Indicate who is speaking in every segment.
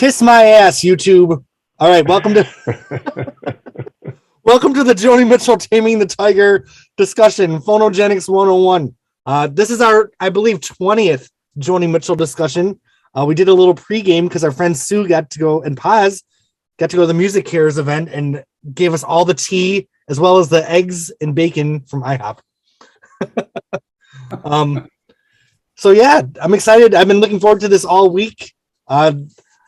Speaker 1: Kiss my ass, YouTube. All right, welcome to the Joni Mitchell Taming the Tiger discussion, Phonogenics 101. This is our, I believe, 20th Joni Mitchell discussion. We did a little pregame because our friend Sue got to go, and Paz got to go to the Music Cares event and gave us all the tea as well as the eggs and bacon from IHOP. So yeah, I'm excited. I've been looking forward to this all week.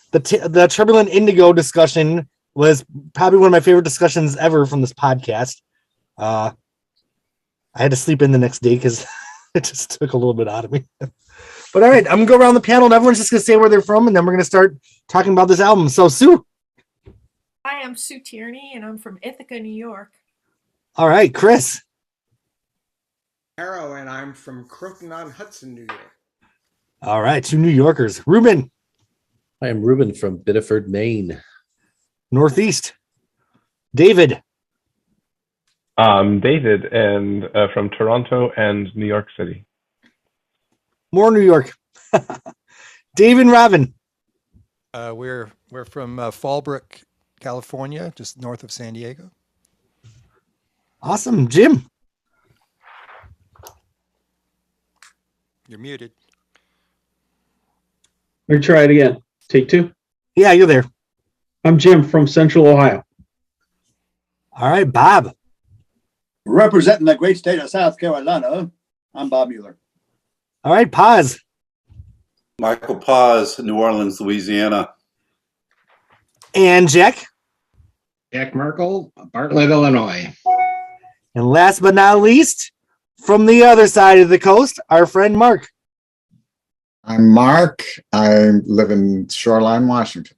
Speaker 1: The Turbulent Indigo discussion was probably one of my favorite discussions ever from this podcast. I had to sleep in the next day because it just took a little bit out of me. But all right, I'm gonna go around the panel and everyone's just gonna say where they're from, and then we're gonna start talking about this album. So Sue.
Speaker 2: Hi, I'm Sue Tierney, and I'm from Ithaca, New York.
Speaker 1: All right, Chris.
Speaker 3: Arrow, and I'm from Croton-on-Hudson, New York.
Speaker 1: All right, two New Yorkers. Ruben.
Speaker 4: I am Ruben from Biddeford, Maine.
Speaker 1: Northeast. David.
Speaker 5: David, and from Toronto and New York City.
Speaker 1: More New York. Dave and Robin.
Speaker 6: We're from Fallbrook, California, just north of San Diego.
Speaker 1: Awesome. Jim.
Speaker 6: You're muted.
Speaker 7: Let me try it again. Take two.
Speaker 1: Yeah, you're there.
Speaker 7: I'm Jim from Central Ohio.
Speaker 1: All right, Bob.
Speaker 8: Representing the great state of South Carolina, I'm Bob Mueller.
Speaker 1: All right, Paz.
Speaker 9: Michael Paz, New Orleans, Louisiana.
Speaker 1: And Jack.
Speaker 10: Jack Merkel, Bartlett, Illinois.
Speaker 1: And last but not least, from the other side of the coast, our friend Mark.
Speaker 11: I'm Mark. I live in Shoreline, Washington.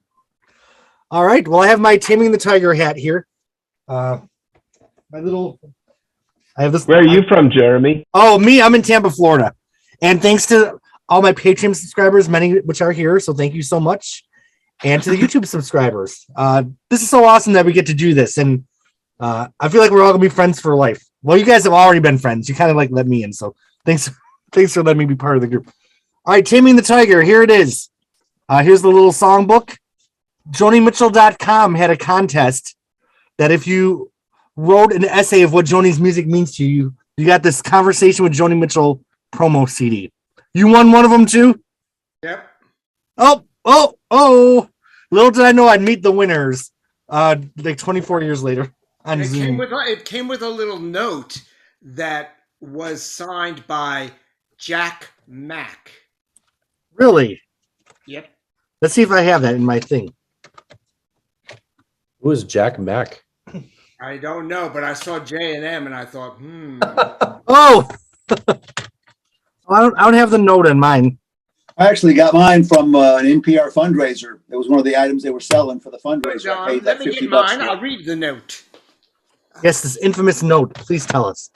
Speaker 1: All right. Well, I have my Taming the Tiger hat here. I have this.
Speaker 5: Where are you from, Jeremy?
Speaker 1: Oh, me. I'm in Tampa, Florida. And thanks to all my Patreon subscribers, many which are here. So thank you so much. And to the YouTube subscribers. This is so awesome that we get to do this. And I feel like we're all going to be friends for life. Well, you guys have already been friends. You kind of like let me in. So thanks for letting me be part of the group. All right, Taming the Tiger, here it is. Here's the little songbook. JoniMitchell.com had a contest that if you wrote an essay of what Joni's music means to you, you got this Conversation with Joni Mitchell promo CD. You won one of them too?
Speaker 3: Yep.
Speaker 1: Oh. Little did I know I'd meet the winners like 24 years later on Zoom.
Speaker 3: It came with a little note that was signed by Jack Mack.
Speaker 1: Really?
Speaker 3: Yep.
Speaker 1: Let's see if I have that in my thing.
Speaker 4: Who is Jack Mack?
Speaker 3: I don't know, but I saw J&M and I thought,
Speaker 1: Oh! I don't have the note in mine.
Speaker 8: I actually got mine from an NPR fundraiser. It was one of the items they were selling for the fundraiser.
Speaker 3: John,
Speaker 8: I paid
Speaker 3: let
Speaker 8: that
Speaker 3: me
Speaker 8: $50
Speaker 3: get mine.
Speaker 8: for.
Speaker 3: I'll read the note.
Speaker 1: Yes, this infamous note. Please tell us.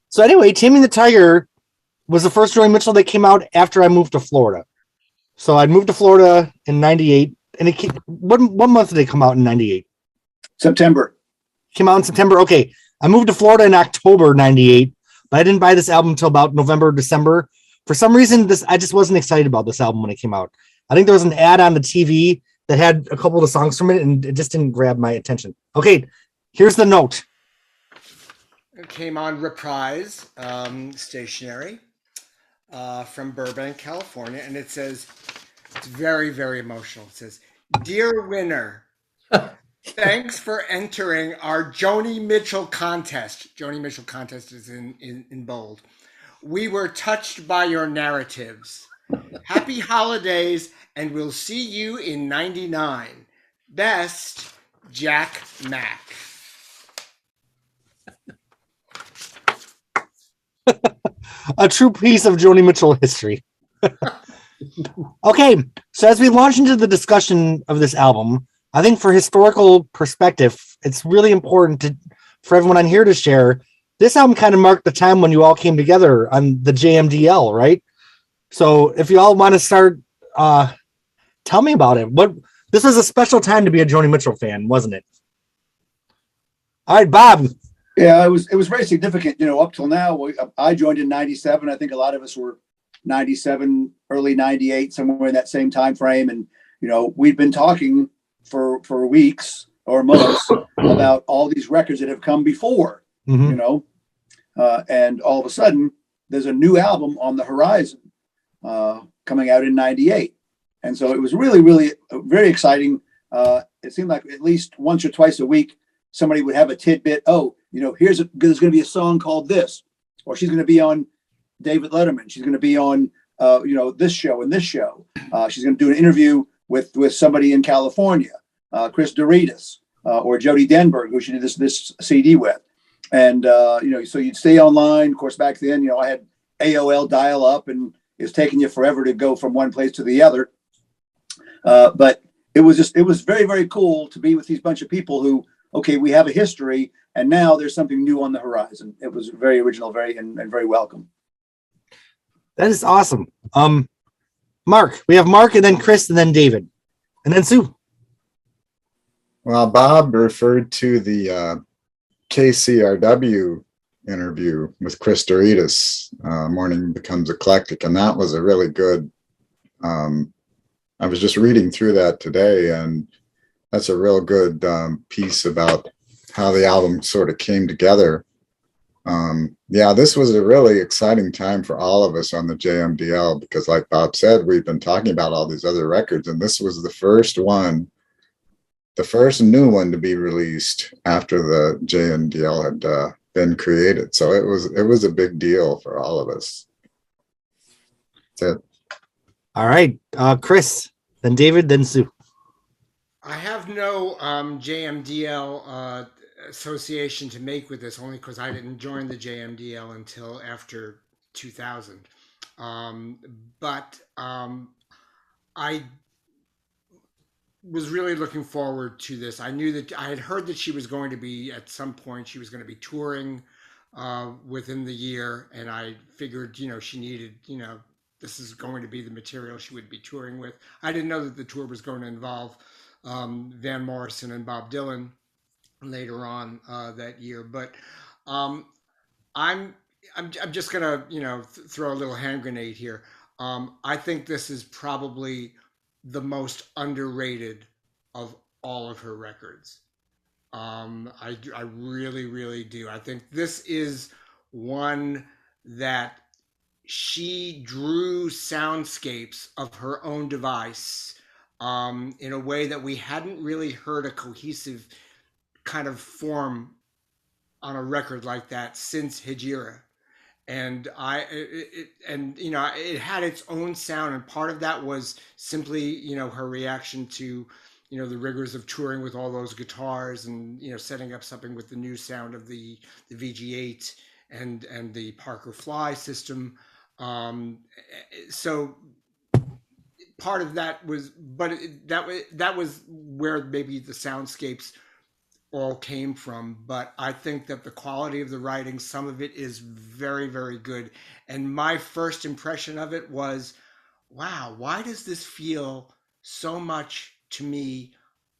Speaker 1: So anyway, Taming the Tiger was the first Joni Mitchell that came out after I moved to Florida. So I moved to Florida in 98. And it came, what month did it come out in 98?
Speaker 8: September.
Speaker 1: Came out in September. Okay. I moved to Florida in October 98, but I didn't buy this album until about November, December. For some reason, I just wasn't excited about this album when it came out. I think there was an ad on the TV that had a couple of songs from it, and it just didn't grab my attention. Okay, here's the note.
Speaker 3: It came on Reprise, stationery, from Burbank, California, and it says, it's very, very emotional. It says, "Dear winner, thanks for entering our Joni Mitchell contest." Joni Mitchell contest is in bold. "We were touched by your narratives. Happy holidays, and we'll see you in 99. Best, Jack Mack."
Speaker 1: A true piece of Joni Mitchell history. Okay, so as we launch into the discussion of this album, I think for historical perspective, it's really important for everyone on here to share. This album kind of marked the time when you all came together on the JMDL, right? So if you all want to start, tell me about it. This was a special time to be a Joni Mitchell fan, wasn't it? All right, Bob,
Speaker 8: Yeah, it was very significant. You know, up till now, I joined in '97. I think a lot of us were '97, early '98, somewhere in that same time frame. And you know, we've been talking for weeks or months about all these records that have come before.
Speaker 1: Mhm.
Speaker 8: You know, and all of a sudden, there's a new album on the horizon coming out in '98, and so it was really very exciting. It seemed like at least once or twice a week, somebody would have a tidbit. Oh, you know, there's going to be a song called this, or she's going to be on David Letterman. She's going to be on, you know, this show and this show. She's going to do an interview with somebody in California, Chris Doritas, or Jody Denberg, who she did this CD with. And, you know, so you'd stay online. Of course, back then, you know, I had AOL dial up, and it's taking you forever to go from one place to the other. But it was very, very cool to be with these bunch of people who, okay, we have a history, and now there's something new on the horizon. It was very original, and very welcome.
Speaker 1: That is awesome. Mark, we have Mark, and then Chris, and then David, and then Sue.
Speaker 11: Well, Bob referred to the KCRW interview with Chris Doritas, Morning Becomes Eclectic, and that was a really good. I was just reading through that today, and that's a real good piece about how the album sort of came together. Yeah, this was a really exciting time for all of us on the JMDL, because like Bob said, we've been talking about all these other records, and this was the first new one to be released after the JMDL had been created. So it was a big deal for all of us. That's it.
Speaker 1: All right, Chris, then David, then Sue.
Speaker 3: I have no JMDL association to make with this, only because I didn't join the JMDL until after 2000. But I was really looking forward to this. I knew that I had heard that she was going to be, at some point, she was going to be touring within the year, and I figured, you know, she needed, you know, this is going to be the material she would be touring with. I didn't know that the tour was going to involve Van Morrison and Bob Dylan later on that year. But I'm just gonna, you know, throw a little hand grenade here. I think this is probably the most underrated of all of her records. I really do. I think this is one that she drew soundscapes of her own device in a way that we hadn't really heard a cohesive kind of form on a record like that since Hejira. And you know, it had its own sound, and part of that was simply, you know, her reaction to, you know, the rigors of touring with all those guitars, and, you know, setting up something with the new sound of the VG8 and the Parker Fly system. So part of that was, but that was where maybe the soundscapes all came from. But I think that the quality of the writing, some of it is very, very good. And my first impression of it was, wow, why does this feel so much to me,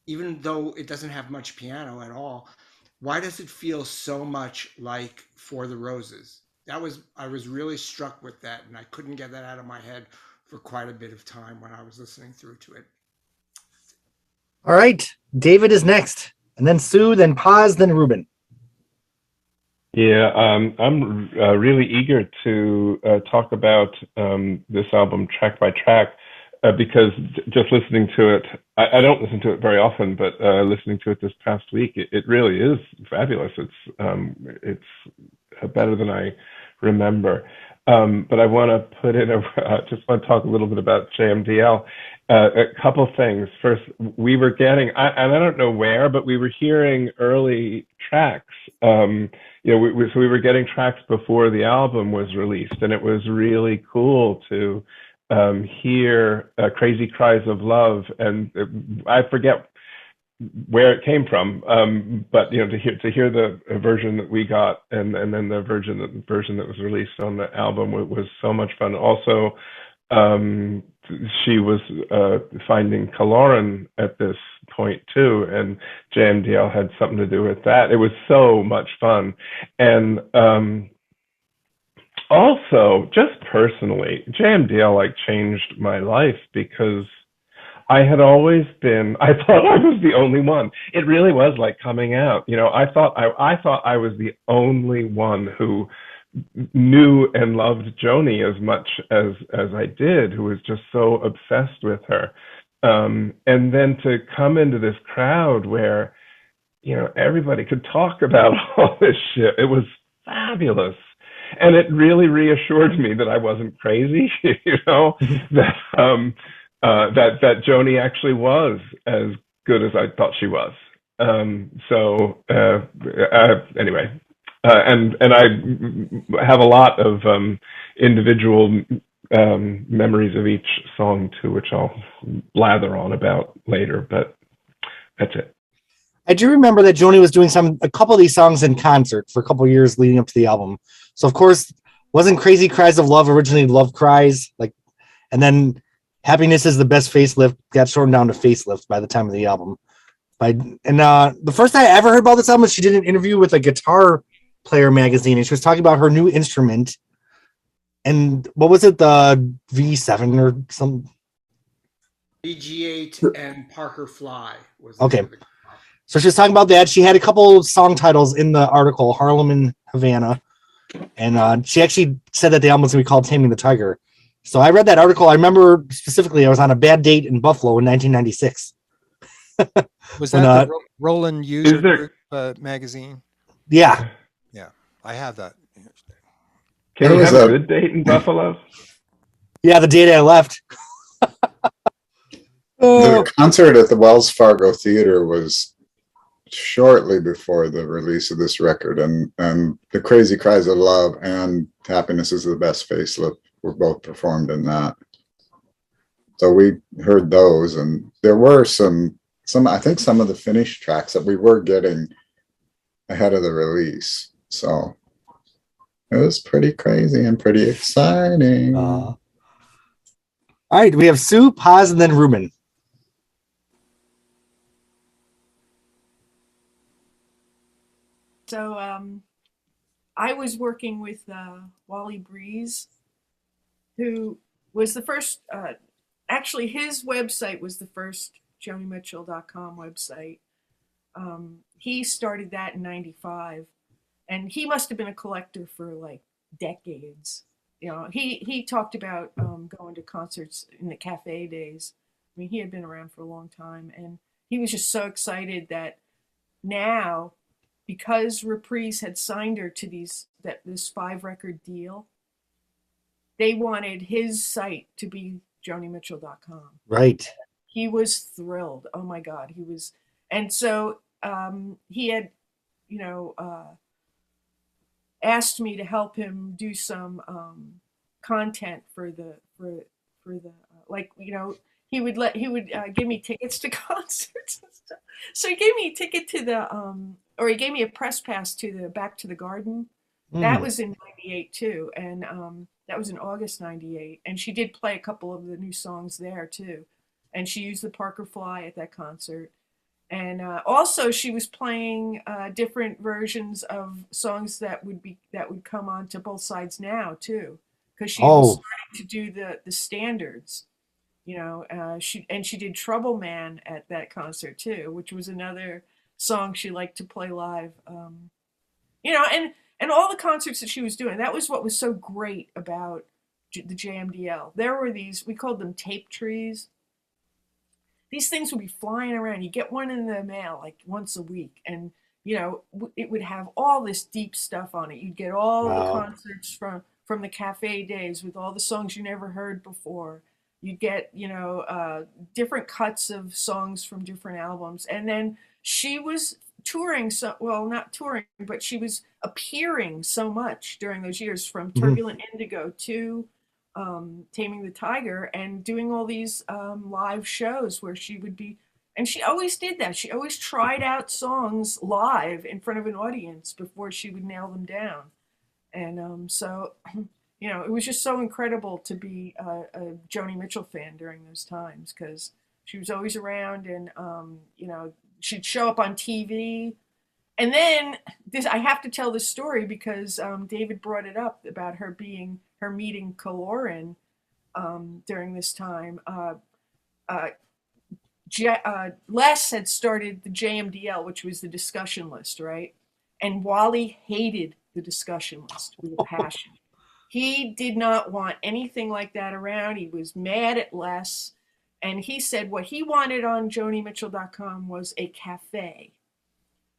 Speaker 3: even though it doesn't have much piano at all? Why does it feel so much like For the Roses? I was really struck with that, and I couldn't get that out of my head for quite a bit of time when I was listening through to it.
Speaker 1: All right, David is next, and then Sue, then Paz, then Ruben.
Speaker 5: Yeah, I'm really eager to talk about this album track by track, because just listening to it, I don't listen to it very often, but listening to it this past week, it really is fabulous. It's better than I remember. But I want to put in just want to talk a little bit about JMDL. A couple things. First, we were getting, and I don't know where, but we were hearing early tracks. You know, so we were getting tracks before the album was released, and it was really cool to hear Crazy Cries of Love, and I forget where it came from, but, you know, to hear the version that we got, and then the version that was released on the album was so much fun. Also, she was finding Kaloran at this point too, and JMDL had something to do with that. It was so much fun. And also, just personally, JMDL like changed my life because I had always been, I thought I was the only one. It really was like coming out. You know, I thought I was the only one who knew and loved Joni as much as I did, who was just so obsessed with her. And then to come into this crowd where, you know, everybody could talk about all this shit, it was fabulous. And it really reassured me that I wasn't crazy, you know, that that Joni actually was as good as I thought she was. Anyway, and I have a lot of individual memories of each song too, which I'll lather on about later. But that's it.
Speaker 1: I do remember that Joni was doing a couple of these songs in concert for a couple of years leading up to the album. So of course, wasn't Crazy Cries of Love originally Love Cries, like, and then Happiness is the Best Facelift got shortened down to Facelift by the time of the album. The first time I ever heard about this album, she did an interview with a Guitar Player magazine, and she was talking about her new instrument. And what was it, the V7 or some?
Speaker 3: VG8 and Parker Fly was the
Speaker 1: okay.
Speaker 3: name of it.
Speaker 1: So she was talking about that. She had a couple song titles in the article, Harlem and Havana. And she actually said that the album was going to be called Taming the Tiger. So I read that article. I remember specifically I was on a bad date in Buffalo in 1996.
Speaker 6: Was that the Roland User Group magazine?
Speaker 1: Yeah.
Speaker 6: Yeah, I have that.
Speaker 5: Can you have a good date in Buffalo?
Speaker 1: Yeah, the date I left.
Speaker 11: The concert at the Wells Fargo Theater was shortly before the release of this record, and The Crazy Cries of Love and Happiness is the Best Facelift were both performed in that. So we heard those, and there were some I think some of the finished tracks that we were getting ahead of the release. So it was pretty crazy and pretty exciting.
Speaker 1: All right, we have Sue, Paz, and then Ruben.
Speaker 2: So I was working with Wally Breeze, who was the first, actually his website was the first JoniMitchell.com website. He started that in 95, and he must have been a collector for like decades. You know, he talked about going to concerts in the cafe days. I mean, he had been around for a long time, and he was just so excited that now, because Reprise had signed her to this 5-record deal, they wanted his site to be JoniMitchell.com.
Speaker 1: Right.
Speaker 2: He was thrilled. Oh my God, he was. And so he had, asked me to help him do some content for the he would give me tickets to concerts and stuff. So he gave me a ticket to he gave me a press pass to the Back to the Garden. That was in 98 too. And that was in August 98. And she did play a couple of the new songs there too. And she used the Parker Fly at that concert. And also she was playing different versions of songs that would come on to Both Sides Now too. Because she was starting to do the standards. She did Trouble Man at that concert too, which was another song she liked to play live. And all the concerts that she was doing, that was what was so great about the JMDL. There were these, we called them tape trees. These things would be flying around. You get one in the mail like once a week, and it would have all this deep stuff on it. You'd get all the concerts from the cafe days with all the songs you never heard before. You'd get, different cuts of songs from different albums. And then she was touring, not touring, but she was appearing so much during those years, from Turbulent Indigo to Taming the Tiger, and doing all these live shows where she would be. And she always did that. She always tried out songs live in front of an audience before she would nail them down. And so you know, it was just so incredible to be a Joni Mitchell fan during those times, because she was always around, and you know, she'd show up on TV. And then I have to tell this story because David brought it up about her meeting Kaloran during this time. Les had started the JMDL, which was the discussion list, right? And Wally hated the discussion list with a passion. He did not want anything like that around. He was mad at Les. And he said what he wanted on JoniMitchell.com was a cafe.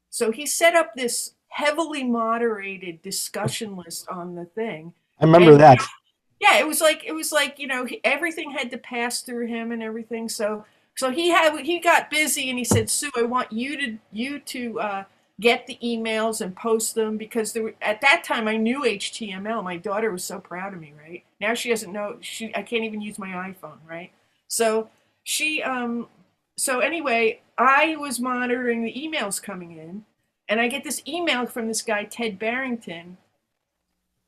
Speaker 2: So he set up this heavily moderated discussion list on the thing.
Speaker 1: I remember that.
Speaker 2: Yeah, it was like, you know, everything had to pass through him and everything. So he got busy, and he said, Sue, I want you to get the emails and post them, because at that time I knew HTML. My daughter was so proud of me, right? Now she doesn't know. I can't even use my iPhone, right? So so anyway, I was monitoring the emails coming in, and I get this email from this guy, Ted Barrington,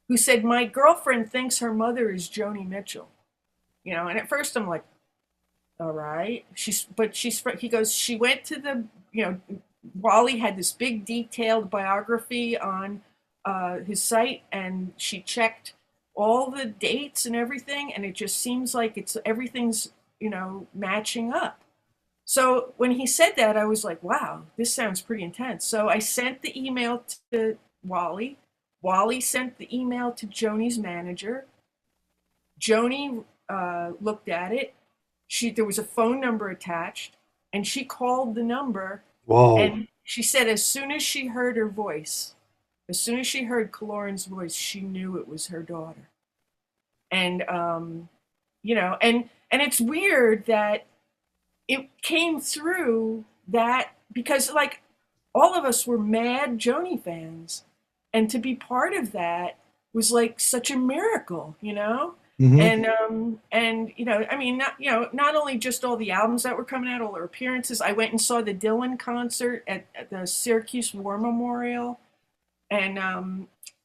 Speaker 2: who said, my girlfriend thinks her mother is Joni Mitchell. You know, and at first I'm like, all right. He goes, she went to the, you know, Wally had this big detailed biography on his site, and she checked all the dates and everything, and it just seems like everything's, you know, matching up. So when he said that, I was like, wow, this sounds pretty intense. So I sent the email to Wally. Wally sent the email to Joni's manager. Joni looked at it. There was a phone number attached, and she called the number.
Speaker 1: Whoa.
Speaker 2: And she said as soon as she heard her voice, as soon as she heard Kaloran's voice, she knew it was her daughter. And, you know, and it's weird that it came through that, because like all of us were mad Joni fans, and to be part of that was like such a miracle, you know?
Speaker 1: Mm-hmm.
Speaker 2: And you know, I mean, not only just all the albums that were coming out, all their appearances. I went and saw the Dylan concert at the Syracuse War Memorial, and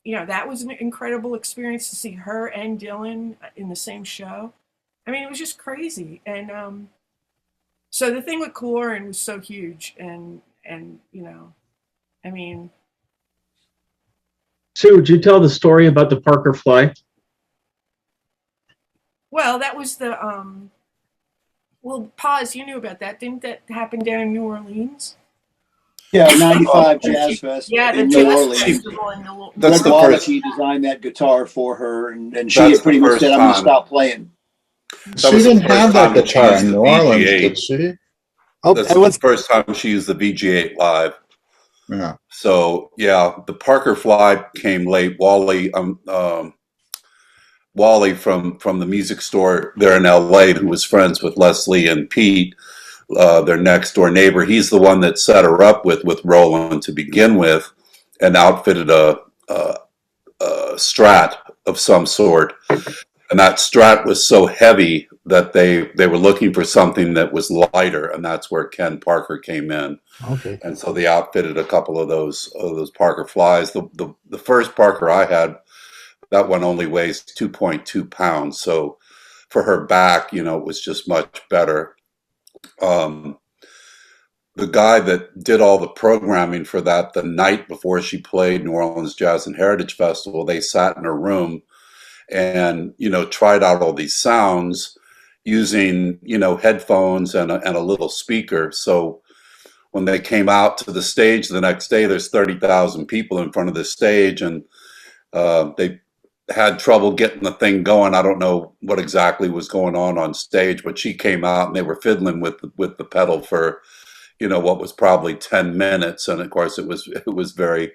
Speaker 2: you know, that was an incredible experience to see her and Dylan in the same show. I mean, it was just crazy. And so the thing with Kaloran was so huge, and you know, I mean.
Speaker 7: Sue, would you tell the story about the Parker Fly?
Speaker 2: Well, that was the well, Paz, you knew about that. Didn't that happen down in New Orleans?
Speaker 8: Yeah, 95 Jazz Fest
Speaker 2: Yeah, the
Speaker 8: in New
Speaker 2: Jazz
Speaker 8: Orleans.
Speaker 2: Festival in New Orleans.
Speaker 9: That's
Speaker 8: Greg
Speaker 9: the first.
Speaker 8: Wallach, he designed that guitar for her, and she
Speaker 9: That's
Speaker 8: had pretty
Speaker 9: the
Speaker 8: much
Speaker 9: first
Speaker 8: said, I'm going to
Speaker 9: time.
Speaker 8: stop playing.
Speaker 9: That
Speaker 11: She
Speaker 9: was the
Speaker 11: didn't
Speaker 9: first
Speaker 11: have that
Speaker 9: time that she
Speaker 11: guitar
Speaker 9: used
Speaker 11: in
Speaker 9: the
Speaker 11: New Orleans,
Speaker 9: VG8.
Speaker 11: did she?
Speaker 1: Oh,
Speaker 9: That's
Speaker 1: it
Speaker 9: the
Speaker 1: was
Speaker 9: first time she used the VG8 live.
Speaker 11: Yeah.
Speaker 9: So yeah, the Parker Fly came late. Wally from the music store there in LA, who was friends with Leslie and Pete, their next door neighbor. He's the one that set her up with Roland to begin with, and outfitted a Strat of some sort. And that Strat was so heavy that they were looking for something that was lighter, and that's where Ken Parker came in.
Speaker 1: okay.
Speaker 9: And so they outfitted a couple of those Parker Flies. The first Parker I had, that one only weighs 2.2 pounds. So for her back, you know, it was just much better. The guy that did all the programming for that the night before she played New Orleans Jazz and Heritage Festival, they sat in a room and, you know, tried out all these sounds using, you know, headphones and a little speaker. So when they came out to the stage the next day, there's 30,000 people in front of the stage, and they had trouble getting the thing going. I don't know what exactly was going on stage, but she came out and they were fiddling with the pedal for, you know, what was probably 10 minutes. And of course it was very,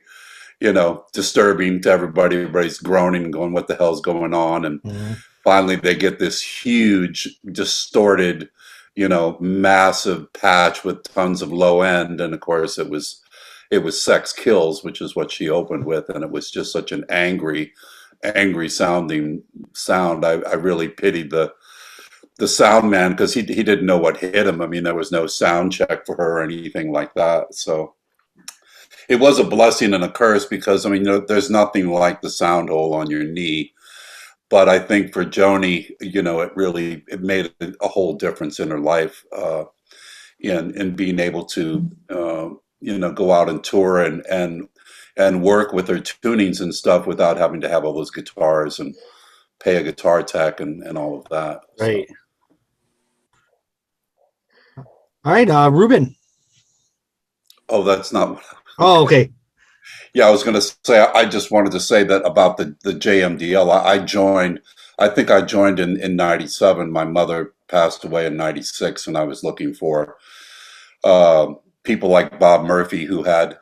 Speaker 9: you know, disturbing to everybody. Everybody's groaning and going, what the hell's going on? And finally they get this huge distorted, you know, massive patch with tons of low end. And of course it was Sex Kills, which is what she opened with. And it was just such an angry sounding sound. I really pitied the sound man, because he didn't know what hit him. I mean, there was no sound check for her or anything like that. So it was a blessing and a curse, because I mean, you know, there's nothing like the sound hole on your knee. but I think for Joni, it made a whole difference in her life, in being able to, go out and tour and work with her tunings and stuff without having to have all those guitars and pay a guitar tech and all of that.
Speaker 1: Right. All right, Ruben.
Speaker 9: Oh, that's not.
Speaker 1: Oh, okay.
Speaker 9: Yeah, I was going to say, I just wanted to say that about the JMDL. I think I joined in 97. My mother passed away in 96, and I was looking for people like Bob Murphy, who had,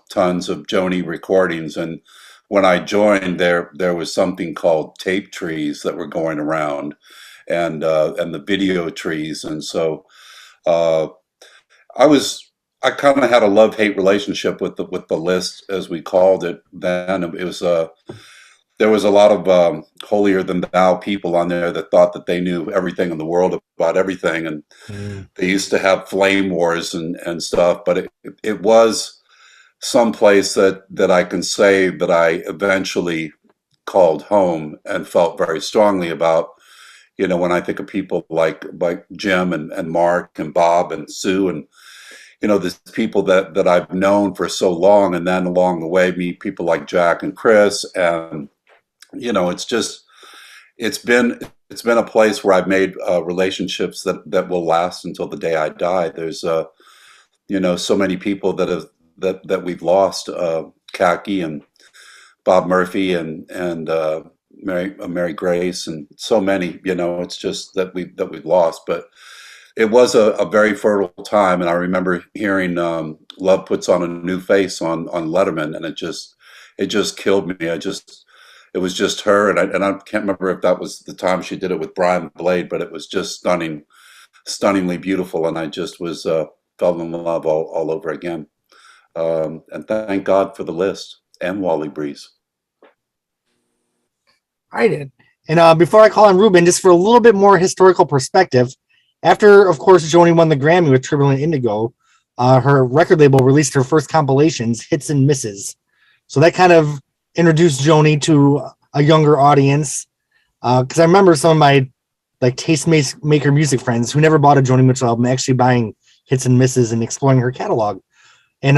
Speaker 9: tons of Joni recordings. And when I joined, there was something called tape trees that were going around, and the video trees. And so I kind of had a love-hate relationship with the list, as we called it then. It was there was a lot of holier than thou people on there that thought that they knew everything in the world about everything, and they used to have flame wars and stuff. But it was someplace that I can say that I eventually called home and felt very strongly about. When I think of people like Jim and Mark and Bob and Sue and there's people that I've known for so long, and then along the way meet people like Jack and Chris, and it's been a place where I've made relationships that will last until the day I die. There's so many people that we've lost, Kaki and Bob Murphy and Mary Grace, and so many. It's just that we've lost, but. It was a very fertile time, and I remember hearing "Love Puts on a New Face" on Letterman, and it just killed me. It was just her, and I can't remember if that was the time she did it with Brian Blade, but it was just stunningly beautiful, and I just was fell in love all over again. And thank God for the list and Wally Breeze.
Speaker 1: I did, and before I call on Ruben, just for a little bit more historical perspective. After, of course, Joni won the Grammy with Turbulent Indigo, her record label released her first compilations, Hits and Misses. So that kind of introduced Joni to a younger audience. Because I remember some of my tastemaker music friends who never bought a Joni Mitchell album actually buying Hits and Misses and exploring her catalog. And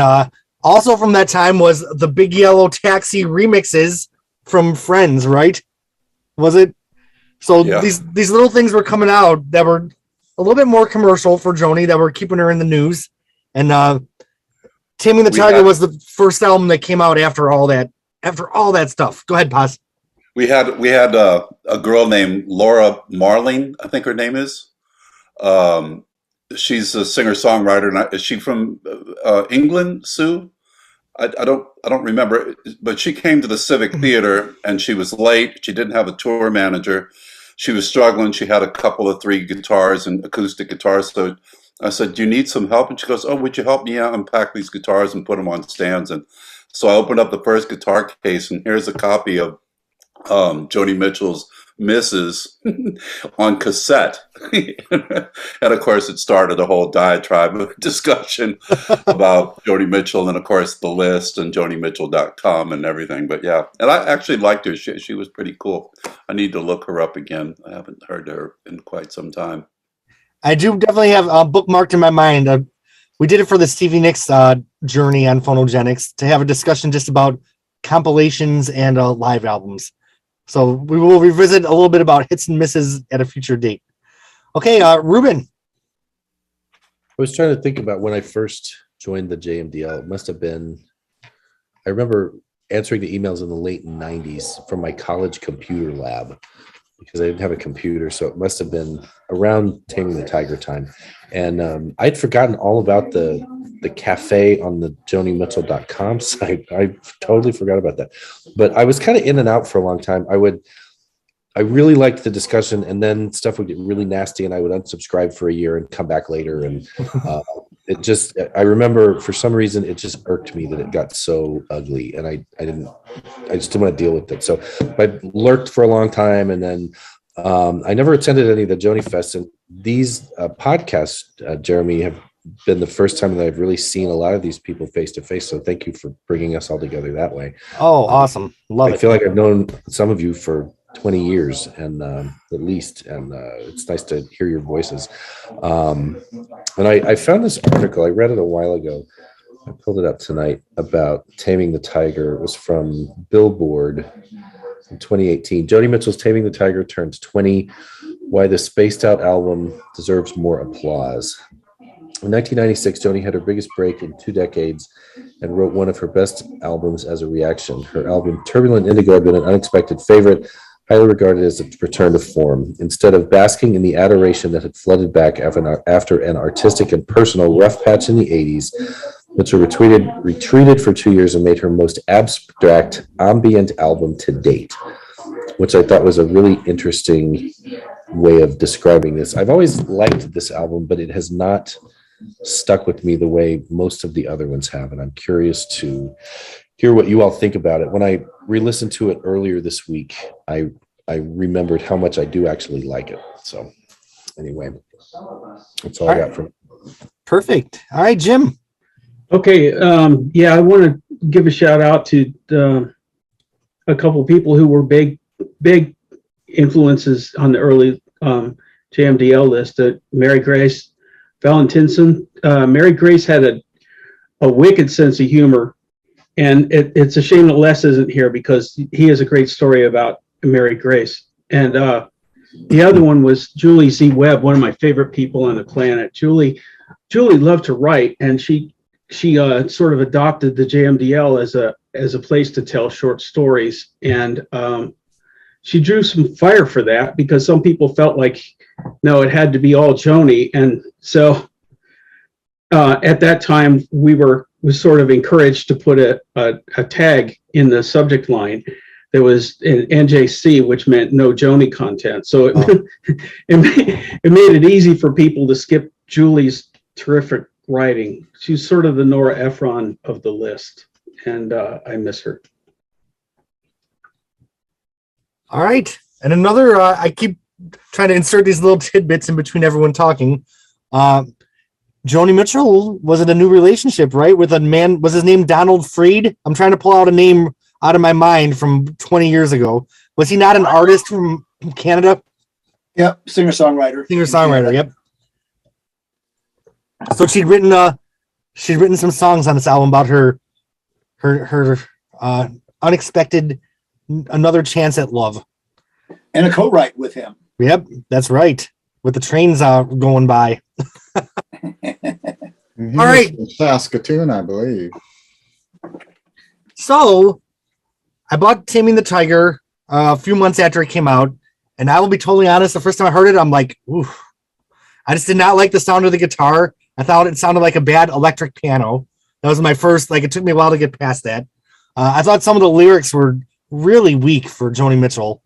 Speaker 1: also from that time was the Big Yellow Taxi remixes from Friends, right? Was it? So yeah. These little things were coming out that were a little bit more commercial for Joni, that were keeping her in the news. And Taming the Tiger was the first album that came out after all that stuff. Go ahead, Paz.
Speaker 9: We had a girl named Laura Marling, I think her name is. She's a singer-songwriter. Is she from England, Sue? I don't remember, but she came to the Civic Theater and she was late. She didn't have a tour manager. She was struggling. She had a couple of 3 guitars and acoustic guitars. So I said, "Do you need some help?" And she goes, "Oh, would you help me unpack these guitars and put them on stands?" And so I opened up the first guitar case, and here's a copy of Joni Mitchell's Misses on cassette. And of course, it started a whole diatribe discussion about Joni Mitchell, and of course, the list and JoniMitchell.com and everything. But yeah, and I actually liked her. She was pretty cool. I need to look her up again. I haven't heard her in quite some time.
Speaker 1: I do definitely have bookmarked in my mind. We did it for the Stevie Nicks journey on Phonogenics to have a discussion just about compilations and live albums. So we will revisit a little bit about hits and misses at a future date. Okay, Ruben.
Speaker 4: I was trying to think about when I first joined the JMDL. It must have been, I remember answering the emails in the late 90s from my college computer lab because I didn't have a computer. So it must have been around Taming the Tiger time. And I'd forgotten all about the cafe on the JoniMitchell.com site. I totally forgot about that. But I was kind of in and out for a long time. I really liked the discussion, and then stuff would get really nasty, and I would unsubscribe for a year and come back later. And I remember for some reason it just irked me that it got so ugly, and I just didn't want to deal with it. So I lurked for a long time, and then I never attended any of the Joni Fests. And these podcasts, Jeremy, have been the first time that I've really seen a lot of these people face to face. So thank you for bringing us all together that way.
Speaker 1: Oh, awesome. Love it.
Speaker 4: I feel like I've known some of you for 20 years and at least, and it's nice to hear your voices. And I found this article, I read it a while ago. I pulled it up tonight about Taming the Tiger. It was from Billboard in 2018. Joni Mitchell's Taming the Tiger turns 20. Why the spaced out album deserves more applause. In 1996, Joni had her biggest break in 2 decades and wrote one of her best albums as a reaction. Her album Turbulent Indigo had been an unexpected favorite, highly regarded as a return to form. Instead of basking in the adoration that had flooded back after an artistic and personal rough patch in the 80s, Mitchell retreated for 2 years and made her most abstract ambient album to date, which I thought was a really interesting way of describing this. I've always liked this album, but it has not stuck with me the way most of the other ones have, and I'm curious to hear what you all think about it. When I re-listened to it earlier this week, I remembered how much I do actually like it. So anyway, that's all I got from
Speaker 1: Perfect. All right, Jim.
Speaker 7: Okay. I want to give a shout out to a couple of people who were big influences on the early JMDL list. Mary Grace Valentinson. Mary Grace had a wicked sense of humor, and it's a shame that Les isn't here because he has a great story about Mary Grace. And the other one was Julie Z. Webb, one of my favorite people on the planet. Julie loved to write, and she sort of adopted the JMDL as a place to tell short stories, and she drew some fire for that because some people felt like no, it had to be all Joni, and so at that time we was sort of encouraged to put a tag in the subject line that was in NJC, which meant no Joni content. So it made it easy for people to skip Julie's terrific writing. She's sort of the Nora Ephron of the list, and I miss her.
Speaker 1: All right. And another, I keep trying to insert these little tidbits in between everyone talking. Joni Mitchell was in a new relationship, right? With a man, was his name Donald Freed? I'm trying to pull out a name out of my mind from 20 years ago. Was he not an artist from Canada?
Speaker 8: Yep, singer-songwriter.
Speaker 1: Singer-songwriter, yep. So she'd written some songs on this album about her unexpected another chance at love.
Speaker 8: And a co-write with him.
Speaker 1: Yep, that's right. With the trains going by.
Speaker 11: All right. Saskatoon, I believe.
Speaker 1: So I bought Taming the Tiger a few months after it came out, and I will be totally honest, the first time I heard it, I'm like, ooh. I just did not like the sound of the guitar. I thought it sounded like a bad electric piano. That was my first, it took me a while to get past that. I thought some of the lyrics were really weak for Joni Mitchell.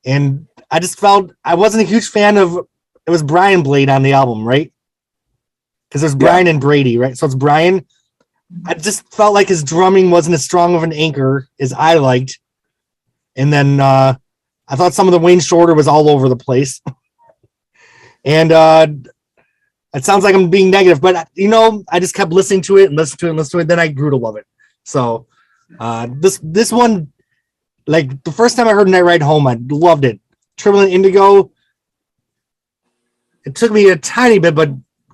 Speaker 1: And I just felt, I wasn't a huge fan of, it was Brian Blade on the album, right? Because there's Brian and Brady, right? So it's Brian. I just felt like his drumming wasn't as strong of an anchor as I liked. And then I thought some of the Wayne Shorter was all over the place. And it sounds like I'm being negative, but I just kept listening to it and listening to it. Then I grew to love it. So this one, the first time I heard Night Ride Home, I loved it. Trembling Indigo, it took me a tiny bit, but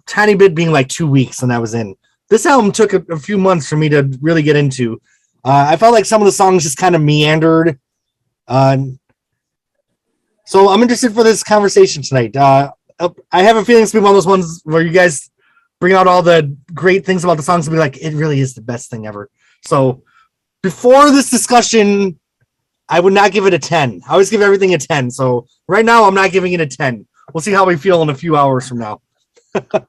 Speaker 1: tiny bit being 2 weeks and I was in. This album took a few months for me to really get into. I felt like some of the songs just kind of meandered. So I'm interested for this conversation tonight. I have a feeling it's been one of those ones where you guys bring out all the great things about the songs and be like, it really is the best thing ever. So before this discussion, I would not give it a 10. I always give everything a 10. So right now, I'm not giving it a 10. We'll see how we feel in a few hours from now. All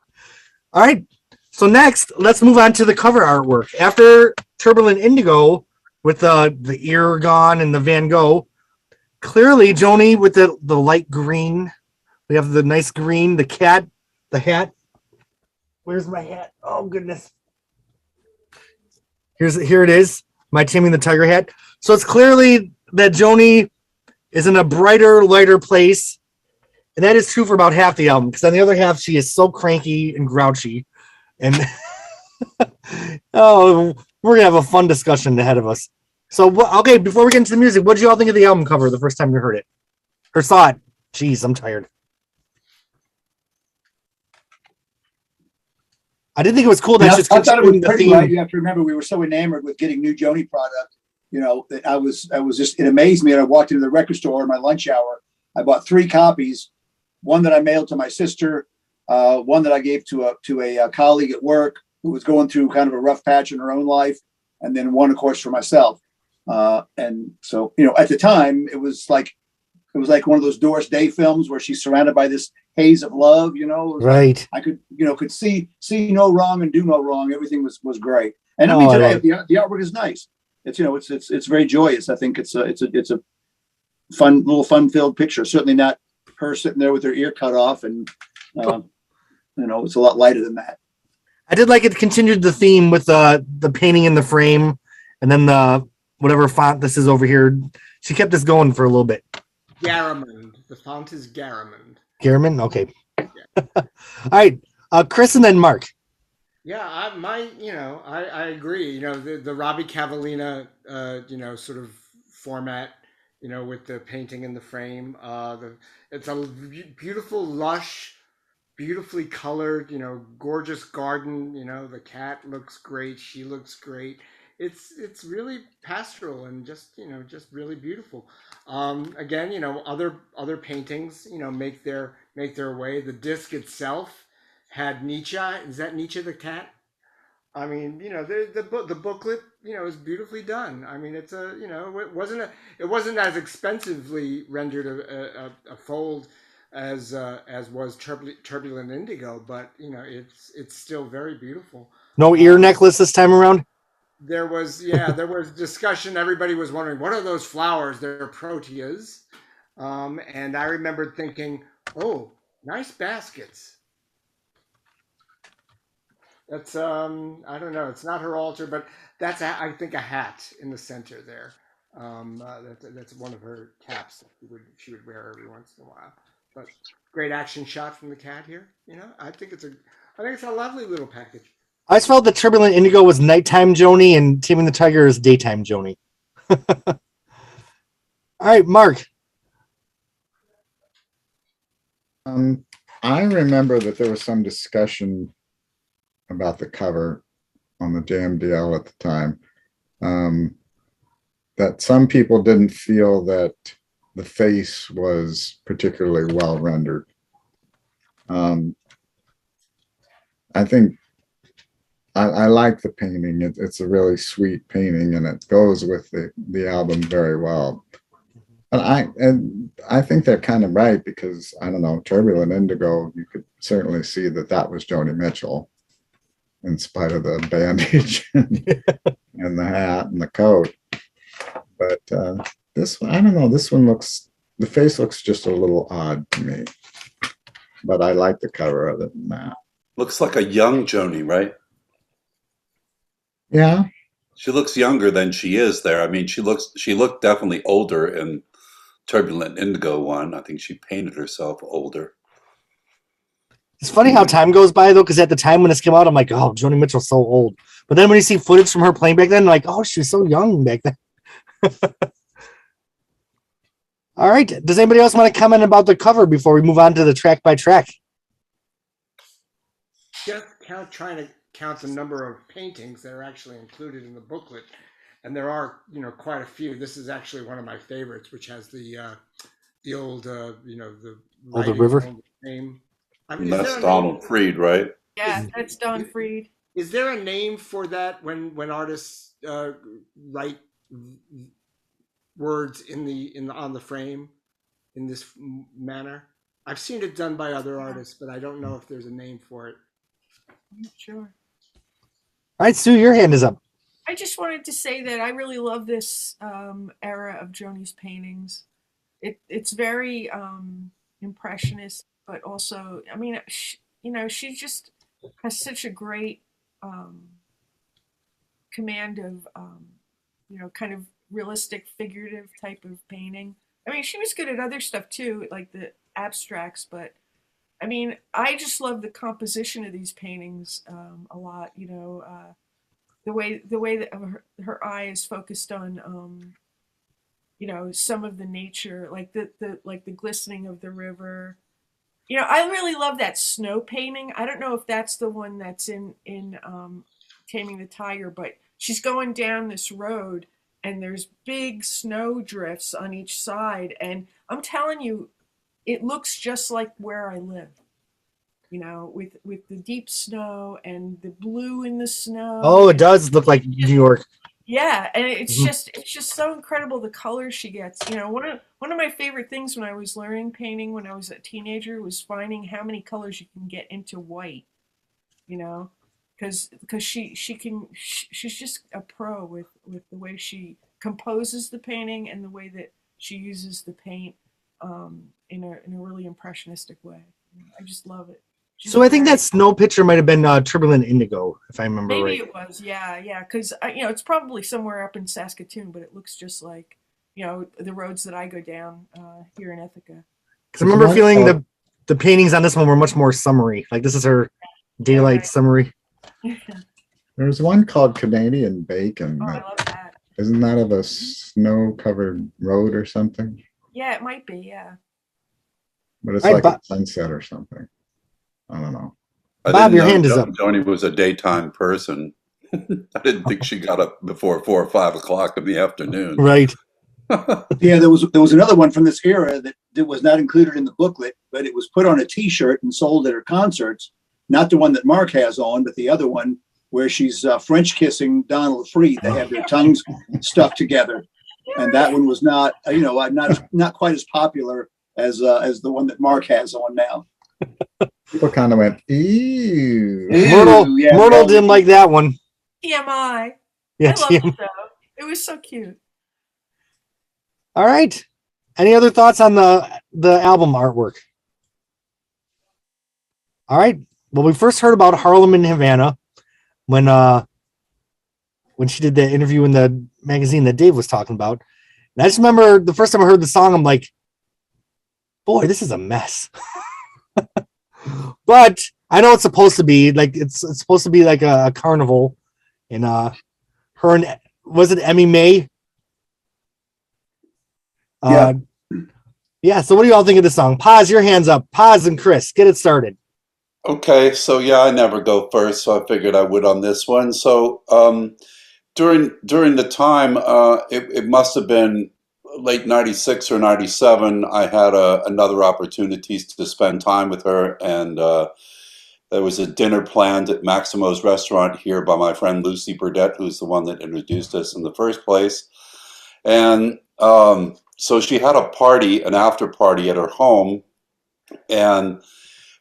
Speaker 1: right. So next, let's move on to the cover artwork. After Turbulent Indigo with the ear gone and the Van Gogh, clearly Joni with the light green. We have the nice green, the cat, the hat. Where's my hat? Oh, goodness. Here it is, my Taming the Tiger hat. So it's clearly that Joni is in a brighter, lighter place. And that is true for about half the album, because on the other half, she is so cranky and grouchy. And oh, we're going to have a fun discussion ahead of us. So, okay, before we get into the music, what did you all think of the album cover the first time you heard it? Or saw it? Jeez, I'm tired. I didn't think it was cool. That's just
Speaker 8: I thought it was
Speaker 1: continuing the
Speaker 8: pretty,
Speaker 1: theme.
Speaker 8: right? You have to remember, we were so enamored with getting new Joni product. That I was just, it amazed me. And I walked into the record store in my lunch hour. I bought 3 copies, one that I mailed to my sister, one that I gave to a colleague at work who was going through kind of a rough patch in her own life, and then one, of course, for myself. And so, at the time, it was like one of those Doris Day films where she's surrounded by this haze of love. It was
Speaker 1: Right.
Speaker 8: like I could see no wrong and do no wrong. Everything was great. And I
Speaker 1: Oh,
Speaker 8: mean,
Speaker 1: I
Speaker 8: today
Speaker 1: love
Speaker 8: the artwork is nice. It's it's very joyous. I think it's a fun filled picture. Certainly not her sitting there with her ear cut off, and it's a lot lighter than that.
Speaker 1: I did like it continued the theme with the painting in the frame, and then the whatever font this is over here. She kept us going for a little bit.
Speaker 3: Garamond. The font is Garamond.
Speaker 1: Garriman? Okay. All right. Chris and then Mark.
Speaker 3: Yeah, I agree. The Robbie Cavallina, sort of format, with the painting in the frame. It's a beautiful, lush, beautifully colored, gorgeous garden. The cat looks great. She looks great. It's really pastoral and just really beautiful. Again, other paintings, make their way. The disc itself had Nietzsche. Is that Nietzsche the cat? I mean, the booklet, is beautifully done. I mean, it's it wasn't as expensively rendered a fold as was Turbulent Indigo, but it's still very beautiful.
Speaker 1: No ear necklace this time around?
Speaker 3: There was discussion. Everybody was wondering, what are those flowers? They're proteas. And I remember thinking, oh, nice baskets. That's I don't know. It's not her altar, but that's I think a hat in the center there. That's one of her caps that she would wear every once in a while. But great action shot from the cat here. I think it's a lovely little package.
Speaker 1: I just felt that Turbulent Indigo was nighttime Joni and Taming the Tiger is daytime Joni. All right, Mark.
Speaker 11: I remember that there was some discussion about the cover on the JMDL at the time, that some people didn't feel that the face was particularly well rendered. I think I like the painting. It's a really sweet painting, and it goes with the album very well. And I think they're kind of right, because I don't know, Turbulent Indigo, you could certainly see that was Joni Mitchell, in spite of the bandage and the hat and the coat. But this one, I don't know, the face looks just a little odd to me. But I like the cover other than that.
Speaker 9: Looks like a young Joni, right?
Speaker 11: Yeah.
Speaker 9: She looks younger than she is there. I mean, she looked definitely older in Turbulent Indigo one. I think she painted herself older.
Speaker 1: It's funny how time goes by, though, because at the time when this came out, I'm like, oh, Joni Mitchell's so old. But then when you see footage from her playing back then, like, oh, she was so young back then. All right. Does anybody else want to comment about the cover before we move on to the track by track?
Speaker 3: Just trying to count the number of paintings that are actually included in the booklet, and there are quite a few. This is actually one of my favorites, which has the old the
Speaker 1: river
Speaker 3: name.
Speaker 9: That's Donald Freed, right?
Speaker 2: Yeah, that's Don Freed.
Speaker 3: Is there a name for that when artists write words on the frame in this manner? I've seen it done by other artists, but I don't know if there's a name for it.
Speaker 2: I'm not sure.
Speaker 1: All right, Sue, your hand is up.
Speaker 2: I just wanted to say that I really love this era of Joni's paintings. It's very impressionist, but also, I mean, she just has such a great command of, kind of realistic, figurative type of painting. I mean, she was good at other stuff too, like the abstracts, but I mean, I just love the composition of these paintings a lot. the way that her eye is focused on some of the nature, like the glistening of the river. I really love that snow painting. I don't know if that's the one that's in Taming the Tiger, but she's going down this road and there's big snow drifts on each side, and I'm telling you, it looks just like where I live. With the deep snow and the blue in the snow.
Speaker 1: Oh, it does look like New York.
Speaker 2: Yeah, and it's
Speaker 1: Mhm.
Speaker 2: just so incredible the colors she gets. One of my favorite things when I was learning painting when I was a teenager was finding how many colors you can get into white. Because she's just a pro with the way she composes the painting and the way that she uses the paint in a really impressionistic way. I just love it.
Speaker 1: So I think that snow picture might have been Turbulent Indigo, if I remember
Speaker 2: Maybe
Speaker 1: right.
Speaker 2: it was, yeah, because it's probably somewhere up in Saskatoon, but it looks just like the roads that I go down here in Ithaca.
Speaker 1: Because I remember feeling the paintings on this one were much more summery. Like this is her daylight summery.
Speaker 11: There's one called Canadian Bacon.
Speaker 2: Oh, I love that.
Speaker 11: Isn't that of a snow-covered road or something?
Speaker 2: Yeah, it might be, yeah.
Speaker 11: But it's like a sunset or something. I don't know.
Speaker 1: Bob, your hand is up.
Speaker 9: Joni was a daytime person. I didn't think she got up before 4 or 5 o'clock in the afternoon.
Speaker 1: Right.
Speaker 8: Yeah, there was another one from this era that was not included in the booklet, but it was put on a T-shirt and sold at her concerts. Not the one that Mark has on, but the other one where she's French kissing Donald Freed. They have their tongues stuck together, and that one was not not quite as popular as the one that Mark has on now.
Speaker 11: People kind of went, ew.
Speaker 1: Myrtle didn't like that one.
Speaker 2: TMI.
Speaker 1: Yeah,
Speaker 2: I love it though. It was so cute.
Speaker 1: All right. Any other thoughts on the album artwork? All right. Well, we first heard about Harlem and Havana when she did the interview in the magazine that Dave was talking about. And I just remember the first time I heard the song, I'm like, boy, this is a mess. But I know it's supposed to be like it's supposed to be like a carnival, and her and was it Emmy May? Yeah. So what do you all think of the song? Paz, your hands up. Paz and Chris, get it started.
Speaker 9: Okay, so yeah, I never go first, so I figured I would on this one. So during the time, it must have been late 96 or 97, I had another opportunity to spend time with her, and there was a dinner planned at Maximo's restaurant here by my friend Lucy Burdett, who's the one that introduced us in the first place. And so she had a party, an after party at her home, and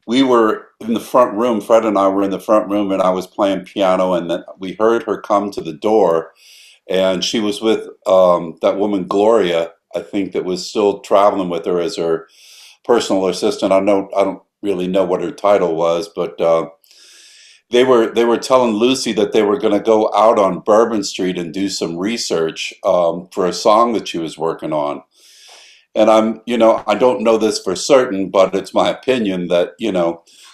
Speaker 9: we were in the front room. Fred and I were in the front room, and I was playing piano, and then we heard her come to the door, and she was with that woman Gloria, I think, that was still traveling with her as her personal assistant. I don't really know what her title was, but they were telling Lucy that they were going to go out on Bourbon Street and do some research for a song that she was working on. And I don't know this for certain, but it's my opinion that,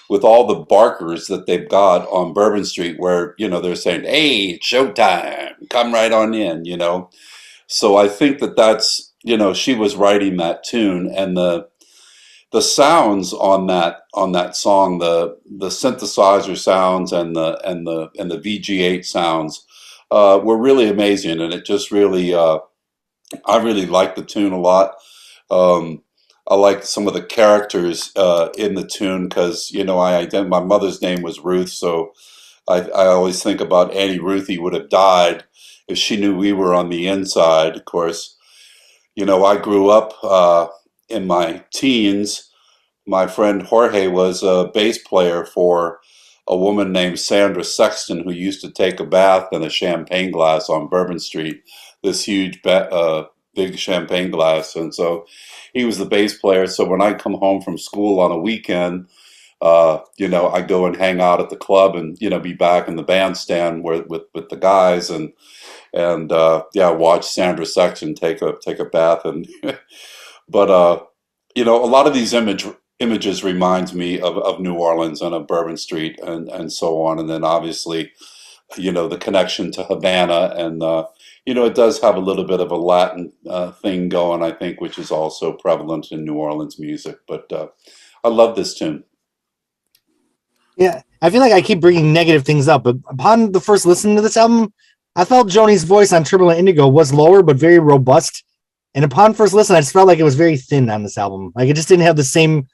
Speaker 9: with all the barkers that they've got on Bourbon Street where, they're saying, hey, it's showtime, come right on in, So I think that's, she was writing that tune, and the sounds on that song, the synthesizer sounds and the VG8 sounds were really amazing, and it just really I really liked the tune a lot. I like some of the characters in the tune because my mother's name was Ruth, so I always think about Annie Ruthie would have died if she knew we were on the inside. Of course, I grew up in my teens. My friend Jorge was a bass player for a woman named Sandra Sexton, who used to take a bath in a champagne glass on Bourbon Street, this huge big champagne glass. And so he was the bass player. So when I come home from school on a weekend, I go and hang out at the club and, be back in the bandstand with the guys and watch Sandra Sexton take a bath. And, but, a lot of these images reminds me of New Orleans and of Bourbon Street and so on. And then obviously the connection to Havana, and it does have a little bit of a Latin thing going, I think, which is also prevalent in New Orleans music. But I love this tune.
Speaker 1: Yeah, I feel like I keep bringing negative things up, but upon the first listen to this album, I felt Joni's voice on Turbulent Indigo was lower but very robust. And upon first listen, I just felt like it was very thin on this album. Like it just didn't have the same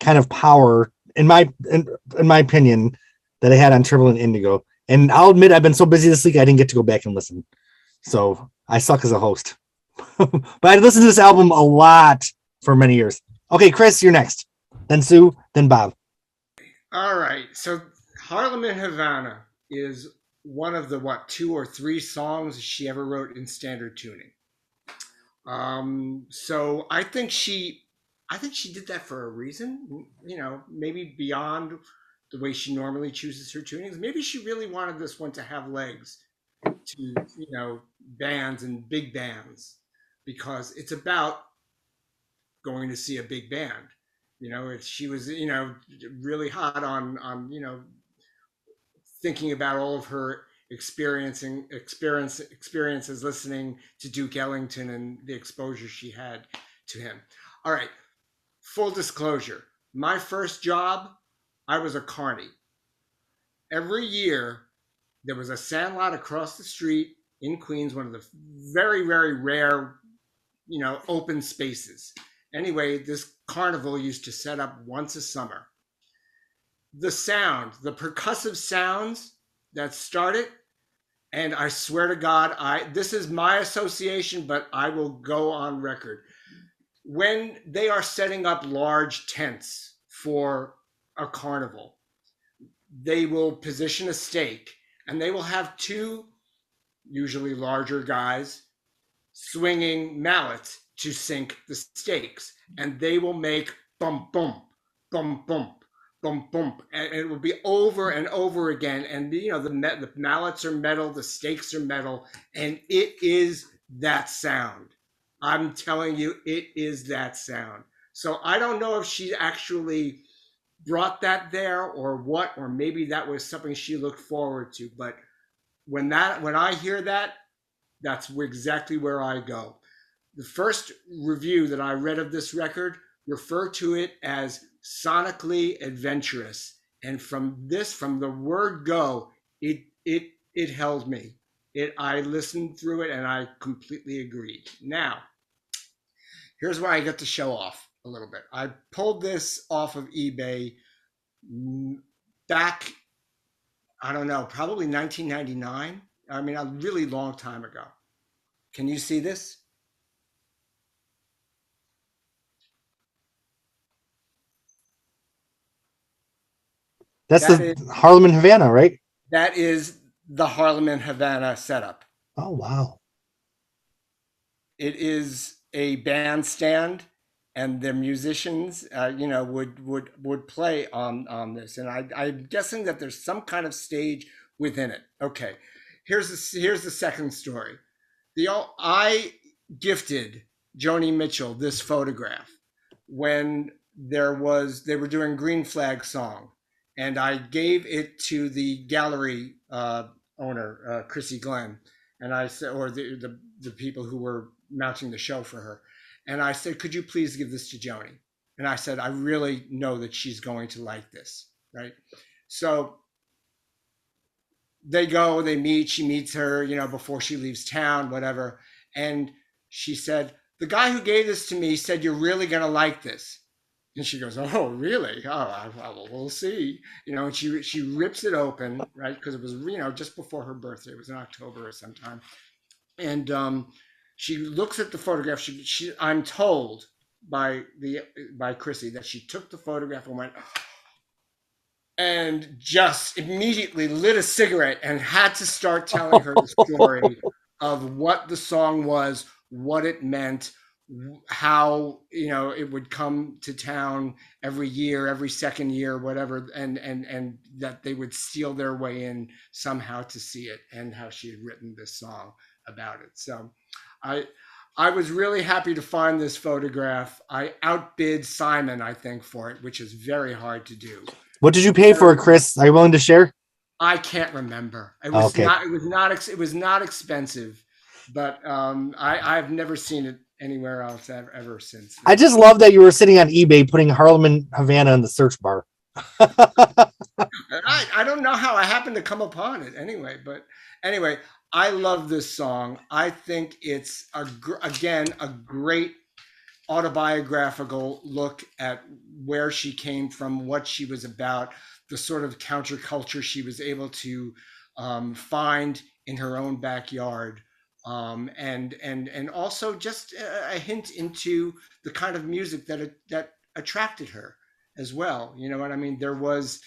Speaker 1: kind of power, in my opinion, that I had on Turbulent Indigo. And I'll admit, I've been so busy this week, I didn't get to go back and listen. So I suck as a host. But I listened to this album a lot for many years. Okay, Chris, you're next. Then Sue, then Bob.
Speaker 3: All right. So Harlem Havana is one of the 2 or 3 songs she ever wrote in standard tuning. So I think she did that for a reason, maybe beyond the way she normally chooses her tunings. Maybe she really wanted this one to have legs to, bands and big bands, because it's about going to see a big band. She was, really hot on, thinking about all of her experiences listening to Duke Ellington and the exposure she had to him. All right. Full disclosure. My first job, I was a carny. Every year, there was a sandlot across the street in Queens, one of the very, very rare, open spaces. Anyway, this carnival used to set up once a summer. The percussive sounds that started, and I swear to God, this is my association, but I will go on record. When they are setting up large tents for a carnival, they will position a stake, and they will have 2, usually larger guys, swinging mallets to sink the stakes, and they will make bump, bump, bump, bump, bump, bump, and it will be over and over again. And the mallets are metal, the stakes are metal, and it is that sound. I'm telling you, it is that sound. So I don't know if she actually brought that there or what, or maybe that was something she looked forward to. But when I hear that, that's exactly where I go. The first review that I read of this record referred to it as sonically adventurous. And from the word go, it held me. I listened through it and I completely agreed. Now, here's where I get to show off a little bit. I pulled this off of eBay back, I don't know, probably 1999. I mean, a really long time ago. Can you see this?
Speaker 1: That's the Harlem Havana, right?
Speaker 3: That is the Harlem Havana setup.
Speaker 1: Oh, wow.
Speaker 3: It is a bandstand, and the musicians, would play on this. And I'm guessing that there's some kind of stage within it. Okay, here's the second story. I gifted Joni Mitchell this photograph when they were doing Green Flag Song, and I gave it to the gallery owner, Chrissy Glenn, and I said, or the people who were mounting the show for her, and I said, could you please give this to Joni? And I said, I really know that she's going to like this, right? So they go, they meet, she meets her, before she leaves town, whatever. And she said, the guy who gave this to me said, you're really going to like this. And she goes, oh, really? Oh, we'll see. And she rips it open, right? Because it was, just before her birthday. It was in October or sometime. And she looks at the photograph. I'm told by Chrissy that she took the photograph and went, and just immediately lit a cigarette and had to start telling her the story of what the song was, what it meant, how it would come to town every year, every second year, whatever, and that they would steal their way in somehow to see it, and how she had written this song about it. So I was really happy to find this photograph. I outbid Simon, I think, for it, which is very hard to do.
Speaker 1: What did you pay for it, Chris? Are you willing to share?
Speaker 3: I can't remember. It was
Speaker 1: Okay.
Speaker 3: not. It was not. It was not expensive, but I've never seen it anywhere else ever since.
Speaker 1: I just love that you were sitting on eBay putting Harlem and Havana in the search bar.
Speaker 3: I don't know how I happened to come upon it anyway, but anyway, I love this song. I think it's again a great autobiographical look at where she came from, what she was about, the sort of counterculture she was able to find in her own backyard, and also just a hint into the kind of music that attracted her as well. You know what I mean? There was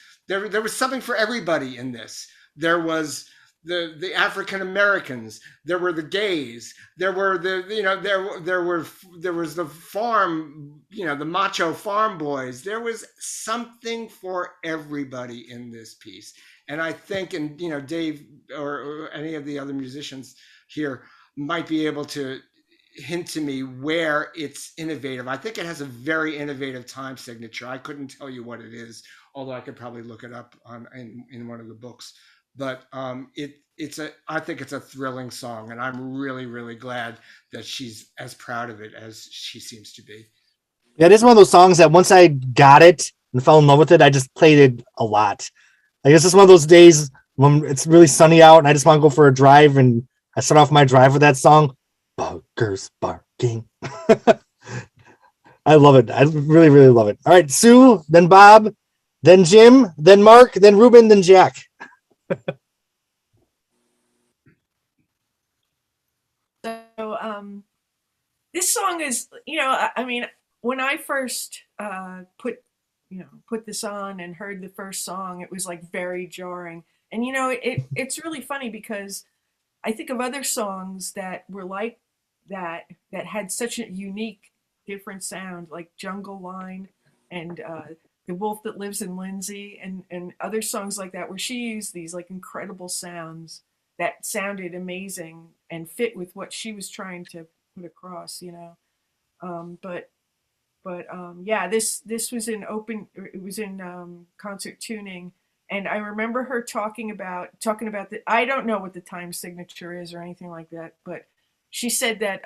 Speaker 3: something for everybody in this. There was the African Americans, there were the gays, there were there was the farm, the macho farm boys. There was something for everybody in this piece. And I think, and Dave or any of the other musicians here might be able to hint to me where it's innovative. I think it has a very innovative time signature. I couldn't tell you what it is, although I could probably look it up in one of the books. But I think it's a thrilling song, and I'm really, really glad that she's as proud of it as she seems to be.
Speaker 1: Yeah, it is one of those songs that once I got it and fell in love with it, I just played it a lot. I guess it's one of those days when it's really sunny out and I just want to go for a drive, and I start off my drive with that song, Buggers Barking. I love it. I really, really love it. All right, Sue, then Bob, then Jim, then Mark, then Ruben, then Jack.
Speaker 2: So this song is, I mean, when I first put this on and heard the first song, it was like very jarring. And it's really funny because I think of other songs that were like that had such a unique, different sound, like Jungle Line and The Wolf That Lives in Lindsay, and other songs like that, where she used these like incredible sounds that sounded amazing and fit with what she was trying to put across, yeah, this was in concert tuning, and I remember her talking about the, I don't know what the time signature is or anything like that, but she said that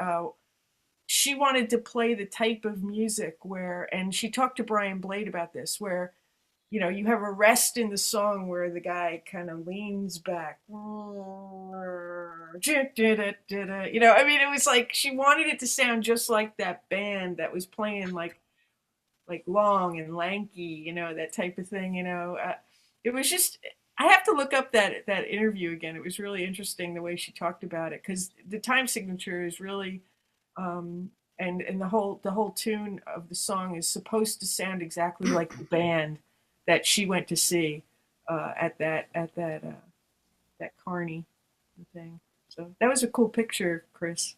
Speaker 2: she wanted to play the type of music where, and she talked to Brian Blade about this, where you have a rest in the song where the guy kind of leans back. I mean, it was like she wanted it to sound just like that band that was playing like long and lanky, that type of thing. It was just, I have to look up that interview again. It was really interesting the way she talked about it, because the time signature is really, and the whole tune of the song is supposed to sound exactly like the band that she went to see at that Carney thing. So that was a cool picture, Chris.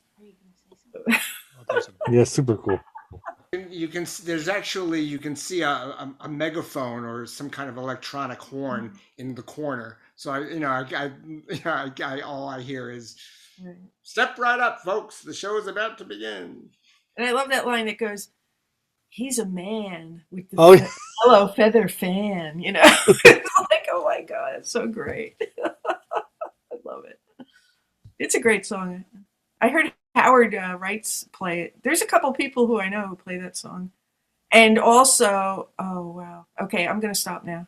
Speaker 1: Yeah, super cool.
Speaker 3: You can see a megaphone or some kind of electronic horn in the corner. So I all I hear is, "Step right up, folks. The show is about to begin."
Speaker 2: And I love that line that goes, "He's a man with the yellow feather fan." It's like, oh my god, it's so great. I love it. It's a great song. I heard Howard Wrights play it. There's a couple people who I know who play that song. And also, oh wow. Okay, I'm gonna stop now.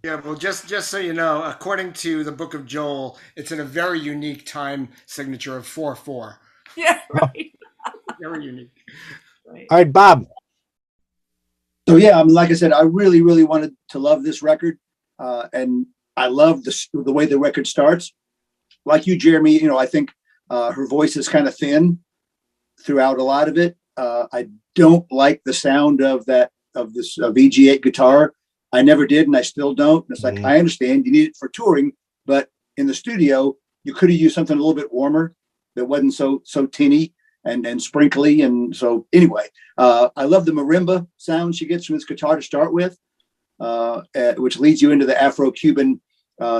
Speaker 3: Yeah, well, just so you know, according to the Book of Joel, it's in a very unique time signature of 4/4.
Speaker 2: Yeah, right.
Speaker 3: Very unique.
Speaker 2: Right.
Speaker 1: All right, Bob.
Speaker 8: So yeah, like I said, I really, really wanted to love this record, and I love the way the record starts. Like you, Jeremy, I think her voice is kind of thin throughout a lot of it. I don't like the sound of this VG8 guitar. I never did, and I still don't. And it's like, I understand you need it for touring, but in the studio, you could have used something a little bit warmer that wasn't so tinny and sprinkly. And so anyway, I love the marimba sound she gets from this guitar to start with, which leads you into the Afro-Cuban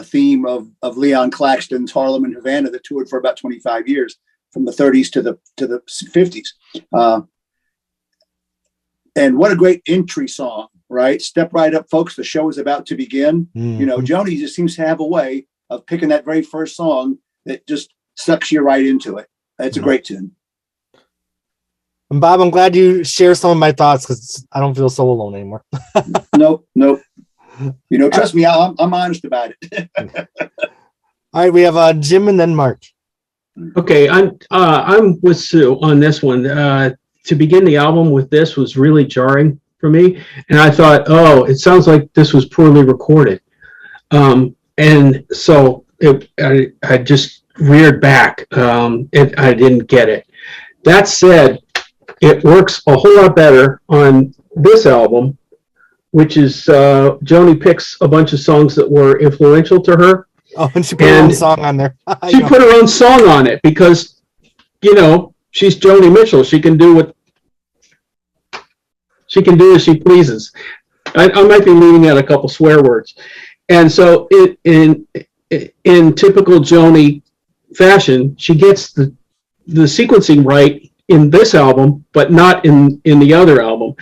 Speaker 8: theme of Leon Claxton's Harlem and Havana that toured for about 25 years, from the 30s to the 50s. And what a great entry song, right? Step right up, folks. The show is about to begin.
Speaker 1: Mhm.
Speaker 8: You know, Joni just seems to have a way of picking that very first song that just sucks you right into it. It's a great tune.
Speaker 1: And Bob, I'm glad you share some of my thoughts because I don't feel so alone anymore.
Speaker 8: Nope. You know, trust me, I'm honest about it.
Speaker 1: All right, we have Jim and then Mark.
Speaker 7: Okay, I'm with Sue on this one. To begin the album with this was really jarring for me, and I thought, oh, it sounds like this was poorly recorded, and so I just reared back. I didn't get it. That said, it works a whole lot better on this album, which is Joni picks a bunch of songs that were influential to her.
Speaker 1: Oh, and she put her own song on there.
Speaker 7: She put her own song on it because, you know, she's Joni Mitchell. She can do as she pleases. I might be leaving out a couple swear words. And so in typical Joni fashion, she gets the sequencing right in this album, but not in the other album.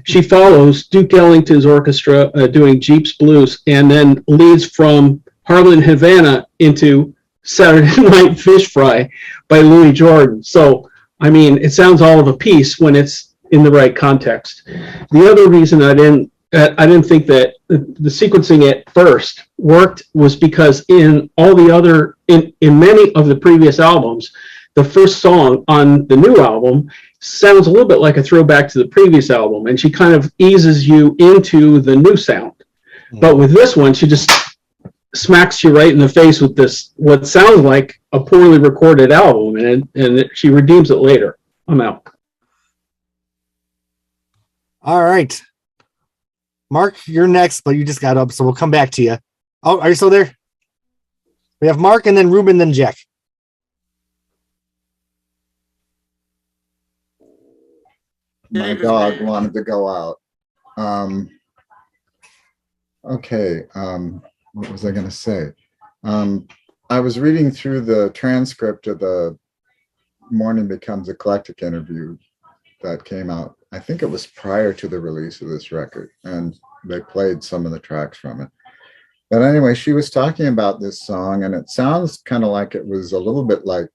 Speaker 7: She follows Duke Ellington's orchestra doing Jeep's Blues and then leads from Harlem Havana into Saturday Night Fish Fry by Louis Jordan. So, I mean, it sounds all of a piece when it's in the right context. The other reason I didn't think that the sequencing at first worked was because in many of the previous albums, the first song on the new album sounds a little bit like a throwback to the previous album, and she kind of eases you into the new sound. But with this one, she just smacks you right in the face with this, what sounds like a poorly recorded album, and she redeems it later. I'm out.
Speaker 1: All right. Mark, you're next, but you just got up, so we'll come back to you. Oh, are you still there? We have Mark and then Ruben, then Jack.
Speaker 11: My dog wanted to go out. Okay. What was I going to say? I was reading through the transcript of the Morning Becomes Eclectic interview that came out. I think it was prior to the release of this record, and they played some of the tracks from it. But anyway, she was talking about this song, and it sounds kind of like it was a little bit like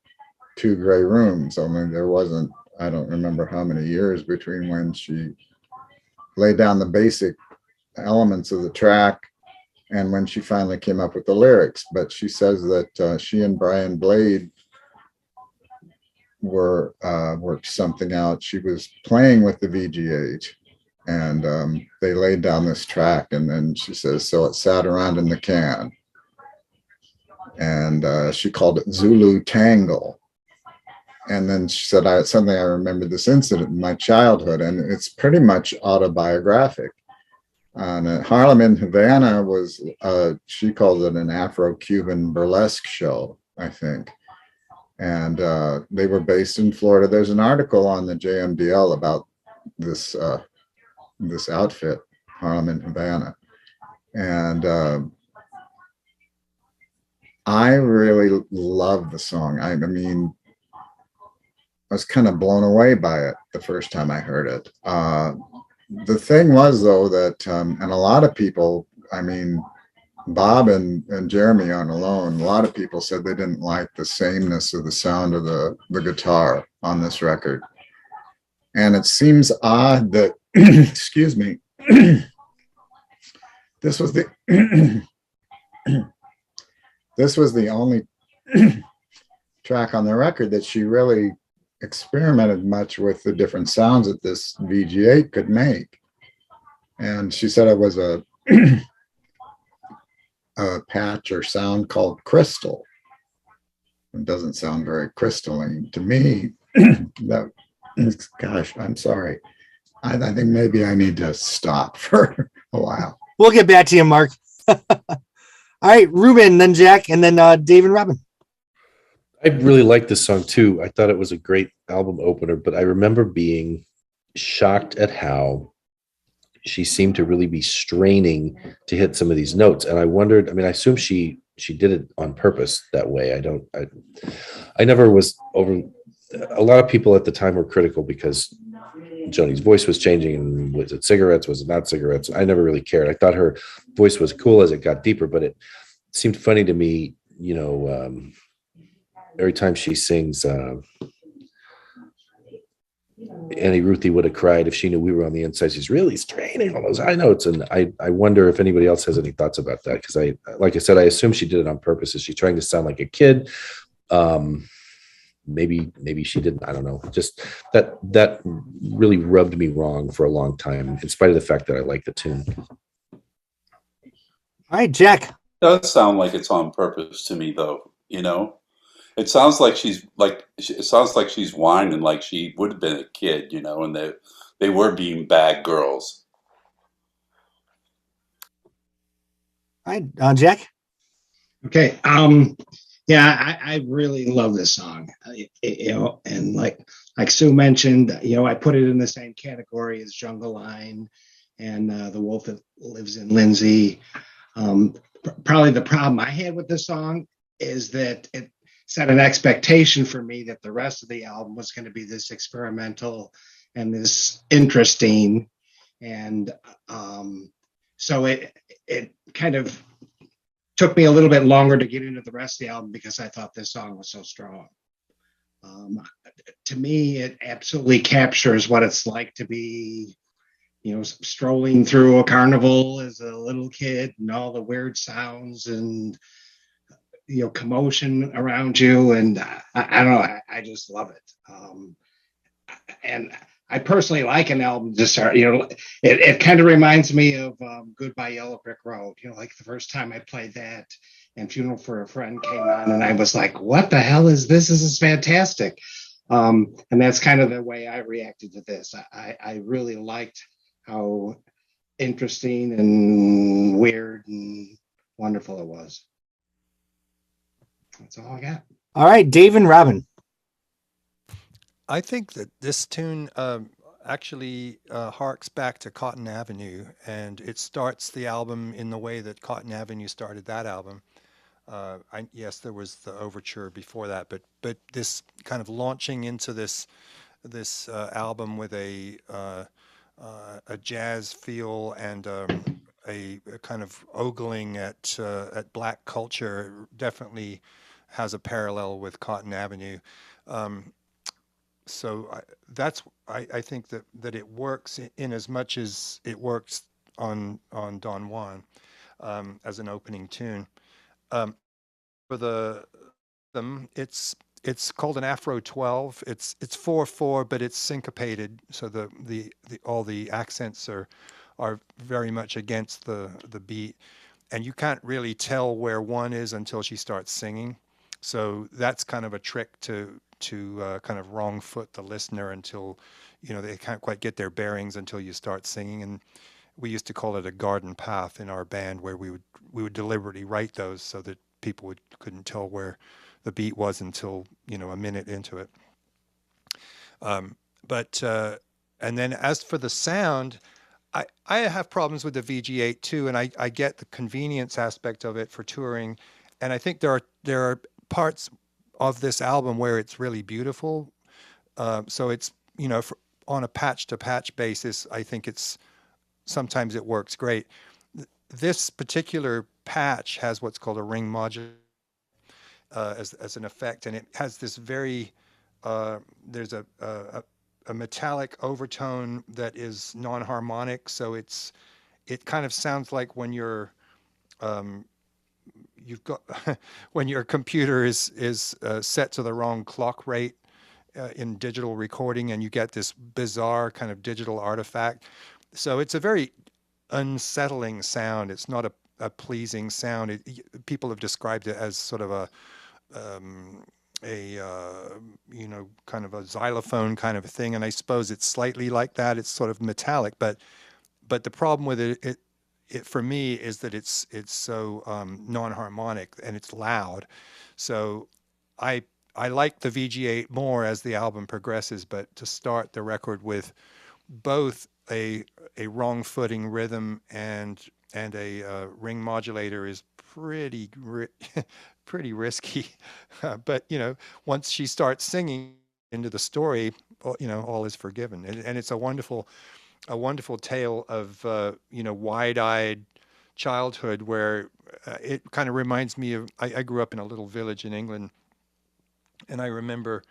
Speaker 11: Two Gray Rooms. I mean, there wasn't, I don't remember how many years between when she laid down the basic elements of the track and when she finally came up with the lyrics. But she says that she and Brian Blade worked something out. She was playing with the VGH, and they laid down this track, and then she says, so it sat around in the can, and she called it Zulu Tangle. And then she said, I remember this incident in my childhood, and it's pretty much autobiographic. Harlem in Havana was, she called it an Afro-Cuban burlesque show, I think. And they were based in Florida. There's an article on the JMDL about this this outfit, Harlem in Havana. And I really love the song. I mean, I was kind of blown away by it the first time I heard it. The thing was, though, that, and a lot of people, I mean, Bob and Jeremy aren't alone. A lot of people said they didn't like the sameness of the sound of the guitar on this record. And it seems odd that, excuse me, this was the only track on the record that she really experimented much with the different sounds that this VG8 could make. And she said it was a patch or sound called crystal. It doesn't sound very crystalline to me. Gosh, I'm sorry. I think maybe I need to stop for a while.
Speaker 1: We'll get back to you, Mark. All right, Ruben, then Jack, and then Dave and Robin.
Speaker 4: I really liked this song too. I thought it was a great album opener, but I remember being shocked at how she seemed to really be straining to hit some of these notes. And I wondered, I mean, I assume she did it on purpose that way. I never was over. A lot of people at the time were critical because Joni's voice was changing, and was it cigarettes? Was it not cigarettes? I never really cared. I thought her voice was cool as it got deeper, but it seemed funny to me, every time she sings, Annie Ruthie would have cried if she knew we were on the inside. She's really straining all those high notes. And I wonder if anybody else has any thoughts about that. Cause like I said, I assume she did it on purpose. Is she trying to sound like a kid? Maybe she didn't. I don't know. Just that really rubbed me wrong for a long time, in spite of the fact that I like the tune.
Speaker 1: All right, Jack.
Speaker 9: It does sound like it's on purpose to me, though. It sounds like she's whining like she would have been a kid, and they were being bad girls.
Speaker 1: All right, Jack.
Speaker 10: Okay. Yeah, I really love this song. And like Sue mentioned, I put it in the same category as Jungle Line and The Wolf That Lives in Lindsay. Probably the problem I had with this song is that it set an expectation for me that the rest of the album was going to be this experimental and this interesting. And so it kind of took me a little bit longer to get into the rest of the album because I thought this song was so strong. To me, it absolutely captures what it's like to be, strolling through a carnival as a little kid and all the weird sounds and, commotion around you. And I don't know, I just love it. And I personally like an album to start, it kind of reminds me of Goodbye Yellow Brick Road, like the first time I played that and Funeral for a Friend came on and I was like, what the hell is this? This is fantastic. And that's kind of the way I reacted to this. I really liked how interesting and weird and wonderful it was. That's all I got.
Speaker 1: All right, Dave and Robin.
Speaker 6: I think that this tune actually harks back to Cotton Avenue, and it starts the album in the way that Cotton Avenue started that album. Yes, there was the overture before that, but this kind of launching into this album with a jazz feel and a kind of ogling at black culture definitely has a parallel with Cotton Avenue. So I think that it works in as much as it works on Don Juan as an opening tune. For them, it's called an Afro 12. It's 4/4, but it's syncopated, so the all the accents are very much against the beat, and you can't really tell where one is until she starts singing. So that's kind of a trick to kind of wrong foot the listener until they can't quite get their bearings until you start singing. And we used to call it a garden path in our band, where we would deliberately write those so that people couldn't tell where the beat was until a minute into it. And then as for the sound, I have problems with the VG8 too, and I get the convenience aspect of it for touring, and I think there are parts of this album where it's really beautiful. So it's on a patch to patch basis, I think sometimes it works great. This particular patch has what's called a ring modulator as an effect, and it has this very there's a metallic overtone that is non-harmonic, so it kind of sounds like when you've got when your computer is set to the wrong clock rate in digital recording, and you get this bizarre kind of digital artifact. So it's a very unsettling sound. It's not a pleasing sound. People have described it as sort of a kind of a xylophone kind of a thing, and I suppose it's slightly like that. It's sort of metallic, but the problem with it for me is that it's so non-harmonic and it's loud. So I like the VG8 more as the album progresses, but to start the record with both a wrong footing rhythm and a ring modulator is pretty risky. But once she starts singing into the story, all is forgiven. And it's a wonderful tale of, wide-eyed childhood where it kind of reminds me of, I grew up in a little village in England, and I remember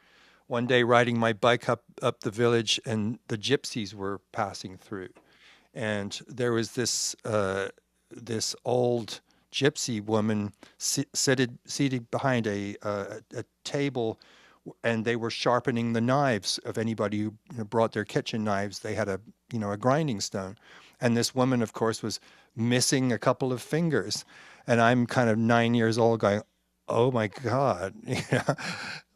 Speaker 6: one day riding my bike up the village, and the gypsies were passing through, and there was this old gypsy woman seated behind a table, and they were sharpening the knives of anybody who brought their kitchen knives. They had a grinding stone, and this woman, of course, was missing a couple of fingers, and I'm kind of 9 years old going, oh my God,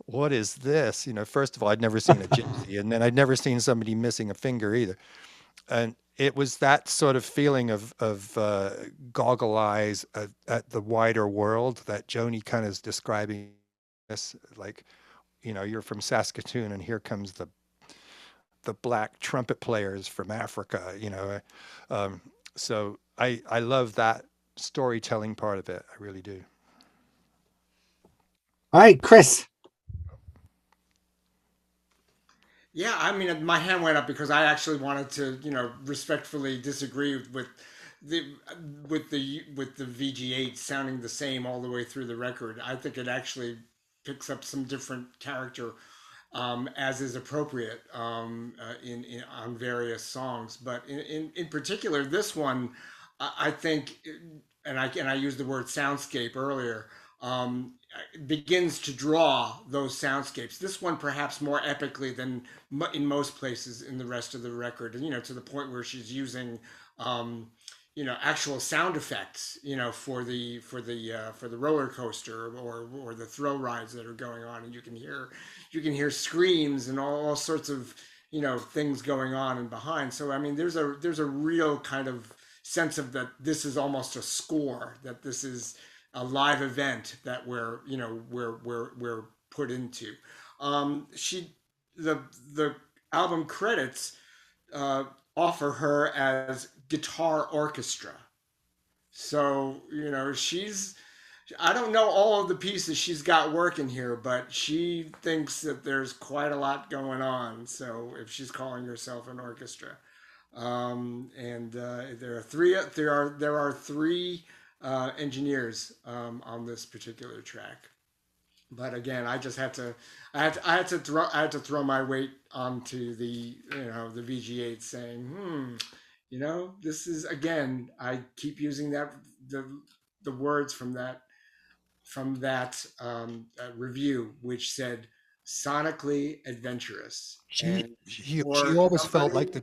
Speaker 6: what is this? First of all, I'd never seen a gypsy, and then I'd never seen somebody missing a finger either. And it was that sort of feeling of goggle eyes at the wider world that Joni kind of is describing. This, like, you're from Saskatoon, and here comes the black trumpet players from Africa. So I love that storytelling part of it. I really do.
Speaker 1: All right, Chris.
Speaker 3: Yeah, I mean, my hand went up because I actually wanted to, respectfully disagree with the VG8 sounding the same all the way through the record. I think it actually picks up some different character, as is appropriate, in on various songs. But in particular, this one, I think, and I used the word soundscape earlier. Begins to draw those soundscapes. This one perhaps more epically than in most places in the rest of the record, to the point where she's using, actual sound effects, for the roller coaster or the thrill rides that are going on, and you can hear screams and all sorts of things going on and behind. So I mean, there's a real kind of sense of that this is almost a score, that this is a live event that we're put into. The album credits offer her as guitar orchestra. So I don't know all of the pieces she's got working here, but she thinks that there's quite a lot going on. So if she's calling herself an orchestra, there are three engineers on this particular track. But again, I had to throw my weight onto the the VG8, saying, this is, again, I keep using the words from that review, which said sonically adventurous.
Speaker 6: She always felt like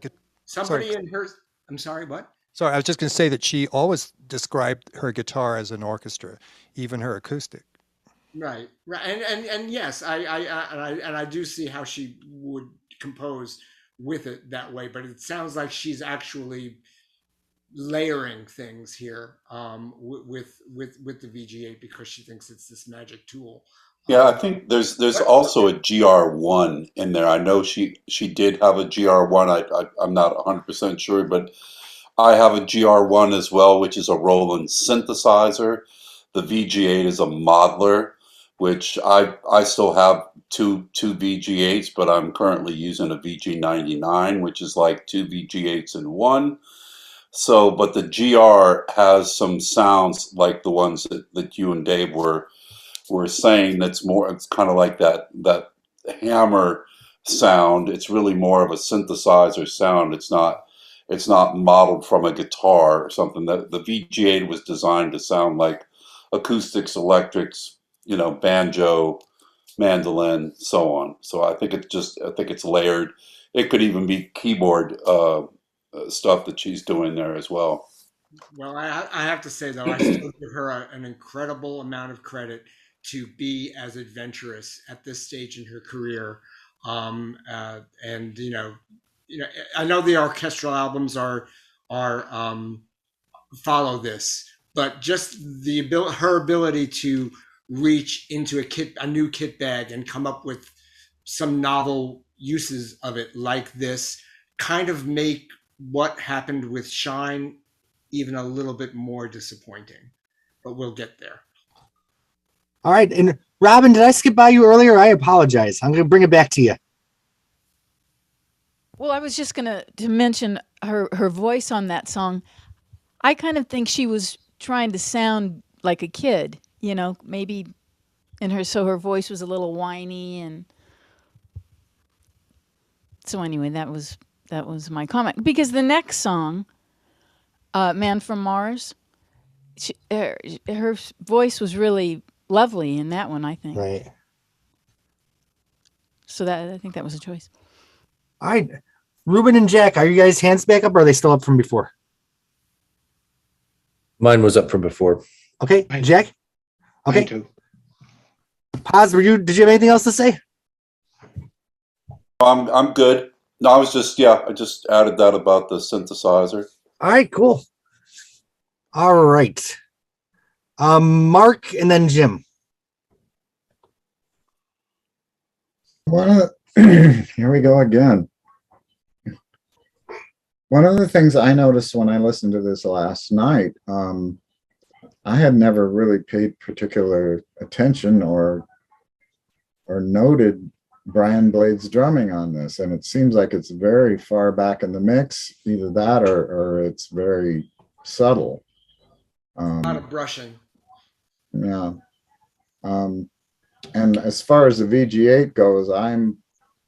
Speaker 3: somebody in her. I'm sorry, what?
Speaker 6: Sorry, I was just going to say that she always described her guitar as an orchestra, even her acoustic.
Speaker 3: Right, and yes, I do see how she would compose with it that way, but it sounds like she's actually layering things here, with the VG8, because she thinks it's this magic tool.
Speaker 9: Yeah, I think there's also a GR1 in there. I know she did have a GR1. I'm not 100% sure, but I have a GR1 as well, which is a Roland synthesizer. The VG8 is a modeler, which I still have two VG8s, but I'm currently using a VG99, which is like two VG8s in one. So, but the GR has some sounds like the ones that you and Dave were saying. It's kind of like that hammer sound. It's really more of a synthesizer sound. It's not modeled from a guitar or something. That the VG8 was designed to sound like acoustics, electrics, banjo, mandolin, so on. So I think it's layered. It could even be keyboard stuff that she's doing there as well.
Speaker 3: Well, I have to say, though, I still give her an incredible amount of credit to be as adventurous at this stage in her career. And I know the orchestral albums are follow this, but just her ability to reach into a new kit bag and come up with some novel uses of it like this kind of make what happened with Shine even a little bit more disappointing. But we'll get there.
Speaker 1: All right, and Robin, did I skip by you earlier? I apologize. I'm going to bring it back to you.
Speaker 12: Well, I was just gonna to mention her voice on that song. I kind of think she was trying to sound like a kid, you know, maybe in her, so her voice was a little whiny, and so anyway, that was my comment. Because the next song, "Man from Mars," her voice was really lovely in that one, I think.
Speaker 1: Right.
Speaker 12: So that I think that was a choice.
Speaker 1: All right. Ruben and Jack, are you guys hands back up or are they still up from before?
Speaker 4: Mine was up from before.
Speaker 1: Okay,
Speaker 10: Mine-
Speaker 1: Jack?
Speaker 10: Mine
Speaker 1: Okay.
Speaker 10: too.
Speaker 1: Paz, did you have anything else to say?
Speaker 9: I'm good. No, I just added that about the synthesizer.
Speaker 1: All right, cool. All right. Mark and then Jim.
Speaker 11: Here we go again. One of the things I noticed when I listened to this last night, I had never really paid particular attention or noted Brian Blade's drumming on this, and it seems like it's very far back in the mix, either that or it's very subtle.
Speaker 3: A lot of brushing.
Speaker 11: Yeah. And as far as the VG8 goes,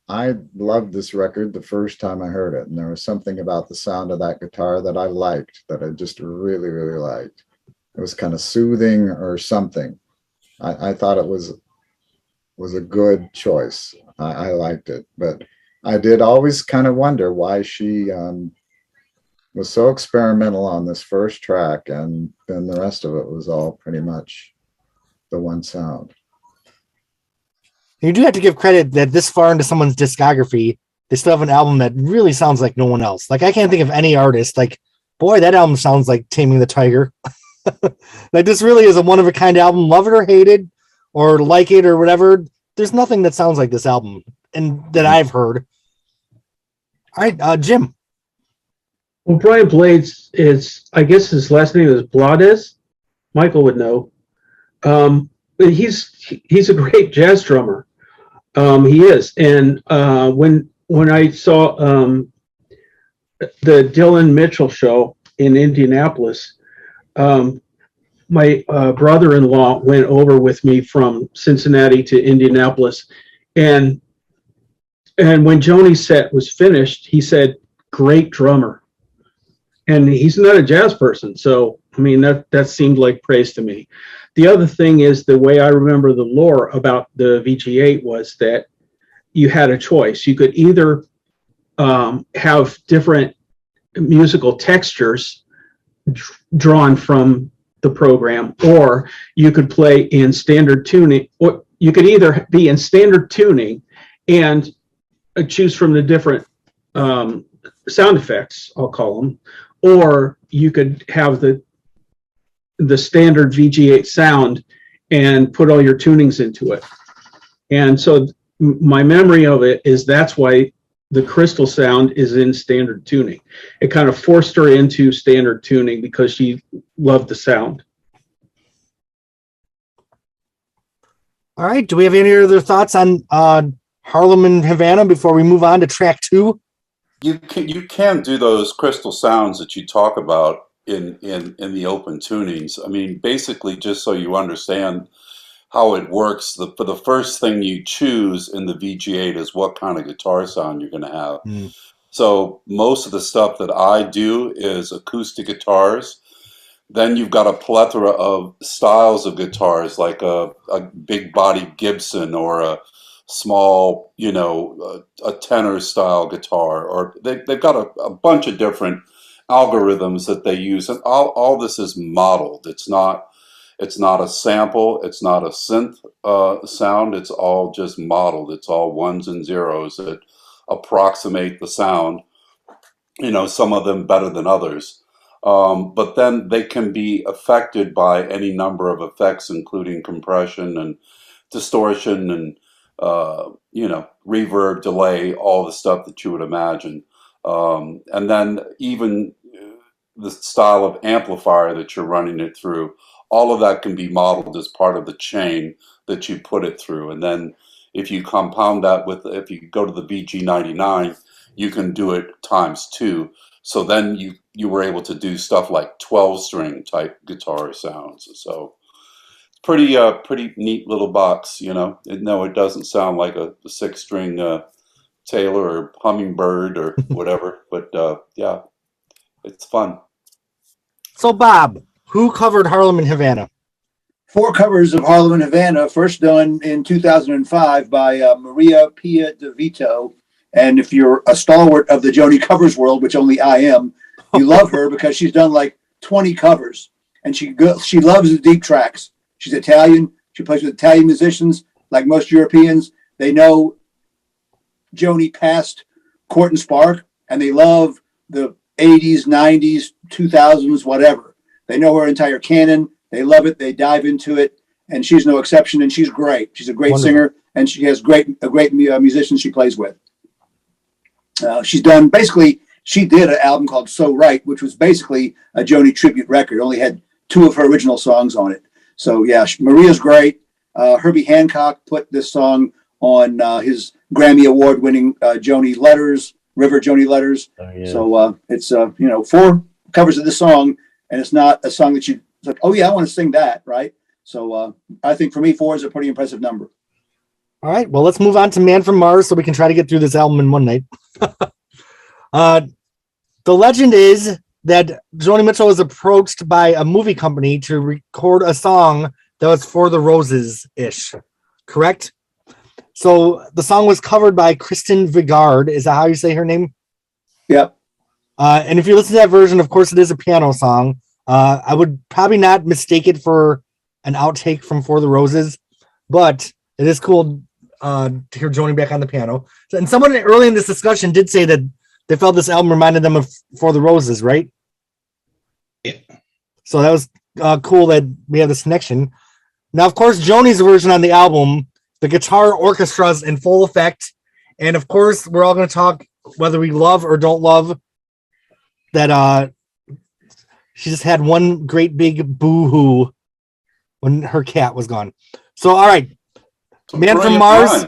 Speaker 11: I loved this record the first time I heard it, and there was something about the sound of that guitar that I liked, that I just really, really liked. It was kind of soothing or something. I thought it was a good choice. I liked it, but I did always kind of wonder why she was so experimental on this first track, and then the rest of it was all pretty much the one sound.
Speaker 1: You do have to give credit that this far into someone's discography, they still have an album that really sounds like no one else. Like, I can't think of any artist like, boy, that album sounds like Taming the Tiger. Like, this really is a one-of-a-kind album. Love it or hate it, or like it or whatever. There's nothing that sounds like this album, and that I've heard. All right, Jim.
Speaker 7: Well, Brian Blades is, I guess his last name is Blades. Michael would know. He's a great jazz drummer. He is. And when I saw the Dylan Mitchell show in Indianapolis, my brother-in-law went over with me from Cincinnati to Indianapolis, and when Joni's set was finished, he said, "Great drummer." And he's not a jazz person, so I mean that seemed like praise to me. The other thing is, the way I remember the lore about the VG8 was that you had a choice. You could either have different musical textures drawn from the program, or you could play in standard tuning, or you could either be in standard tuning and choose from the different sound effects, I'll call them, or you could have the standard VG8 sound and put all your tunings into it. And so my memory of it is that's why the Crystal sound is in standard tuning. It kind of forced her into standard tuning because she loved the sound.
Speaker 1: All right. Do we have any other thoughts on Harlem and Havana before we move on to track 2?
Speaker 9: You can do those crystal sounds that you talk about in the open tunings. I mean, basically, just so you understand how it works, for the first thing you choose in the VG8 is what kind of guitar sound you're going to have. So most of the stuff that I do is acoustic guitars. Then you've got a plethora of styles of guitars, like a big body Gibson or a small, a tenor style guitar, or they've got a bunch of different algorithms that they use, and all this is modeled. It's not a sample, it's not a synth sound, it's all just modeled. It's all ones and zeros that approximate the sound, some of them better than others. But then they can be affected by any number of effects, including compression and distortion and reverb, delay, all the stuff that you would imagine. And then even the style of amplifier that you're running it through, all of that can be modeled as part of the chain that you put it through. And then if you compound that if you go to the BG99, you can do it times 2. So then you were able to do stuff like 12-string type guitar sounds. So it's pretty neat little box, you know. No, it doesn't sound like a 6-string Taylor or Hummingbird or whatever, but yeah, it's fun.
Speaker 1: So Bob, who covered Harlem and Havana?
Speaker 8: 4 covers of Harlem and Havana, first done in 2005 by Maria Pia De Vito. And if you're a stalwart of the Joni covers world, which only I am, you love her because she's done like 20 covers. And she loves the deep tracks. She's Italian. She plays with Italian musicians. Like most Europeans, they know Joni past Court and Spark, and they love the 80s, 90s, 2000s, whatever. They know her entire canon. They love it. They dive into it, and she's no exception. And she's great. She's a great singer, and she has a great musician she plays with. She did an album called So Right, which was basically a Joni tribute record. It only had 2 of her original songs on it. So yeah, Maria's great. Herbie Hancock put this song on his Grammy Award-winning Joni Letters, River Joni Letters. Oh, yeah. So it's 4 covers of this song, and it's not a song that you like. Oh yeah, I want to sing that, right? So I think for me, 4 is a pretty impressive number.
Speaker 1: All right, well, let's move on to Man from Mars so we can try to get through this album in one night. The legend is that Joni Mitchell was approached by a movie company to record a song that was For the Roses-ish, correct? So the song was covered by Kristen Vigard. Is that how you say her name?
Speaker 8: Yep.
Speaker 1: And if you listen to that version, of course, it is a piano song. I would probably not mistake it for an outtake from For the Roses, but it is cool to hear Joni back on the piano. And someone early in this discussion did say that they felt this album reminded them of For the Roses, right?
Speaker 10: Yeah.
Speaker 1: So that was cool that we have this connection. Now, of course, Joni's version on the album, the guitar orchestra's in full effect. And of course, we're all going to talk whether we love or don't love that she just had one great big boo-hoo when her cat was gone. So, all right. Man from Mars.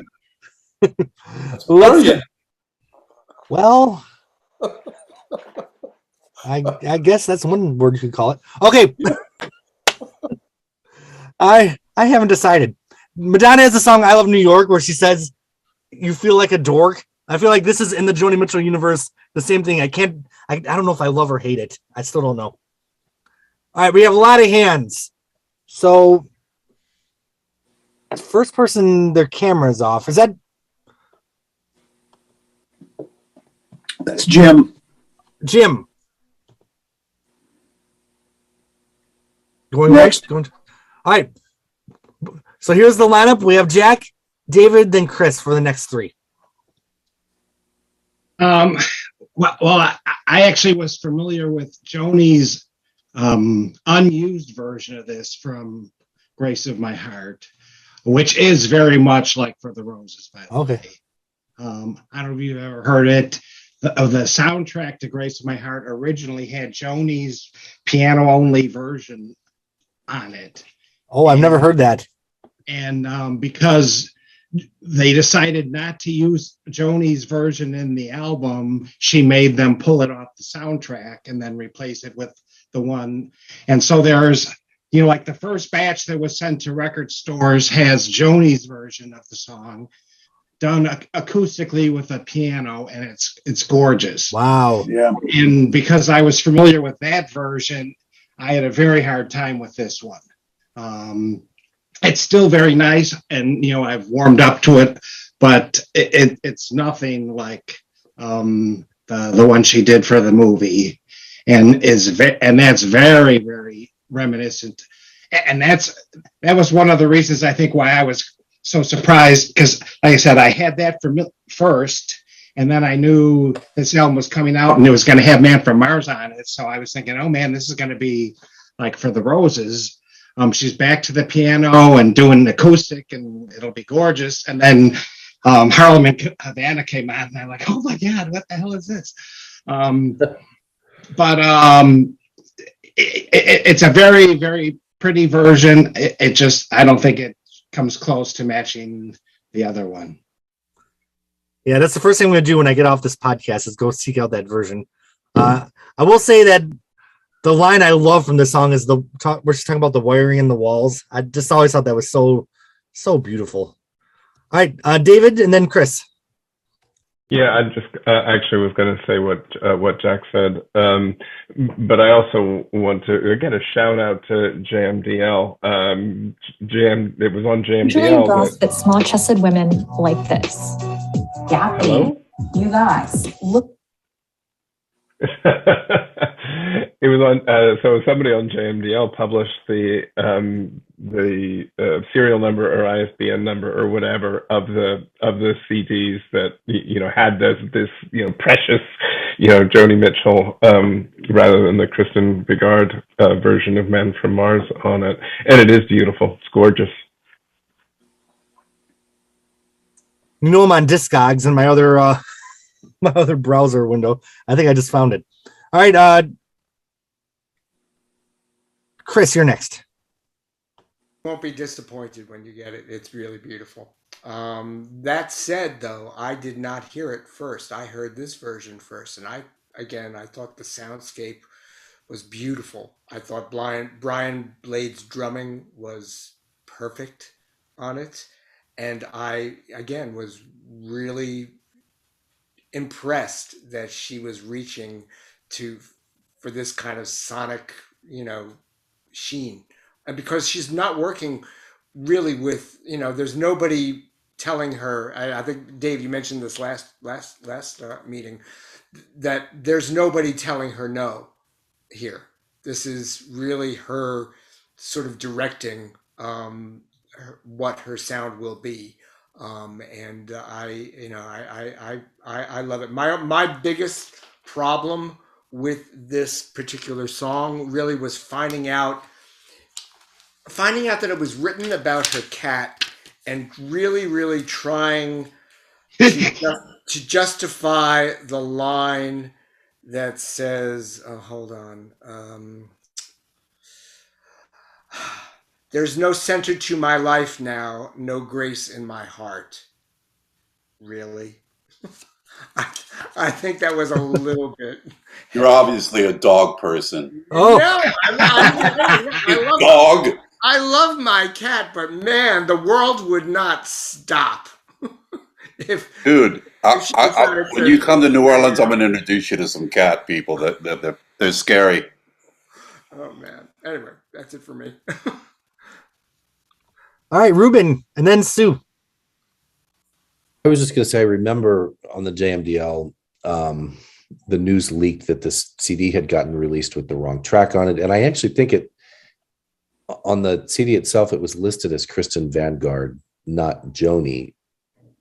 Speaker 1: Well, I guess that's one word you could call it. Okay. I haven't decided. Madonna has a song I Love New York where she says you feel like a dork. I feel like this is in the Joni Mitchell universe the same thing. I don't know if I love or hate it. I still don't know. All right, we have a lot of hands. So first person, their camera's off. Is that?
Speaker 8: That's Jim.
Speaker 1: Jim. Going
Speaker 8: next.
Speaker 1: All right. So here's the lineup. We have Jack, David, then Chris for the next 3.
Speaker 10: Well, I actually was familiar with Joni's unused version of this from Grace of My Heart, which is very much like For the Roses, by the way. I don't know if you've ever heard it. The soundtrack to Grace of My Heart originally had Joni's piano-only version on it.
Speaker 1: Oh, I've never heard that.
Speaker 10: And because they decided not to use Joni's version in the album, she made them pull it off the soundtrack and then replace it with the one. And so there's, like the first batch that was sent to record stores has Joni's version of the song done acoustically with a piano, and it's gorgeous.
Speaker 1: Wow.
Speaker 8: Yeah.
Speaker 10: And because I was familiar with that version, I had a very hard time with this one. It's still very nice, and I've warmed up to it, but it's nothing like the one she did for the movie, and that's very, very reminiscent. And that was one of the reasons I think why I was so surprised, because like I said, I had that first, and then I knew this album was coming out and it was going to have Man from Mars on it, so I was thinking, oh man, this is going to be like For the Roses. She's back to the piano and doing acoustic, and it'll be gorgeous. And then Harlem and Havana came out, and I'm like, oh my God, what the hell is this? But it's a very, very pretty version. It just, I don't think it comes close to matching the other one.
Speaker 1: Yeah, that's the first thing I'm going to do when I get off this podcast is go seek out that version. I will say that the line I love from the song is we're just talking about the wiring in the walls. I just always thought that was so beautiful. All right, David, and then Chris.
Speaker 5: Yeah, I just actually was going to say what Jack said, but I also want to get a shout out to JMDL. It was on JMDL.
Speaker 13: Julian Gross, but small-chested women like this. Gappy.
Speaker 5: Hello?
Speaker 13: You guys, look.
Speaker 5: It was on. So somebody on JMDL published the serial number or ISBN number or whatever of the CDs that had this precious Joni Mitchell rather than the Kristen Bigard version of Man from Mars on it, and it is beautiful. It's gorgeous.
Speaker 1: I'm on Discogs in my other browser window. I think I just found it. All right, Chris, you're next.
Speaker 3: Won't be disappointed when you get it. It's really beautiful. That said, though, I did not hear it first. I heard this version first, and I thought the soundscape was beautiful. I thought Brian Blade's drumming was perfect on it, and I again was really impressed that she was reaching for this kind of sonic, sheen, and because she's not working really with, there's nobody telling her. I think Dave, you mentioned this last meeting, that there's nobody telling her no here. This is really her sort of directing what her sound will be. And I love it. My biggest problem with this particular song really was finding out that it was written about her cat, and really trying to justify the line that says, hold on. There's no center to my life now, no grace in my heart. Really? I think that was a little bit.
Speaker 9: You're obviously a dog person.
Speaker 1: Oh,
Speaker 3: No, I love my cat, but man, the world would not stop.
Speaker 9: Dude,
Speaker 3: if she decided
Speaker 9: when you come to New Orleans, I'm going to introduce you to some cat people. They're scary.
Speaker 3: Oh man. Anyway, that's it for me.
Speaker 1: all right, Ruben, and then Sue.
Speaker 4: I was just going to say, I remember on the JMDL, the news leaked that this CD had gotten released with the wrong track on it. And I actually think on the CD itself, it was listed as Kristen Vanguard, not Joni.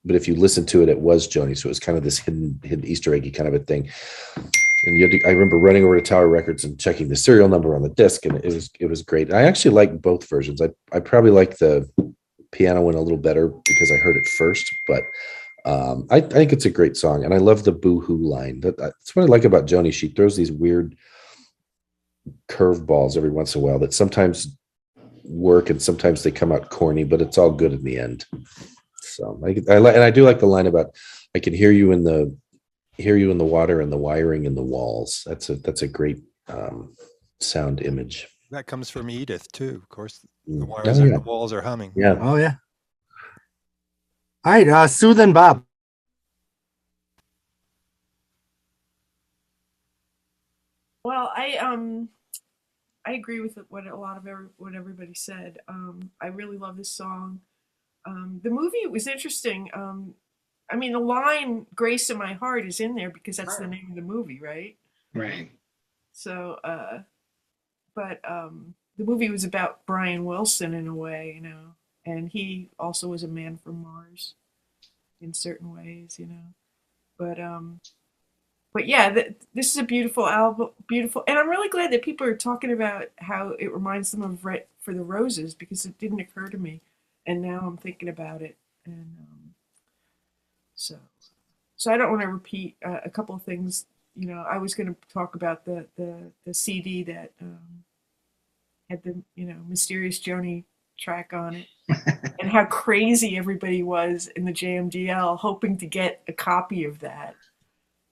Speaker 4: But if you listen to it, it was Joni. So it was kind of this hidden Easter eggy kind of a thing. And I remember running over to Tower Records and checking the serial number on the disc, and it was great. I actually like both versions. I probably like the piano one a little better because I heard it first, but I think it's a great song, and I love the boo-hoo line. That's what I like about Joni. She throws these weird curveballs every once in a while that sometimes work and sometimes they come out corny, but it's all good in the end. So I do like the line about I can hear you in the water and the wiring in the walls. That's a great sound image.
Speaker 6: That comes from Edith too, of course. The wires and the walls are humming.
Speaker 4: Yeah.
Speaker 1: Oh yeah. All right, Sue, then Bob.
Speaker 2: Well, I agree with what everybody said. I really love this song. The movie was interesting. I mean, the line "Grace in my heart" is in there because that's the name of the movie, right?
Speaker 10: Right.
Speaker 2: So, but the movie was about Brian Wilson in a way, and he also was a man from Mars in certain ways, But yeah, this is a beautiful album, and I'm really glad that people are talking about how it reminds them of Red for the Roses, because it didn't occur to me, and now I'm thinking about it, and so I don't want to repeat a couple of things. I was going to talk about the CD that had the Mysterious Joni track on it, and how crazy everybody was in the JMDL hoping to get a copy of that.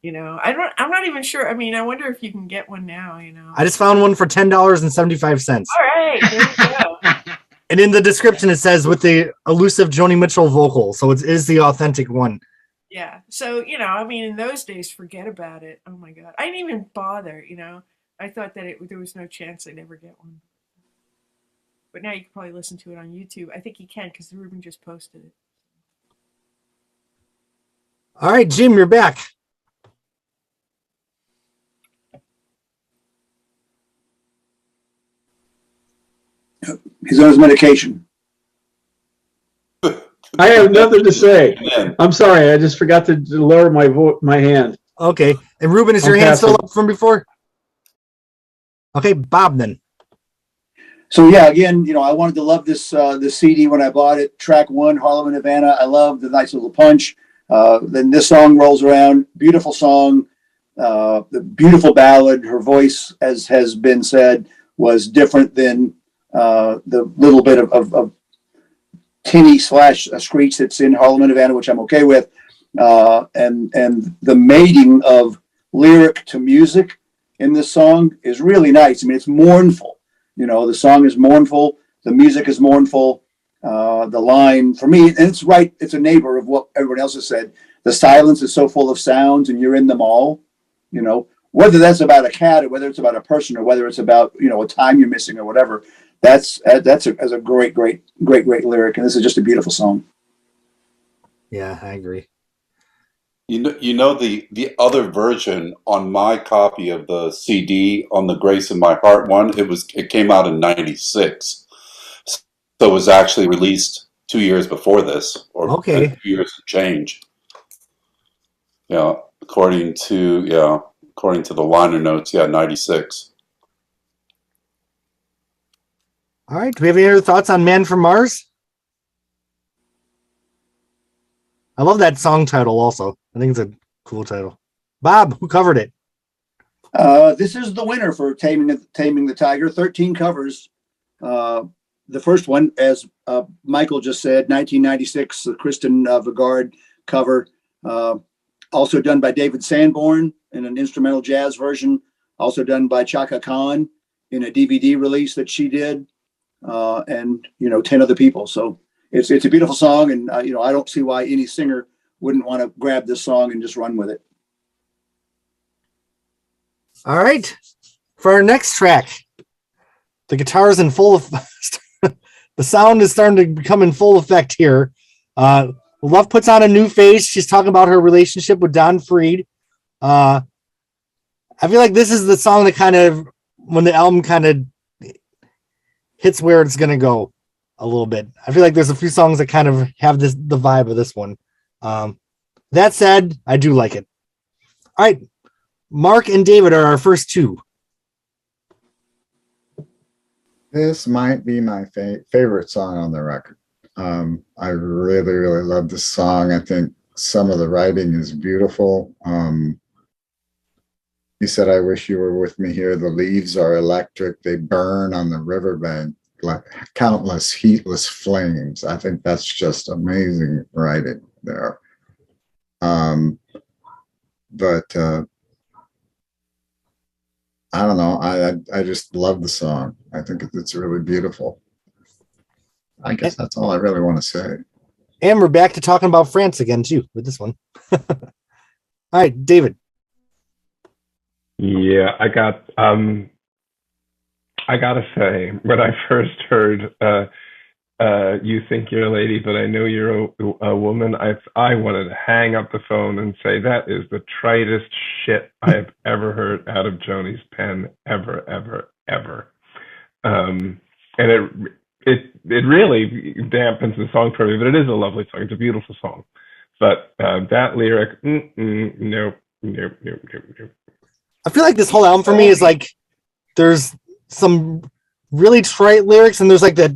Speaker 2: I'm not even sure. I mean, I wonder if you can get one now,
Speaker 1: I just found one for $10.75.
Speaker 2: All right, there you go.
Speaker 1: And in the description, it says with the elusive Joni Mitchell vocal. So it is the authentic one.
Speaker 2: Yeah. So, I mean, in those days, forget about it. Oh my God. I didn't even bother, I thought that there was no chance I'd ever get one. But now you can probably listen to it on YouTube. I think you can because Ruben just posted it.
Speaker 1: All right, Jim, you're back.
Speaker 8: He's on his medication.
Speaker 7: I have nothing to say. I'm sorry. I just forgot to lower my hand.
Speaker 1: Okay. And Ruben, is your hand still up from before? Okay, Bob then.
Speaker 8: So yeah, again, I wanted to love this CD when I bought it. Track 1, Harlem Havana. I love the nice little punch. Then this song rolls around. Beautiful song. The beautiful ballad. Her voice, as has been said, was different than the little bit of tinny / screech that's in Harlem Havana, which I'm okay with. And the mating of lyric to music in this song is really nice. I mean, it's mournful. The song is mournful. The music is mournful. The line, for me, and it's right, it's a neighbor of what everyone else has said. The silence is so full of sounds and you're in them all. Whether that's about a cat or whether it's about a person or whether it's about, a time you're missing or whatever. That's a great lyric. And this is just a beautiful song.
Speaker 1: Yeah, I agree.
Speaker 9: The other version on my copy of the CD on the Grace in My Heart one, it came out in '96, so it was actually released 2 years before this, or 2 years and change. Yeah, according to the liner notes, 96.
Speaker 1: All right. Do we have any other thoughts on Man from Mars? I love that song title also. I think it's a cool title. Bob, who covered it?
Speaker 8: This is the winner for Taming the Tiger. 13 covers. The first one, as Michael just said, 1996, the Kristen Vigard cover. Also done by David Sanborn in an instrumental jazz version. Also done by Chaka Khan in a DVD release that she did. And 10 other people. So it's a beautiful song, and I don't see why any singer wouldn't want to grab this song and just run with it.
Speaker 1: All right, for our next track, the guitar is in full the sound is starting to become in full effect here. Love puts on a new face. She's talking about her relationship with Don Freed. I feel like this is the song that kind of, when the album kind of hits where it's gonna go a little bit. I feel like there's a few songs that kind of have the vibe of this one. That said, I do like it. All right, Mark and David are our first two.
Speaker 11: This might be my favorite song on the record. I really love this song. I think some of the writing is beautiful. He said, "I wish you were with me here. The leaves are electric. They burn on the riverbank like countless heatless flames." I think that's just amazing writing there. But I don't know. I just love the song. I think it's really beautiful. I guess that's all I really want to say.
Speaker 1: And we're back to talking about France again too with this one. All right, David.
Speaker 5: Yeah, I gotta say, when I first heard "You Think You're a Lady, but I Know You're a Woman," I wanted to hang up the phone and say that is the tritest shit I have ever heard out of Joni's pen, ever. And it really dampens the song for me, but it is a lovely song. It's a beautiful song, but that lyric, nope.
Speaker 1: I feel like this whole album for me is like there's some really trite lyrics and there's like that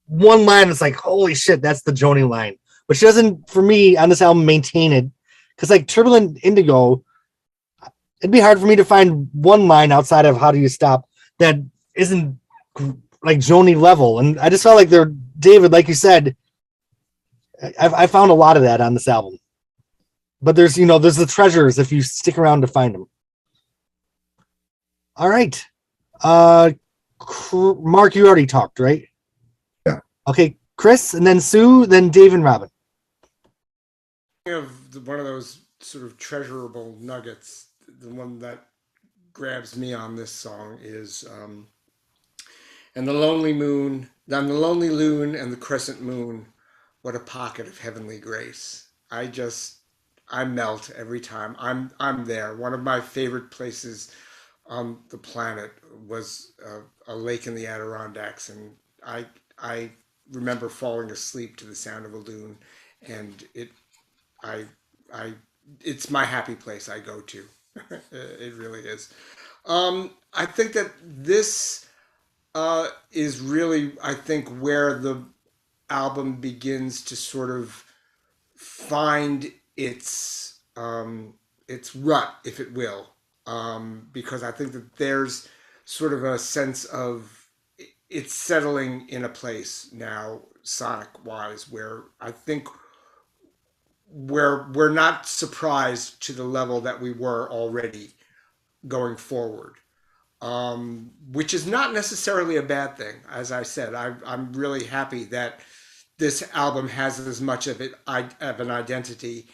Speaker 1: one line that's like, holy shit, that's the Joni line. But she doesn't, for me, on this album, maintain it. Because like Turbulent Indigo, it'd be hard for me to find one line outside of How Do You Stop that isn't like Joni level. And I just felt like they David, like you said, I found a lot of that on this album. But there's the treasures if you stick around to find them. All right. Mark, you already talked, right?
Speaker 11: Yeah.
Speaker 1: Okay, Chris, and then Sue, then Dave and Robin.
Speaker 3: One of those sort of treasurable nuggets, the one that grabs me on this song is and the lonely loon and the crescent moon, what a pocket of heavenly grace. I melt every time I'm there. One of my favorite places on the planet was a lake in the Adirondacks, and I remember falling asleep to the sound of a loon, and it's my happy place I go to. It really is. I think that this is really, I think, where the album begins to sort of find its rut, if it will, because I think that there's sort of a sense of it's settling in a place now, sonic wise, where I think we're not surprised to the level that we were already going forward, which is not necessarily a bad thing. As I said, I'm really happy that this album has as much of an identity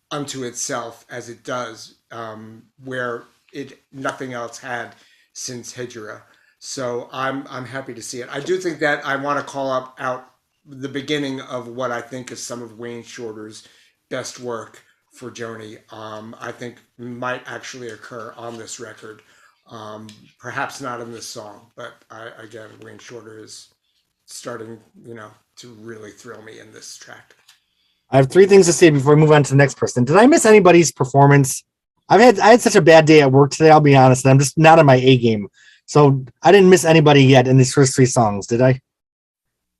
Speaker 3: unto itself as it does, where nothing else had since Hijra. So I'm happy to see it. I do think that I want to call out the beginning of what I think is some of Wayne Shorter's best work for Joni. I think might actually occur on this record. Perhaps not in this song, but again, Wayne Shorter is starting, to really thrill me in this track.
Speaker 1: I have 3 things to say before we move on to the next person. Did I miss anybody's performance? I had such a bad day at work today, I'll be honest, and I'm just not on my A game. So I didn't miss anybody yet in these first 3 songs, did I?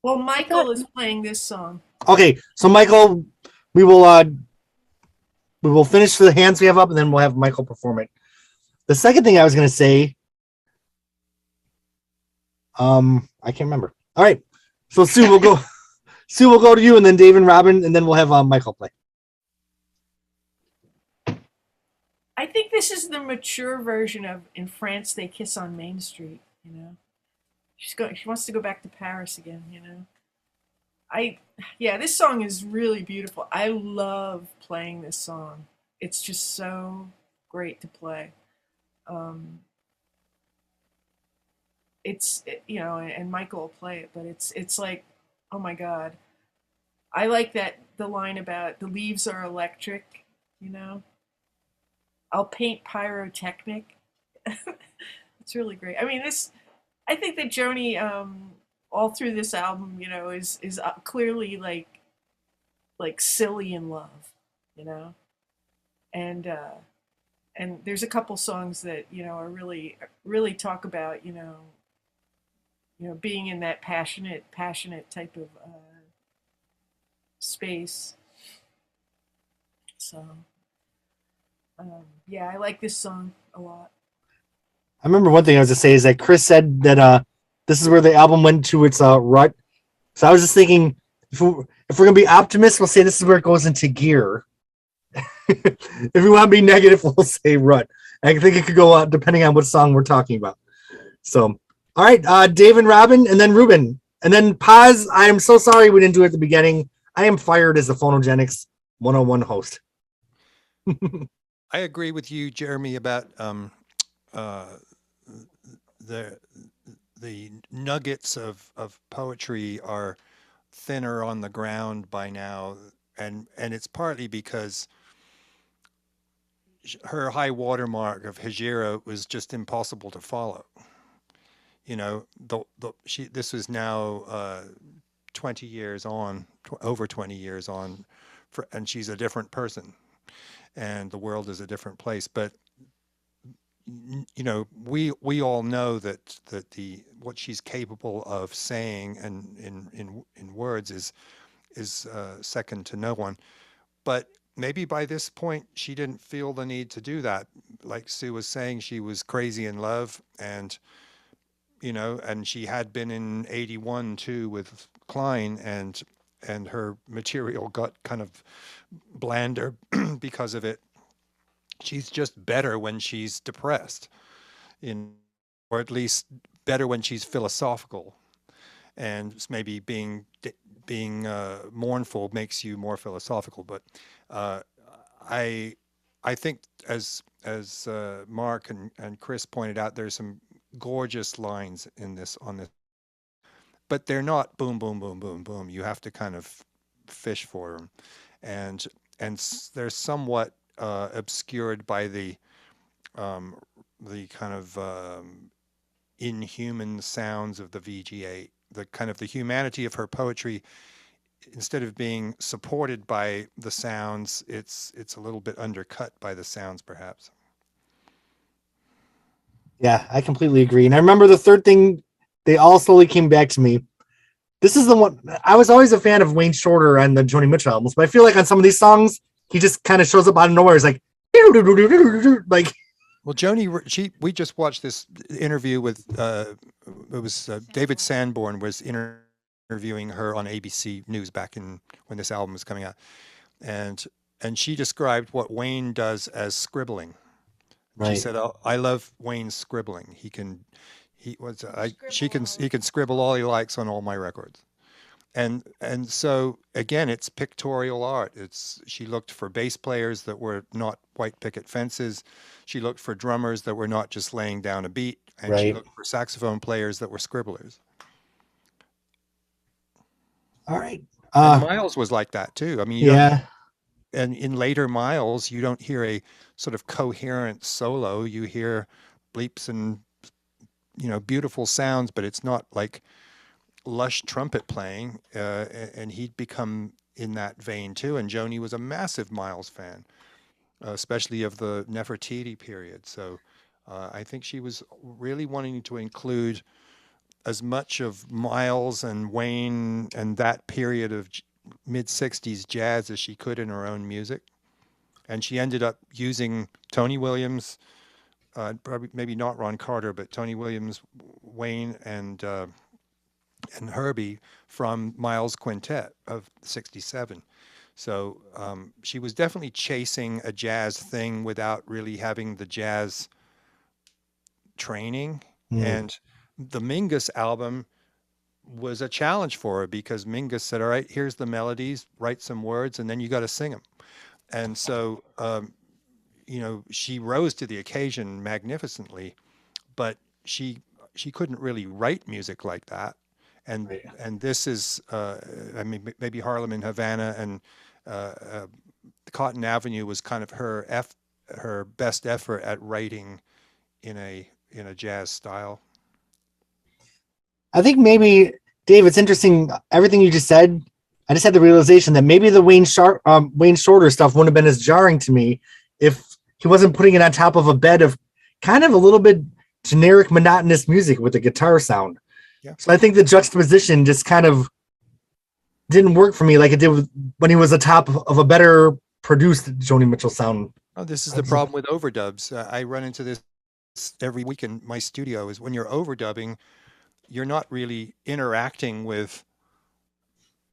Speaker 2: Well, Michael is playing this song.
Speaker 1: Okay, so Michael, we will finish the hands we have up, and then we'll have Michael perform it. The second thing I was going to say, I can't remember. All right, so Sue will go. Sue will go to you, and then Dave and Robin, and then we'll have Michael play.
Speaker 2: I think this is the mature version of "In France They Kiss on Main Street." She wants to go back to Paris again. This song is really beautiful. I love playing this song. It's just so great to play. And Michael will play it, but it's like, oh my God. I like the line about the leaves are electric, I'll paint pyrotechnic. It's really great. I mean, I think that Joni, all through this album, is clearly like silly in love, and there's a couple songs that are really really talk about being in that passionate type of space. So I like this song a lot.
Speaker 1: I remember one thing I was to say is that Chris said that this is where the album went to its rut. So I was just thinking, if we're gonna be optimists, we'll say this is where it goes into gear. If we want to be negative, we'll say rut. I think it could go out depending on what song we're talking about. So, all right, Dave and Robin, and then Ruben, and then Paz. I am so sorry we didn't do it at the beginning. I am fired as the Phonogenics 101 host.
Speaker 6: I agree with you, Jeremy, about the nuggets of poetry are thinner on the ground by now, and it's partly because her high watermark of Hejira was just impossible to follow. This was now 20 years on, over 20 years on, and she's a different person, and the world is a different place. But we all know that what she's capable of saying and in words is second to no one. But maybe by this point she didn't feel the need to do that. Like Sue was saying, she was crazy in love, and you know, and she had been in 81 too with Klein, and her material got kind of blander because of it. She's just better when she's depressed, or at least better when she's philosophical, and maybe being mournful makes you more philosophical. But uh, I I think as Mark and Chris pointed out, there's some gorgeous lines in this on this, but they're not boom boom boom boom boom. You have to kind of fish for them, and they're somewhat obscured by um, the kind of inhuman sounds of the VG8, the kind of the humanity of her poetry. Instead of being supported by the sounds, it's a little bit undercut by the sounds, perhaps.
Speaker 1: Yeah, I completely agree. And I remember the third thing, they all slowly came back to me. This is the one I was always a fan of Wayne Shorter and the Joni Mitchell albums, but I feel like on some of these songs, he just kind of shows up out of nowhere. It's like, like.
Speaker 6: Well, Joni, we just watched this interview with it was David Sanborn was interviewing her on ABC News back in when this album was coming out, and she described what Wayne does as scribbling. She said, "Oh, I love Wayne's scribbling. He can scribble all he likes on all my records." And so again, it's pictorial art. She looked for bass players that were not white picket fences. She looked for drummers that were not just laying down a beat, and she looked for saxophone players that were scribblers.
Speaker 1: All right.
Speaker 6: And Miles was like that too. I mean, and in later Miles, you don't hear a sort of coherent solo. You hear bleeps and beautiful sounds, but it's not like lush trumpet playing. And he'd become in that vein too. And Joni was a massive Miles fan, especially of the Nefertiti period. So I think she was really wanting to include as much of Miles and Wayne and that period of mid-60s jazz as she could in her own music. And she ended up using Tony Williams, probably maybe not Ron Carter, but Tony Williams, Wayne, and Herbie from Miles' Quintet of '67. So she was definitely chasing a jazz thing without really having the jazz training. And the Mingus album was a challenge for her because Mingus said, all right, here's the melodies, write some words, and then you got to sing them. And so, she rose to the occasion magnificently, but she couldn't really write music like that. And this is, maybe Harlem and Havana and Cotton Avenue was kind of her best effort at writing in a jazz style.
Speaker 1: I think maybe, Dave, it's interesting, everything you just said. I just had the realization that maybe the Wayne Shorter stuff wouldn't have been as jarring to me if he wasn't putting it on top of a bed of kind of a little bit generic, monotonous music with a guitar sound.
Speaker 6: Yeah.
Speaker 1: So I think the juxtaposition just kind of didn't work for me like it did when he was atop of a better produced Joni Mitchell sound.
Speaker 6: Oh, this is the problem with overdubs. I run into this every week in my studio, is when you're overdubbing, you're not really interacting with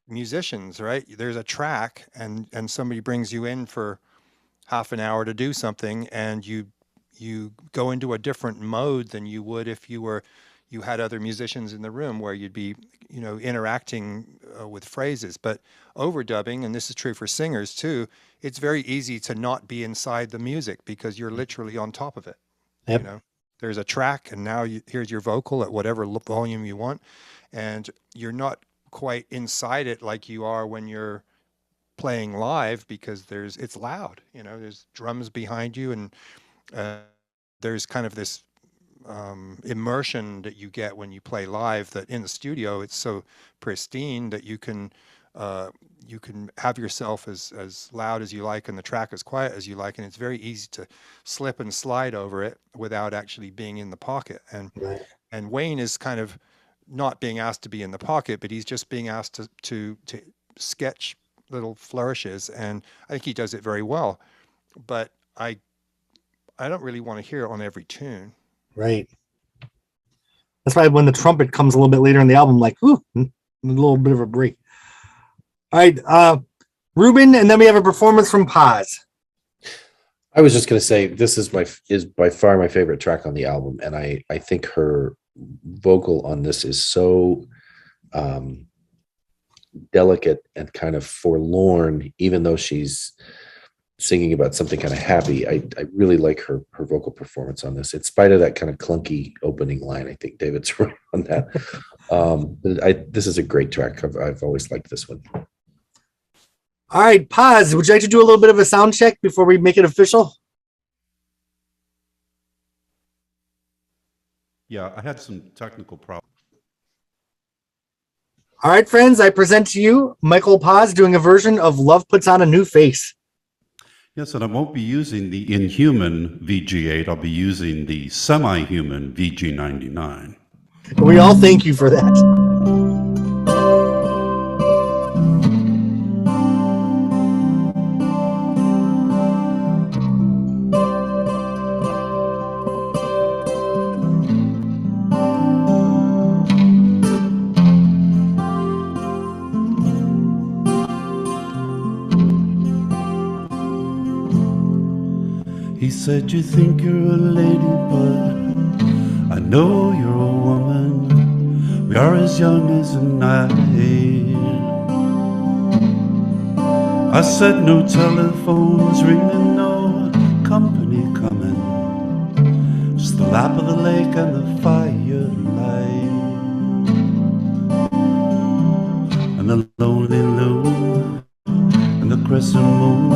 Speaker 6: musicians, right? There's a track and somebody brings you in for half an hour to do something, and you go into a different mode than you would if you had other musicians in the room where you'd be, interacting with phrases. But overdubbing, and this is true for singers too, it's very easy to not be inside the music because you're literally on top of it.
Speaker 1: Yep.
Speaker 6: There's a track, and now here's your vocal at whatever volume you want, and you're not quite inside it like you are when you're playing live because it's loud. There's drums behind you, and there's kind of this immersion that you get when you play live. That in the studio it's so pristine that you can have yourself as loud as you like and the track as quiet as you like, and it's very easy to slip and slide over it without actually being in the pocket. And Wayne is kind of not being asked to be in the pocket, but he's just being asked to sketch little flourishes, and I think he does it very well. But I don't really want to hear it on every tune.
Speaker 1: Right. That's why when the trumpet comes a little bit later in the album, like, whoo, a little bit of a break. All right, Ruben, and then we have a performance from Paz.
Speaker 4: I was just going to say this is by far my favorite track on the album, and I think her vocal on this is so delicate and kind of forlorn, even though she's singing about something kind of happy. I really like her vocal performance on this, in spite of that kind of clunky opening line. I think David's right on that. But this is a great track. I've always liked this one.
Speaker 1: All right, Paz, would you like to do a little bit of a sound check before we make it official?
Speaker 14: Yeah, I had some technical problems.
Speaker 1: All right, friends, I present to you Michael Paz doing a version of Love Puts on a New Face.
Speaker 14: Yes, and I won't be using the inhuman VG8. I'll be using the semi-human VG99.
Speaker 1: We all thank you for that.
Speaker 14: He said, you think you're a lady, but I know you're a woman. We are as young as a night. I said, no telephones ringing, no company coming. Just the lap of the lake and the firelight. And the lonely loon and the crescent moon.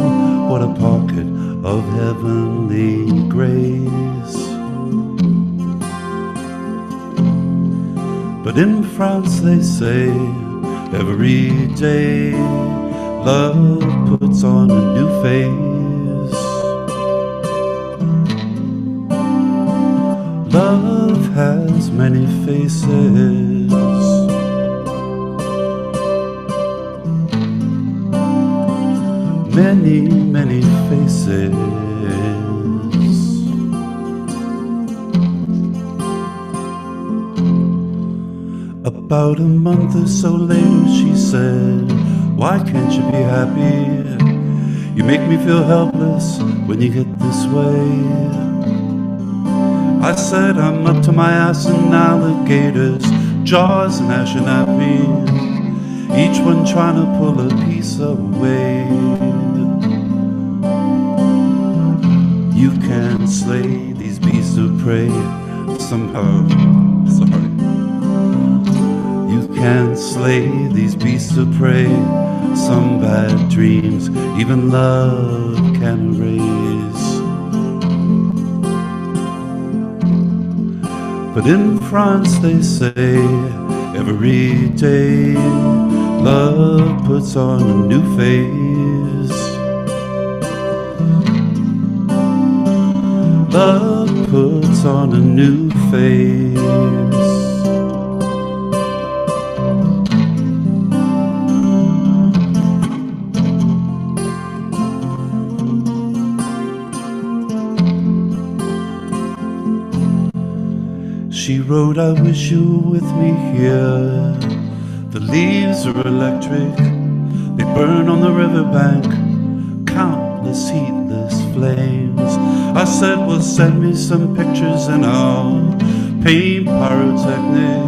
Speaker 14: What a pocket of heavenly grace. But in France they say every day love puts on a new face. Love has many faces. Many, many faces. About a month or so later she said, why can't you be happy? You make me feel helpless when you get this way. I said, I'm up to my ass in alligators, jaws gnashing at me, each one trying to pull a piece away. You can't slay these beasts of prey somehow. Sorry. You can't slay these beasts of prey. Some bad dreams even love can erase. But in France they say every day love puts on a new face. Love puts on a new face. She wrote, I wish you were with me here. The leaves are electric, they burn on the riverbank, countless heatless flames. I said, well, send me some pictures and I'll paint pyrotechnic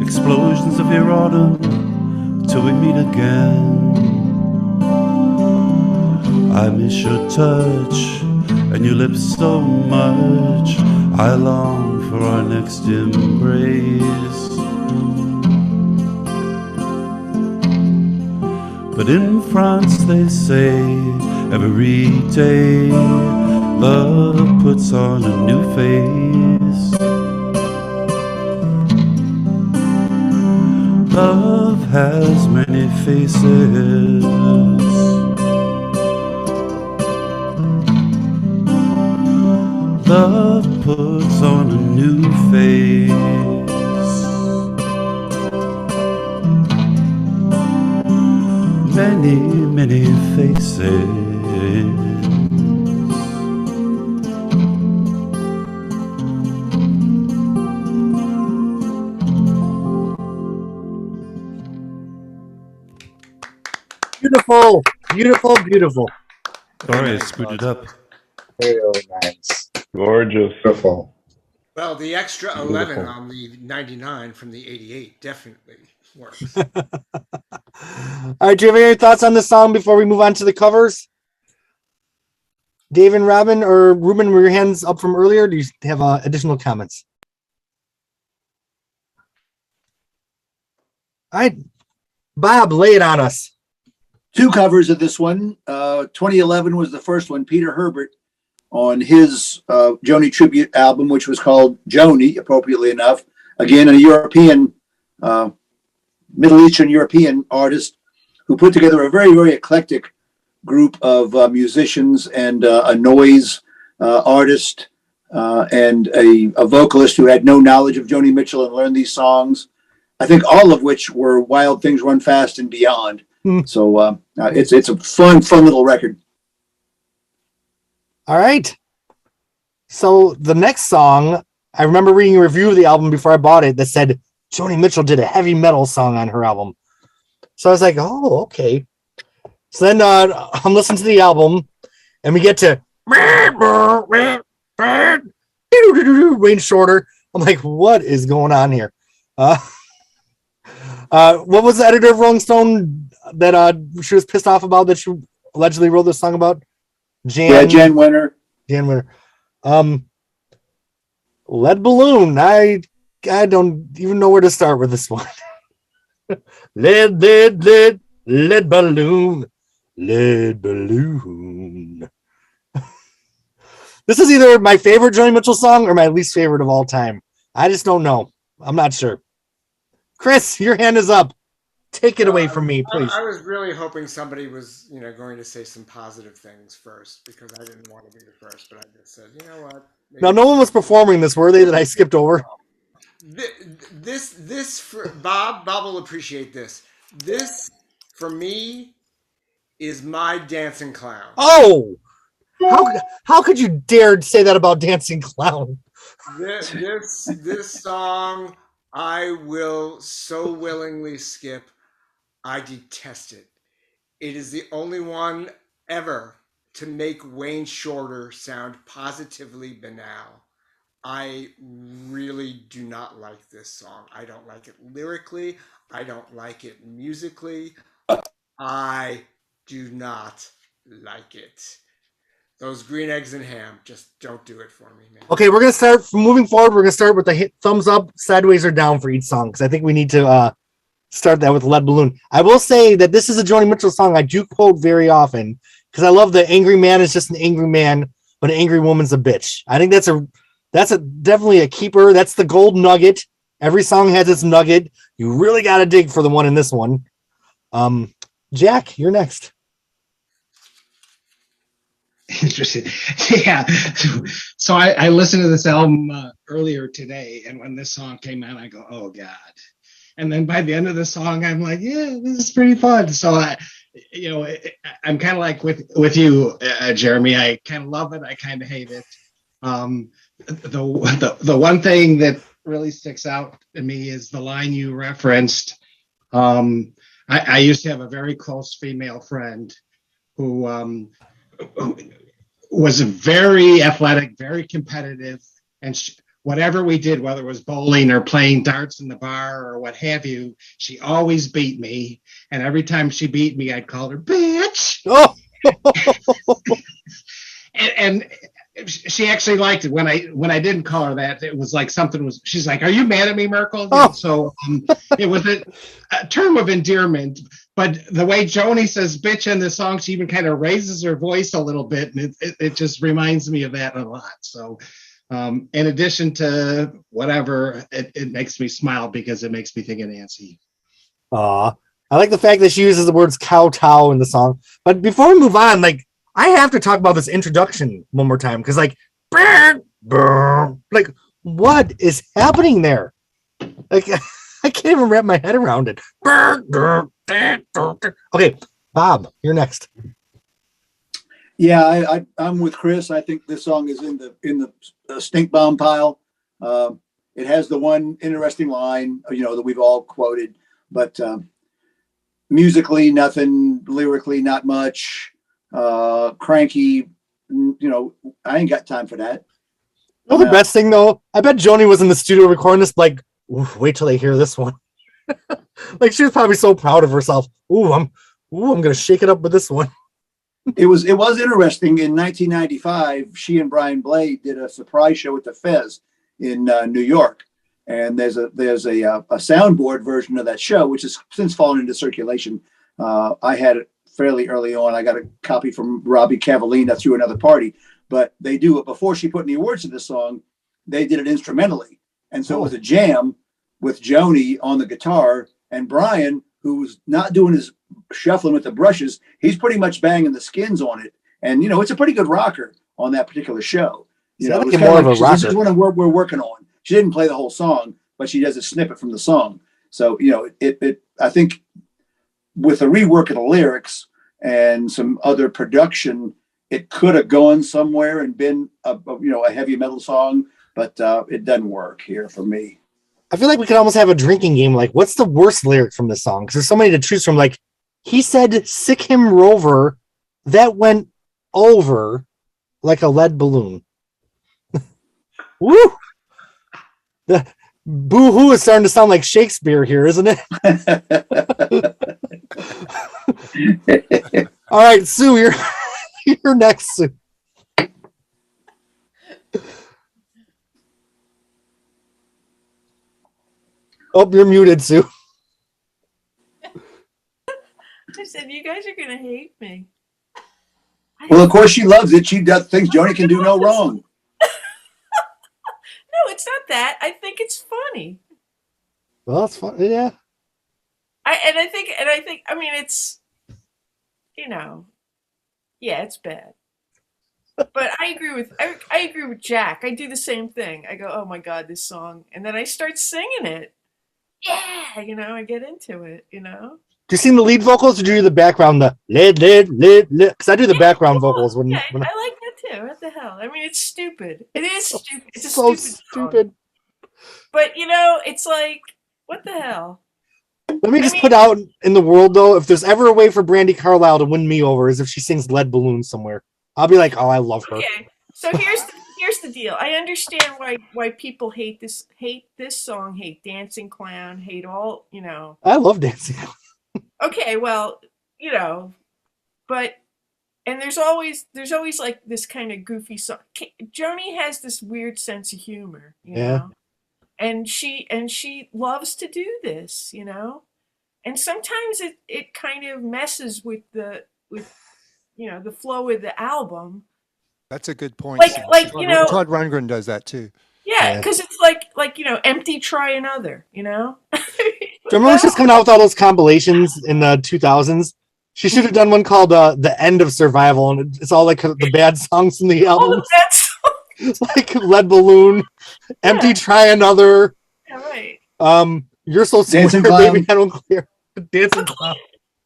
Speaker 14: explosions of your autumn till we meet again. I miss your touch and your lips so much. I long for our next embrace. But in France they say every day love puts on a new face. Love has many faces. Love puts on a new face. Many, many faces.
Speaker 1: Beautiful, beautiful, beautiful.
Speaker 14: Sorry, I screwed it up.
Speaker 11: Very nice.
Speaker 5: Gorgeous.
Speaker 11: Beautiful.
Speaker 3: Well, the extra 11
Speaker 4: Beautiful.
Speaker 3: on the 99 from the 88 definitely works.
Speaker 1: All right, do you have any thoughts on this song before we move on to the covers? Dave and Robin or Ruben, were your hands up from earlier? Do you have additional comments? All right, Bob, lay it on us.
Speaker 8: Two covers of this one. 2011 was the first one, Peter Herbert on his Joni tribute album, which was called Joni, appropriately enough. Again, a European, Middle Eastern European artist who put together a very, very eclectic group of musicians and a noise artist and a vocalist who had no knowledge of Joni Mitchell and learned these songs. I think all of which were Wild Things Run Fast and Beyond. So it's a fun little record.
Speaker 1: All right. So the next song, I remember reading a review of the album before I bought it that said Joni Mitchell did a heavy metal song on her album. So I was like, oh, okay. So then I'm listening to the album and we get to Wayne Shorter. I'm like, what is going on here? What was the editor of Rolling Stone that she was pissed off about that she allegedly wrote this song about?
Speaker 8: Jan Winter.
Speaker 1: Jan Winter. Lead Balloon. I don't even know where to start with this one. lead balloon. Lead balloon. This is either my favorite Joni Mitchell song or my least favorite of all time. I just don't know. I'm not sure. Chris, your hand is up. Take it away from me, please.
Speaker 3: I was really hoping somebody was, going to say some positive things first because I didn't want to be the first, but I just said, you know what?
Speaker 1: Now, no one was performing this, were they, that I skipped over?
Speaker 3: This for Bob will appreciate this. This, for me, is my Dancing Clown.
Speaker 1: Oh! How could you dare say that about Dancing Clown?
Speaker 3: This song, I will so willingly skip. I detest it. It is the only one ever to make Wayne Shorter sound positively banal. I really do not like this song. I don't like it lyrically. I don't like it musically. I do not like it. Those green eggs and ham just don't do it for me, man.
Speaker 1: Okay, we're going to start, moving forward, we're going to start with the thumbs up, sideways, or down for each song, because I think we need to start that with Lead Balloon. I will say that this is a Joni Mitchell song I do quote very often, because I love the angry man is just an angry man, but an angry woman's a bitch. I think that's definitely a keeper. That's the gold nugget. Every song has its nugget. You really got to dig for the one in this one. Jack, you're next.
Speaker 10: Interesting. Yeah. So I listened to this album earlier today, and when this song came out, I go, oh God. And then by the end of the song, I'm like, yeah, this is pretty fun. So I'm kind of like with you, Jeremy. I kind of love it. I kind of hate it. The one thing that really sticks out to me is the line you referenced. I used to have a very close female friend who was very athletic, very competitive, and whatever we did, whether it was bowling or playing darts in the bar or what have you, she always beat me. And every time she beat me, I'd call her bitch.
Speaker 1: Oh.
Speaker 10: and she actually liked it when I didn't call her that. It was like she's like, are you mad at me, Merkel?
Speaker 1: Oh.
Speaker 10: So it was a term of endearment. But the way Joni says bitch in the song, she even kind of raises her voice a little bit. And it just reminds me of that a lot. So in addition to whatever, it makes me smile because it makes me think of Nancy.
Speaker 1: I like the fact that she uses the words kowtow in the song. But before we move on, I have to talk about this introduction one more time because, what is happening there? I can't even wrap my head around it. Okay, Bob, you're next.
Speaker 8: Yeah, I'm with Chris. I think this song is in the stink bomb pile. It has the one interesting line, that we've all quoted, but musically, nothing lyrically, not much. Cranky, I ain't got time for that.
Speaker 1: You know the best thing though? I bet Joni was in the studio recording this, like, wait till they hear this one. Like she was probably so proud of herself. I'm gonna shake it up with this one.
Speaker 8: It was interesting. In 1995, she and Brian Blade did a surprise show at the Fez in New York, and there's a soundboard version of that show, which has since fallen into circulation. I had it fairly early on. I got a copy from Robbie Cavallina through another party, but they do it before she put any words to this song. They did it instrumentally, and so it was a jam with Joni on the guitar and Brian, who's not doing his shuffling with the brushes. He's pretty much banging the skins on it, and it's a pretty good rocker on that particular show. It was more of a rocker. This is what we're working on. She didn't play the whole song, but she does a snippet from the song. So I think with a rework of the lyrics and some other production, it could have gone somewhere and been a heavy metal song, but it doesn't work here for me.
Speaker 1: I feel like we could almost have a drinking game. Like, what's the worst lyric from this song? Because there's so many to choose from. Like, he said, "Sick him rover, that went over like a lead balloon." Woo! The boo-hoo is starting to sound like Shakespeare here, isn't it? All right, Sue, you're next, Sue. Oh, you're muted, Sue.
Speaker 2: I said, you guys are going to hate me.
Speaker 8: Well, of course she loves it. She does things Joni can do no wrong.
Speaker 2: No, it's not that. I think it's funny.
Speaker 1: Well, it's fun. Yeah.
Speaker 2: I think, I mean, it's, yeah, it's bad. But I agree with Jack. I do the same thing. I go, oh my God, this song. And then I start singing it. Yeah, I get into it,
Speaker 1: Do you sing the lead vocals or do you do the background, the lid? Because I do the background vocals.
Speaker 2: I like that too. What the hell? I mean, it's stupid. It is stupid. It's
Speaker 1: so
Speaker 2: stupid. But, it's like, what the hell?
Speaker 1: Let me just put out in the world, though, if there's ever a way for Brandi Carlile to win me over is if she sings Lead Balloon somewhere. I'll be like, oh, I love her.
Speaker 2: Okay, so here's the deal. I understand why people hate this song, hate Dancing Clown, hate all,
Speaker 1: I love Dancing Clown.
Speaker 2: Okay, well, but and there's always like this kind of goofy song. Joni has this weird sense of humor, you know, and she loves to do this, and sometimes it kind of messes with the flow of the album.
Speaker 6: That's a good point.
Speaker 2: Todd
Speaker 6: Rundgren does that too.
Speaker 2: Yeah, because it's like empty, try another.
Speaker 1: Do you remember when she was coming out with all those compilations in the 2000s? She should have done one called "The End of Survival," and it's all like the bad songs in the album.
Speaker 2: Oh, that's
Speaker 1: it's like Lead Balloon, Empty, Try Another.
Speaker 2: Yeah, right.
Speaker 1: You're so
Speaker 8: Dancing
Speaker 1: sweet,
Speaker 8: Clown.
Speaker 1: baby. I don't clear. Dancing Clown.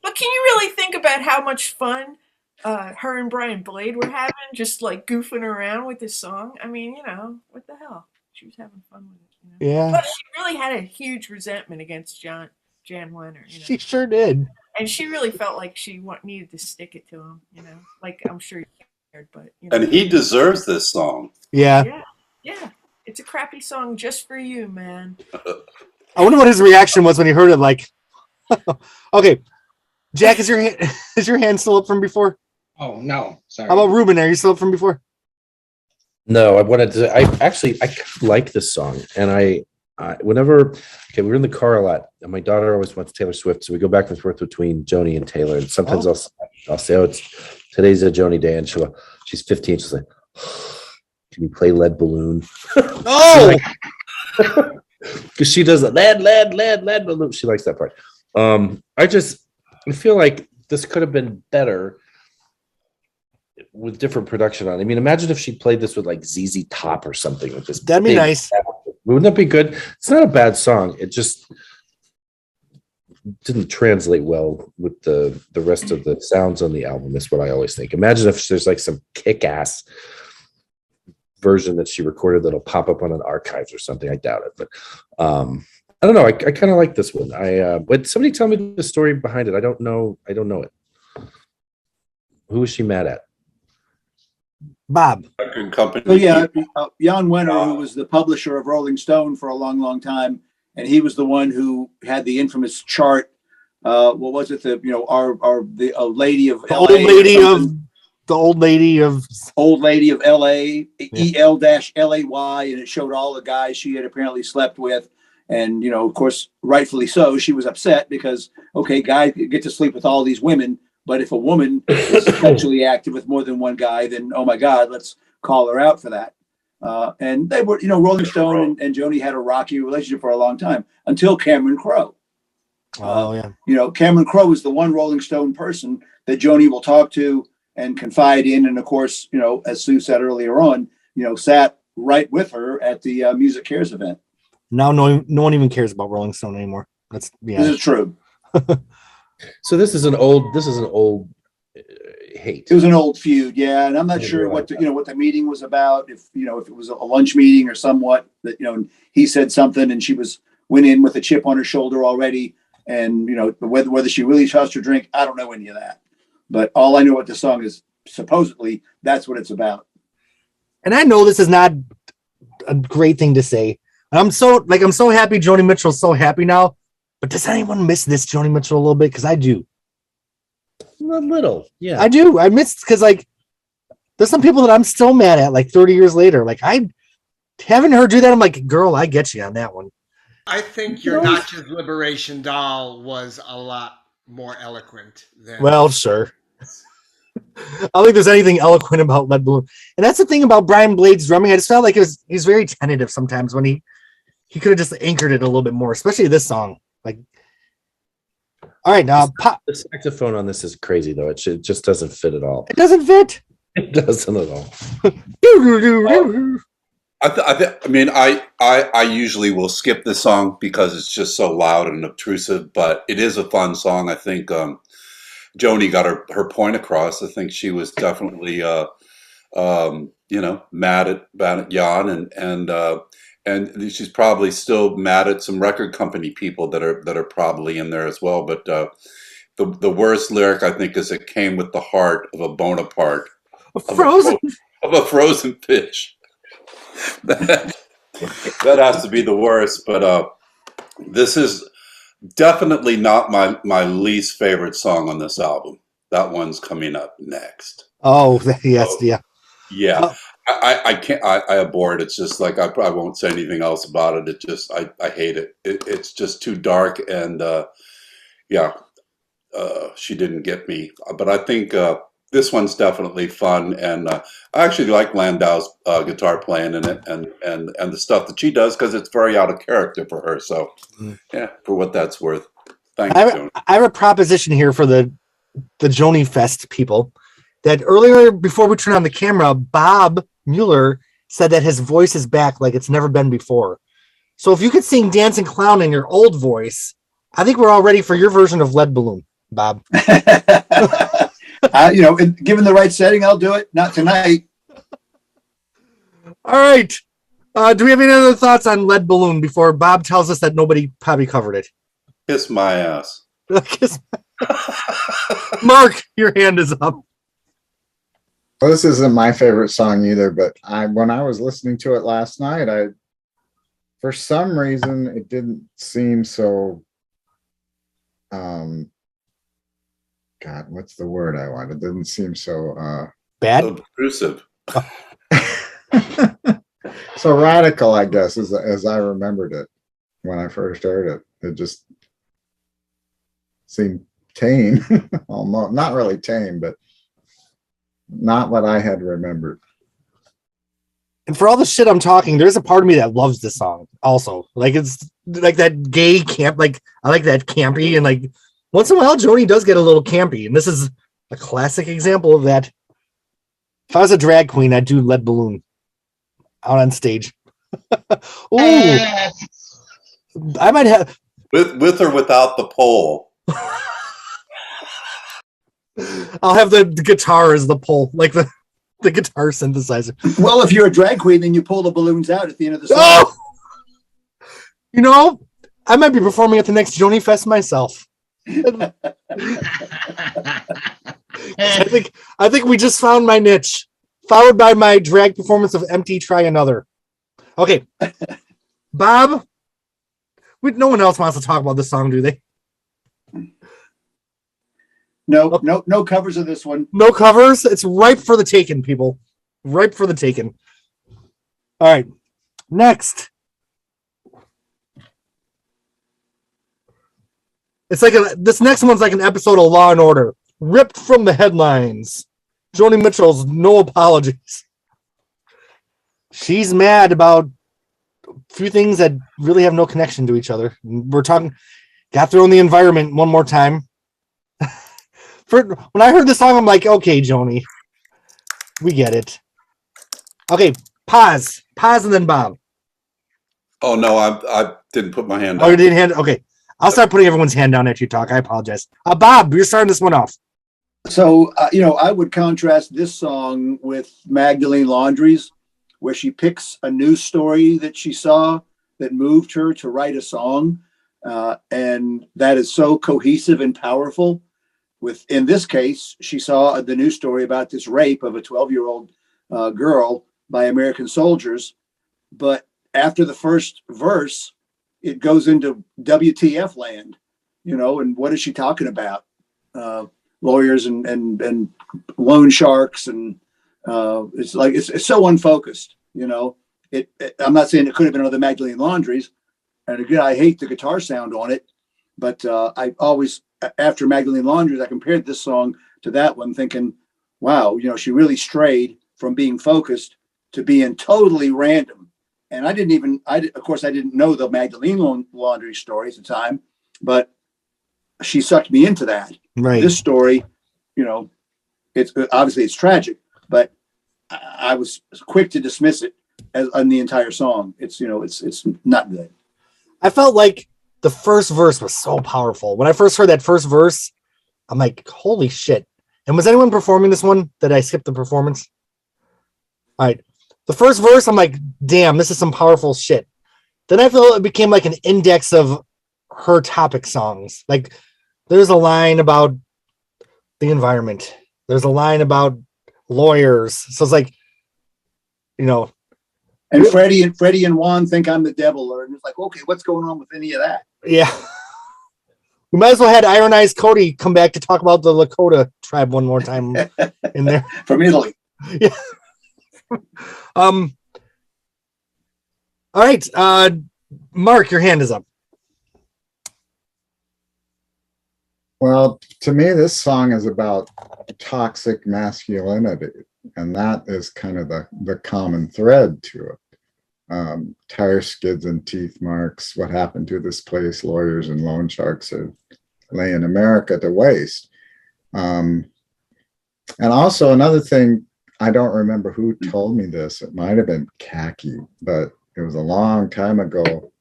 Speaker 2: But can you really think about how much fun her and Brian Blade were having, just like goofing around with this song? I mean, what the hell? She was having fun with it.
Speaker 1: Yeah.
Speaker 2: But she really had a huge resentment against Jan Wenner.
Speaker 1: She sure did.
Speaker 2: And she really felt like she needed to stick it to him. Like I'm sure he cared, but
Speaker 9: And he deserves this song.
Speaker 1: Yeah.
Speaker 2: Yeah. It's a crappy song just for you, man.
Speaker 1: I wonder what his reaction was when he heard it. Like, okay, Jack, is your hand still up from before?
Speaker 10: Oh no, sorry.
Speaker 1: How about Ruben? Are you still up from before?
Speaker 4: No, I kind of like this song, and we were in the car a lot, and my daughter always wants Taylor Swift, so we go back and forth between Joni and Taylor, and sometimes I'll say, oh, today's a Joni day, and she's 15, she's like, can you play Lead Balloon?
Speaker 1: Oh,
Speaker 4: because she does it, lead balloon. She likes that part. I feel like this could have been better with different production on it. I mean, imagine if she played this with like ZZ Top or something with this.
Speaker 1: That'd be nice.
Speaker 4: Wouldn't that be good? It's not a bad song. It just didn't translate well with the rest of the sounds on the album. Is what I always think. Imagine if there's like some kick-ass version that she recorded that'll pop up on an archives or something. I doubt it, but I don't know. I kind of like this one. But somebody tell me the story behind it. I don't know it. Who was she mad at?
Speaker 1: Bob.
Speaker 9: Record company.
Speaker 8: So yeah, Jan Wenner, who was the publisher of Rolling Stone for a long, long time, and he was the one who had the infamous chart. What was it? The lady of
Speaker 1: The
Speaker 8: LA,
Speaker 1: old lady of LA,
Speaker 8: EL-LAY, and it showed all the guys she had apparently slept with. And, of course, rightfully so, she was upset because, okay, guys get to sleep with all these women, but if a woman is sexually active with more than one guy, then, oh my God, let's call her out for that. And they were, Rolling Stone and Joni had a rocky relationship for a long time until Cameron Crowe.
Speaker 1: Oh, yeah.
Speaker 8: Cameron Crowe is the one Rolling Stone person that Joni will talk to and confide in. And of course, as Sue said earlier on, sat right with her at the Music Cares event.
Speaker 1: Now no one even cares about Rolling Stone anymore. This
Speaker 8: is true.
Speaker 4: So this is an old hate.
Speaker 8: It was an old feud, yeah, and I'm not sure what the meeting was about. If if it was a lunch meeting or somewhat that and he said something and she went in with a chip on her shoulder already, and whether she really touched her drink, I don't know any of that. But all I know what the song is, supposedly that's what it's about.
Speaker 1: And I know this is not a great thing to say. I'm so happy Joni Mitchell's so happy now. But does anyone miss this Joni Mitchell a little bit? Because I do.
Speaker 4: A little, yeah.
Speaker 1: I do. I miss because there's some people that I'm still mad at 30 years later. I haven't heard do that. I'm like, girl, I get you on that one.
Speaker 3: I think your Notch's Liberation Doll was a lot more eloquent than.
Speaker 1: Well, sure. I don't think there's anything eloquent about Lead Balloon. And that's the thing about Brian Blade's drumming. I just felt like he's very tentative sometimes when he could have just anchored it a little bit more, especially this song. All right, now
Speaker 4: the saxophone on this is crazy though. It just doesn't fit at all.
Speaker 1: It doesn't fit.
Speaker 4: It doesn't at all.
Speaker 9: I usually will skip this song because it's just so loud and obtrusive, but it is a fun song. I think Joni got her point across. I think she was definitely mad at Jan and she's probably still mad at some record company people that are probably in there as well. But the worst lyric I think is "It came with the heart of a Bonaparte, of a frozen fish." that has to be the worst. But this is definitely not my least favorite song on this album. That one's coming up next.
Speaker 1: Oh yes, yeah.
Speaker 9: Yeah. I can't. I abhor it. It's just I won't say anything else about it. It just I hate it. It's just too dark and she didn't get me. But I think this one's definitely fun, and I actually like Landau's guitar playing in it and the stuff that she does because it's very out of character for her. So yeah, for what that's worth. Thanks, Joni.
Speaker 1: I have a proposition here for the Joni Fest people. That earlier, before we turn on the camera, Bob Mueller said that his voice is back like it's never been before. So if you could sing Dancing Clown in your old voice, I think we're all ready for your version of Lead Balloon, Bob.
Speaker 8: Given the right setting, I'll do it. Not tonight.
Speaker 1: All right. Do we have any other thoughts on Lead Balloon before Bob tells us that nobody probably covered it?
Speaker 9: Kiss my ass.
Speaker 1: Mark, your hand is up.
Speaker 11: Well, this isn't my favorite song either, but when I was listening to it last night, for some reason it didn't seem so God, what's the word I want? It didn't seem so
Speaker 1: bad,
Speaker 9: obtrusive.
Speaker 11: So radical, I guess, as I remembered it when I first heard it. It just seemed tame. Almost not really tame, but not what I had remembered.
Speaker 1: And for all the shit I'm talking, there's a part of me that loves this song also. It's like that gay camp, I like that campy, and once in a while Joni does get a little campy, and this is a classic example of that. If I was a drag queen, I'd do Lead Balloon out on stage. Ooh. I might have
Speaker 9: with or without the pole.
Speaker 1: I'll have the guitar as the pole, the guitar synthesizer.
Speaker 8: Well, if you're a drag queen, then you pull the balloons out at the end of the song.
Speaker 1: Oh! I might be performing at the next Joni Fest myself. I think we just found my niche, followed by my drag performance of Empty Try Another. Okay. Bob, no one else wants to talk about this song, do they?
Speaker 8: No covers of this one.
Speaker 1: No covers. It's ripe for the taking, people. Ripe for the taking. All right. Next. It's like this next one's like an episode of Law and Order, ripped from the headlines. Joni Mitchell's No Apologies. She's mad about a few things that really have no connection to each other. We're talking, got thrown the environment one more time. When I heard this song, I'm like, okay, Joni, we get it. Okay, pause, and then Bob.
Speaker 9: Oh no, I didn't put my hand
Speaker 1: Oh,
Speaker 9: up.
Speaker 1: you didn't hand. Okay, I'll start putting everyone's hand down after you talk. I apologize. Bob, you're starting this one off.
Speaker 8: So, I would contrast this song with Magdalene Laundrie's, where she picks a news story that she saw that moved her to write a song. And that is so cohesive and powerful. In this case, she saw the news story about this rape of a 12-year-old girl by American soldiers. But after the first verse, it goes into WTF land, and what is she talking about? Lawyers and loan sharks, and it's like it's so unfocused. I'm not saying it could have been other Magdalene Laundries, and again, I hate the guitar sound on it, but I always, after Magdalene Laundries, I compared this song to that one, thinking, wow, she really strayed from being focused to being totally random. And of course, I didn't know the Magdalene Laundrie story at the time, but she sucked me into that.
Speaker 1: Right.
Speaker 8: This story, it's obviously it's tragic, but I was quick to dismiss it as on the entire song. It's not good.
Speaker 1: I felt like the first verse was so powerful. When I first heard that first verse, I'm like, holy shit. And was anyone performing this one? Did I skip the performance? All right. The first verse, I'm like, damn, this is some powerful shit. Then I felt it became like an index of her topic songs. Like there's a line about the environment. There's a line about lawyers. So it's like,
Speaker 8: And Freddie and Juan think I'm the devil, and it's like, okay, what's going on with any of that?
Speaker 1: Yeah. We might as well had Iron Eyes Cody come back to talk about the Lakota tribe one more time in there.
Speaker 8: From Italy.
Speaker 1: Yeah. All right. Mark, your hand is up.
Speaker 11: Well, to me, this song is about toxic masculinity, and that is kind of the common thread to it. Tire skids and teeth marks, what happened to this place, lawyers and loan sharks are laying America to waste. And also another thing, I don't remember who told me this, it might have been Khaki, but it was a long time ago.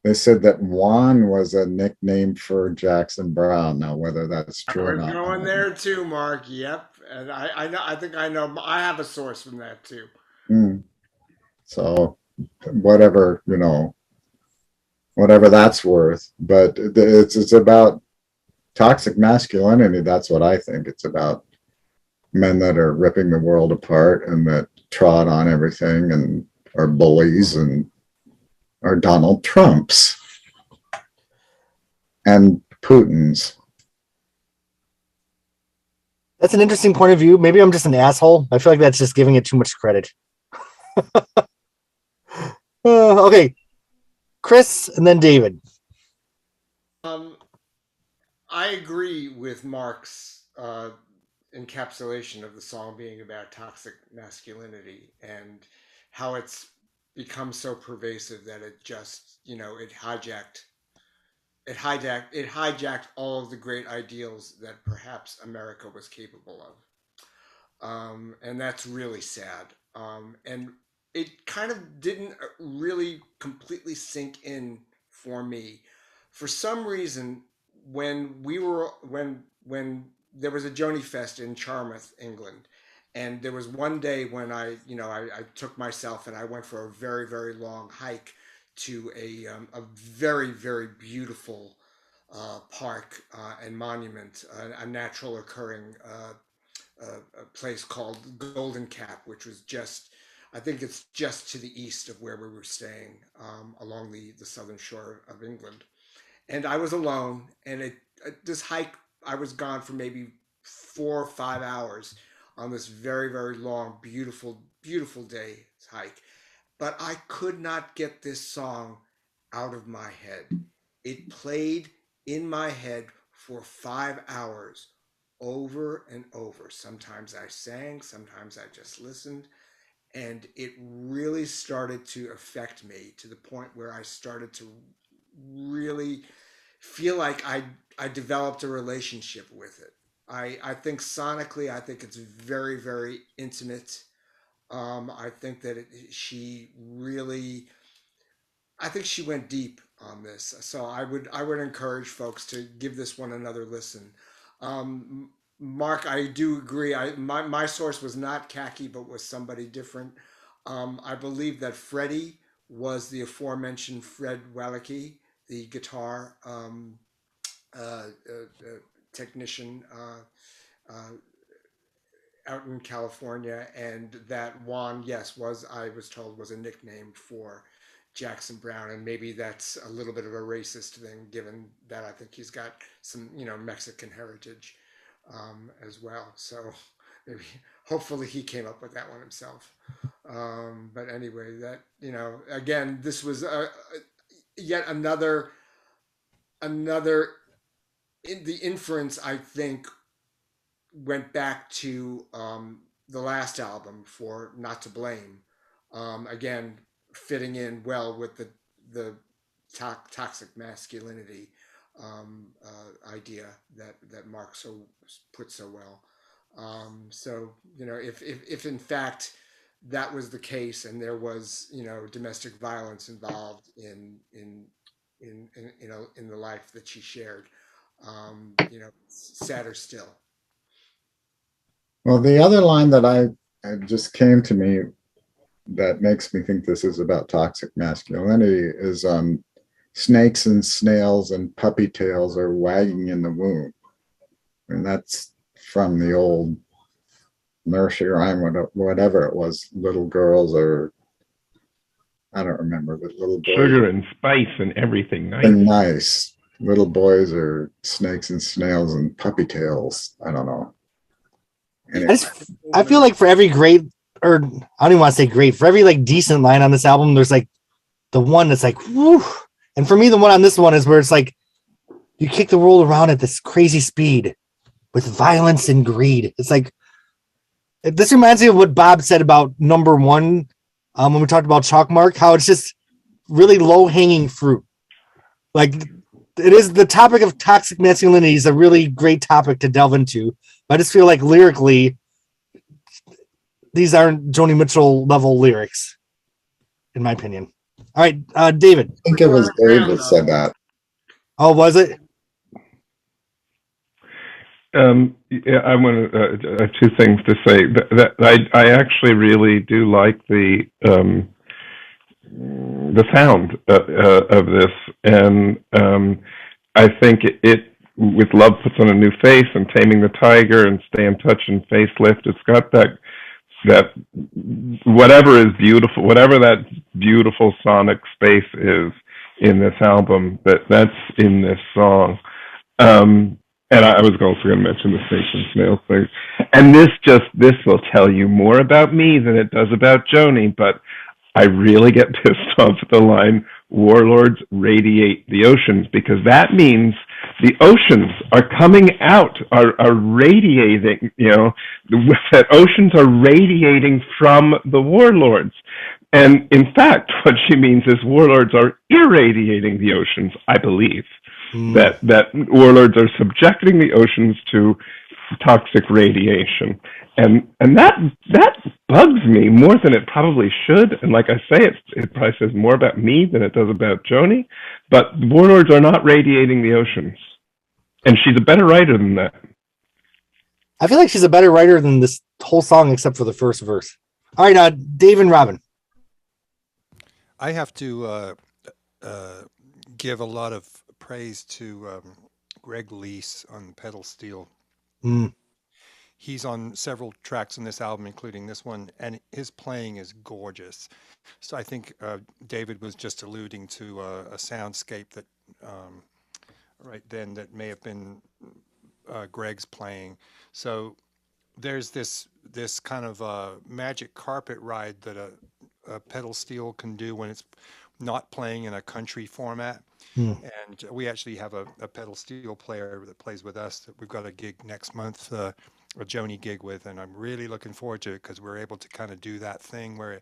Speaker 11: They said that Juan was a nickname for Jackson Brown. Now, whether that's true or
Speaker 3: We're
Speaker 11: not.
Speaker 3: going there too, Mark. Yep. And I know, I think I know, I have a source from that too.
Speaker 11: So whatever, whatever that's worth, but it's about toxic masculinity. That's what I think. It's about men that are ripping the world apart and that trot on everything and are bullies and are Donald Trumps and Putin's.
Speaker 1: That's an interesting point of view. Maybe I'm just an asshole. I feel like that's just giving it too much credit. Okay. Chris and then David.
Speaker 3: I agree with Mark's encapsulation of the song being about toxic masculinity and how it's become so pervasive that it just, it hijacked all of the great ideals that perhaps America was capable of. And that's really sad. And it kind of didn't really completely sink in for me. For some reason, when there was a Joni Fest in Charmouth, England, and there was one day when I took myself and I went for a very, very long hike to a very, very beautiful park and monument, a natural occurring a place called Golden Cap, which was just, I think it's just to the east of where we were staying, along the southern shore of England. And I was alone, and this hike, I was gone for maybe 4 or 5 hours on this very, very long, beautiful, beautiful day hike. But I could not get this song out of my head. It played in my head for 5 hours over and over. Sometimes I sang, sometimes I just listened. And it really started to affect me to the point where I started to really feel like I developed a relationship with it. I think sonically, I think it's very, very intimate. I think that she really, I think she went deep on this. So I would encourage folks to give this one another listen. Um, Mark, I do agree. My source was not Khaki, but was somebody different. I believe that Freddie was the aforementioned Fred Walicki, the guitar technician uh, out in California, and that Juan, yes, was, I was told, was a nickname for Jackson Brown, and maybe that's a little bit of a racist thing, given that I think he's got some, Mexican heritage as well. So maybe, hopefully, he came up with that one himself. But anyway, that, again, this was yet another the inference, I think, went back to the last album for Not to Blame. Again, fitting in well with the toxic masculinity idea that Mark put so well. So if in fact that was the case, and there was domestic violence involved in the life that she shared, sadder still.
Speaker 11: Well, the other line that I just came to me that makes me think this is about toxic masculinity is snakes and snails and puppy tails are wagging in the womb. And that's from the old nursery rhyme, whatever it was, little girls are, I don't remember, but little boys.
Speaker 5: Sugar and spice and everything nice.
Speaker 11: And nice. Little boys are snakes and snails and puppy tails. I don't know. Anyway.
Speaker 1: I feel like for every great, or I don't even want to say great, for every like decent line on this album, there's like the one that's like, whoo. And for me, the one on this one is where it's like, you kick the world around at this crazy speed with violence and greed. It's like, this reminds me of what Bob said about number one when we talked about Chalkmark, how it's just really low hanging fruit. Like, it is, the topic of toxic masculinity is a really great topic to delve into. But I just feel like lyrically, these aren't Joni Mitchell level lyrics, in my opinion. All right, David.
Speaker 11: I think it was Dave that said that.
Speaker 1: Oh, was it?
Speaker 5: Yeah, I want to. I have two things to say. That I actually really do like the sound of this, and I think it with Love Puts on a New Face and Taming the Tiger and Stay in Touch and Facelift, it's got that whatever is beautiful, whatever that beautiful sonic space is in this album, that's in this song. And I was also going to mention the snakes and snails thing. And this will tell you more about me than it does about Joni, but I really get pissed off at the line, warlords radiate the oceans, because that means the oceans are coming out, are radiating, that oceans are radiating from the warlords. And in fact, what she means is warlords are irradiating the oceans, I believe. That warlords are subjecting the oceans to toxic radiation, and that bugs me more than it probably should. And like I say, it probably says more about me than it does about Joni. But warlords are not radiating the oceans, and she's a better writer than that.
Speaker 1: I feel like she's a better writer than this whole song, except for the first verse. All right, Dave and Robin.
Speaker 6: I have to give a lot of praise to Greg Lease on pedal steel. he's on several tracks on this album, including this one, and his playing is gorgeous. So I think David was just alluding to a soundscape that right then that may have been Greg's playing. So there's this kind of magic carpet ride that a pedal steel can do when it's not playing in a country format. And we actually have a pedal steel player that plays with us that we've got a gig next month, a Joni gig with, and I'm really looking forward to it because we're able to kind of do that thing where,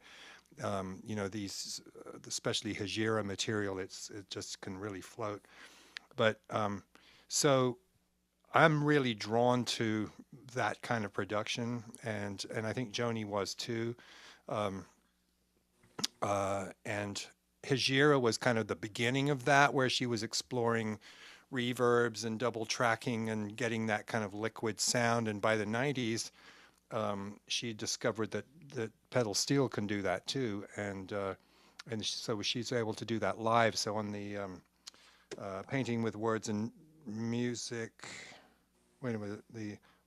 Speaker 6: you know, these, especially Hejira material, it just can really float. But so I'm really drawn to that kind of production, and I think Joni was too. And Hejira was kind of the beginning of that, where she was exploring reverbs and double tracking and getting that kind of liquid sound. And by the 90s, she discovered that pedal steel can do that too. And so she's able to do that live. So on the Painting with Words and Music, wait a minute,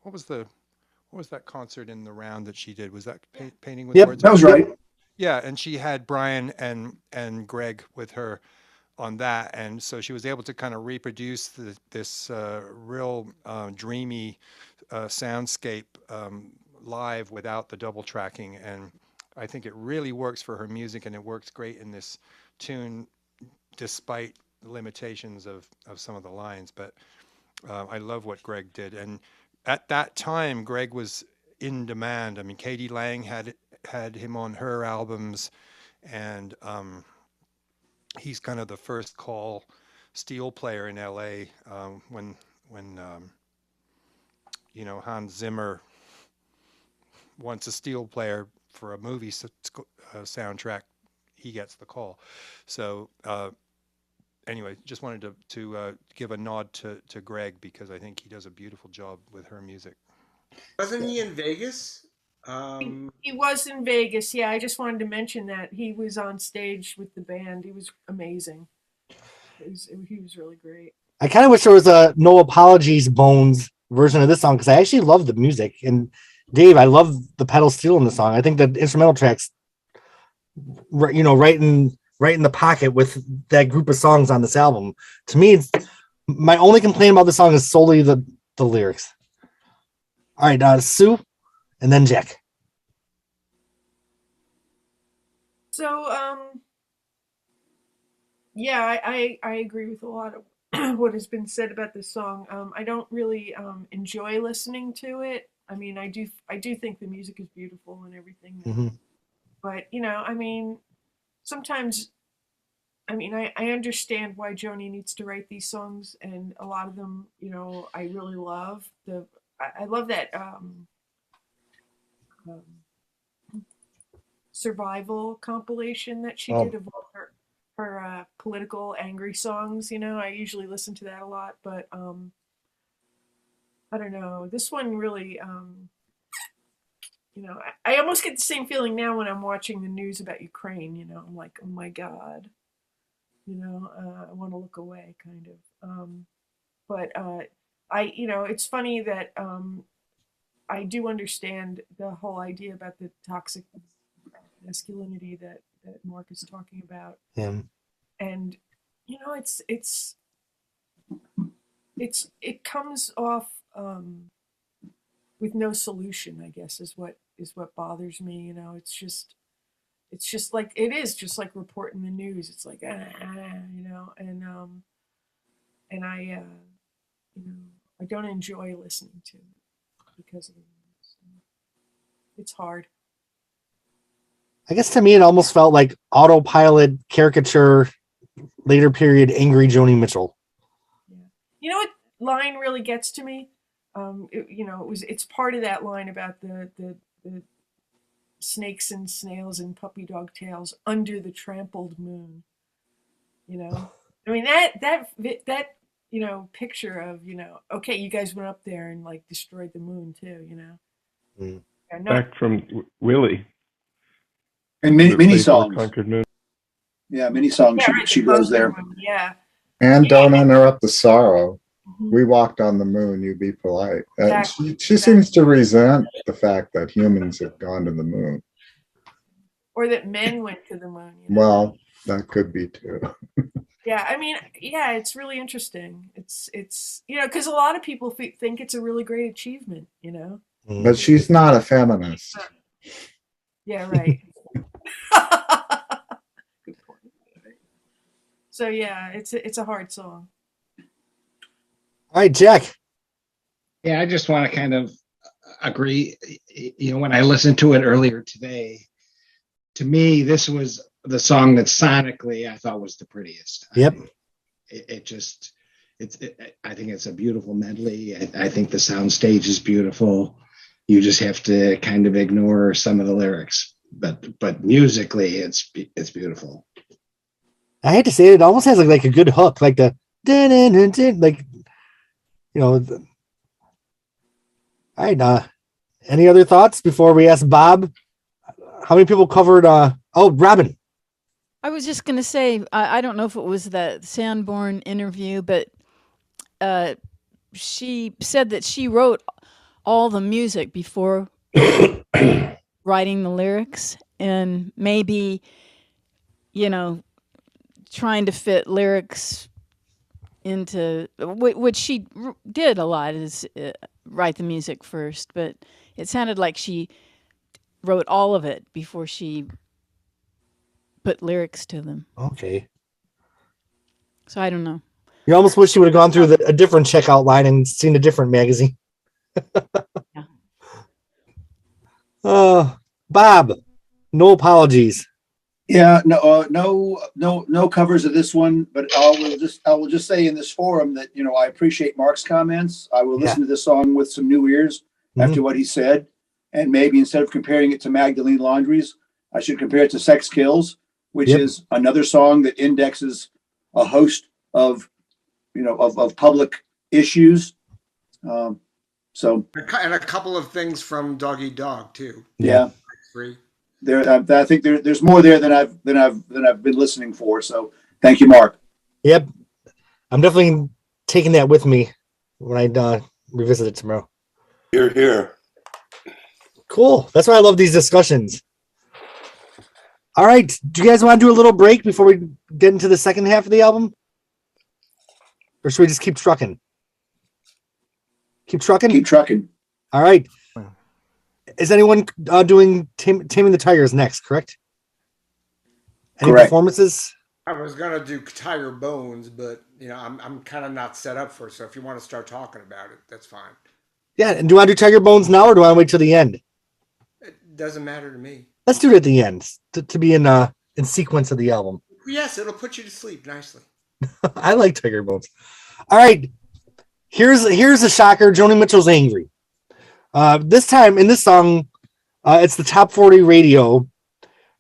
Speaker 6: what was that concert in the round that she did? Was that Painting with Words?
Speaker 8: That was right.
Speaker 6: Yeah, and she had Brian and Greg with her on that, and so she was able to kind of reproduce this real dreamy soundscape live without the double tracking, and I think it really works for her music, and it works great in this tune, despite the limitations of some of the lines. But I love what Greg did, and at that time, Greg was in demand. I mean, Katie Lang had him on her albums, and he's kind of the first call steel player in LA when you know, Hans Zimmer wants a steel player for a movie soundtrack, he gets the call. So anyway, just wanted to give a nod to Greg because I think he does a beautiful job with her music.
Speaker 3: Wasn't he in Vegas?
Speaker 2: He was in Vegas. Yeah, I just wanted to mention that he was on stage with the band. He was amazing. He was really great.
Speaker 1: I kind of wish there was a No Apologies Bones version of this song because I actually love the music. And Dave, I love the pedal steel in the song. I think the instrumental tracks, you know, right in the pocket with that group of songs on this album. To me, my only complaint about the song is solely the lyrics. All right, Sue, and then Jack.
Speaker 2: So, yeah, I agree with a lot of what has been said about this song. I don't really enjoy listening to it. I mean, I do think the music is beautiful and everything.
Speaker 1: Mm-hmm.
Speaker 2: But, you know, I mean, sometimes, I mean, I understand why Joni needs to write these songs, and a lot of them, you know, I really love. I love that Survival compilation that she did of all her political angry songs. You know, I usually listen to that a lot, but I don't know. This one really, you know, I almost get the same feeling now when I'm watching the news about Ukraine. You know, I'm like, oh my God, you know, I want to look away, kind of. But you know, it's funny that I do understand the whole idea about the toxic masculinity that Mark is talking about.
Speaker 1: Yeah.
Speaker 2: And you know, it comes off with no solution, I guess, is what bothers me. You know, it's just like it is just like reporting the news. It's like you know, and I you know, I don't enjoy listening to it because of the news. It's hard.
Speaker 1: I guess to me, it almost felt like autopilot caricature, later period angry Joni Mitchell.
Speaker 2: Yeah. You know what line really gets to me? You know, it's part of that line about the snakes and snails and puppy dog tails under the trampled moon. You know, I mean that you know, picture of, you know, okay, you guys went up there and like destroyed the moon too. You know,
Speaker 5: back from Willie.
Speaker 8: And mini songs.
Speaker 5: Conquered Moon.
Speaker 8: Yeah, mini songs.
Speaker 2: Yeah, right,
Speaker 8: she goes there.
Speaker 2: Yeah.
Speaker 11: And Don't Interrupt the Sorrow. we walked on the moon, you be polite.
Speaker 2: Exactly.
Speaker 11: She seems to resent the fact that humans have gone to the moon.
Speaker 2: Or that men went to the moon. You know?
Speaker 11: Well, that could be too.
Speaker 2: Yeah, I mean, yeah, it's really interesting. It's you know, because a lot of people think it's a really great achievement. You know.
Speaker 11: But she's not a feminist.
Speaker 2: Yeah. Right. Good point. So yeah, it's a hard song.
Speaker 1: All right, Jack.
Speaker 10: Yeah, I just want to kind of agree. You know, when I listened to it earlier today, to me, this was the song that sonically I thought was the prettiest.
Speaker 1: Yep.
Speaker 10: I think it's a beautiful medley. I think the sound stage is beautiful. You just have to kind of ignore some of the lyrics, but musically, it's beautiful.
Speaker 1: I hate to say it almost has like a good hook, like the like, you know. All right. Any other thoughts before we ask Bob? How many people covered? Oh, Robin.
Speaker 12: I was just going to say, I don't know if it was that Sanborn interview, but she said that she wrote all the music before writing the lyrics, and maybe, you know, trying to fit lyrics into, which she did a lot, is write the music first, but it sounded like she wrote all of it before she put lyrics to them.
Speaker 1: Okay.
Speaker 12: So I don't know.
Speaker 1: You almost wish you would have gone through a different checkout line and seen a different magazine.
Speaker 12: Yeah.
Speaker 1: Bob, no apologies.
Speaker 8: Yeah, no covers of this one, but I will just say in this forum that, you know, I appreciate Mark's comments. I will listen to this song with some new ears after what he said, and maybe instead of comparing it to Magdalene Laundries, I should compare it to Sex Kills, which is another song that indexes a host of, you know, of public issues. So
Speaker 3: and a couple of things from Dog Eat Dog too.
Speaker 8: Yeah.
Speaker 3: Free.
Speaker 8: There, I think there's more there than I've been listening for. So thank you, Mark.
Speaker 1: Yep, I'm definitely taking that with me when I revisit it tomorrow.
Speaker 9: Here.
Speaker 1: Cool. That's why I love these discussions. All right, do you guys want to do a little break before we get into the second half of the album, or should we just keep trucking? Keep trucking.
Speaker 8: Keep trucking.
Speaker 1: All right. Is anyone doing Taming the Tigers next, correct? Any
Speaker 8: Correct.
Speaker 1: performances?
Speaker 3: I was gonna do Tiger Bones, but you know, I'm kind of not set up for it. So if you want to start talking about it, that's fine.
Speaker 1: Yeah, and do you want to do Tiger Bones now, or do I want to wait till the end?
Speaker 3: It doesn't matter to me.
Speaker 1: Let's do it at the end to be in sequence of the album.
Speaker 3: Yes, it'll put you to sleep nicely.
Speaker 1: I like Tiger Bones. All right, here's a shocker. Joni Mitchell's angry. This time in this song, it's the top 40 radio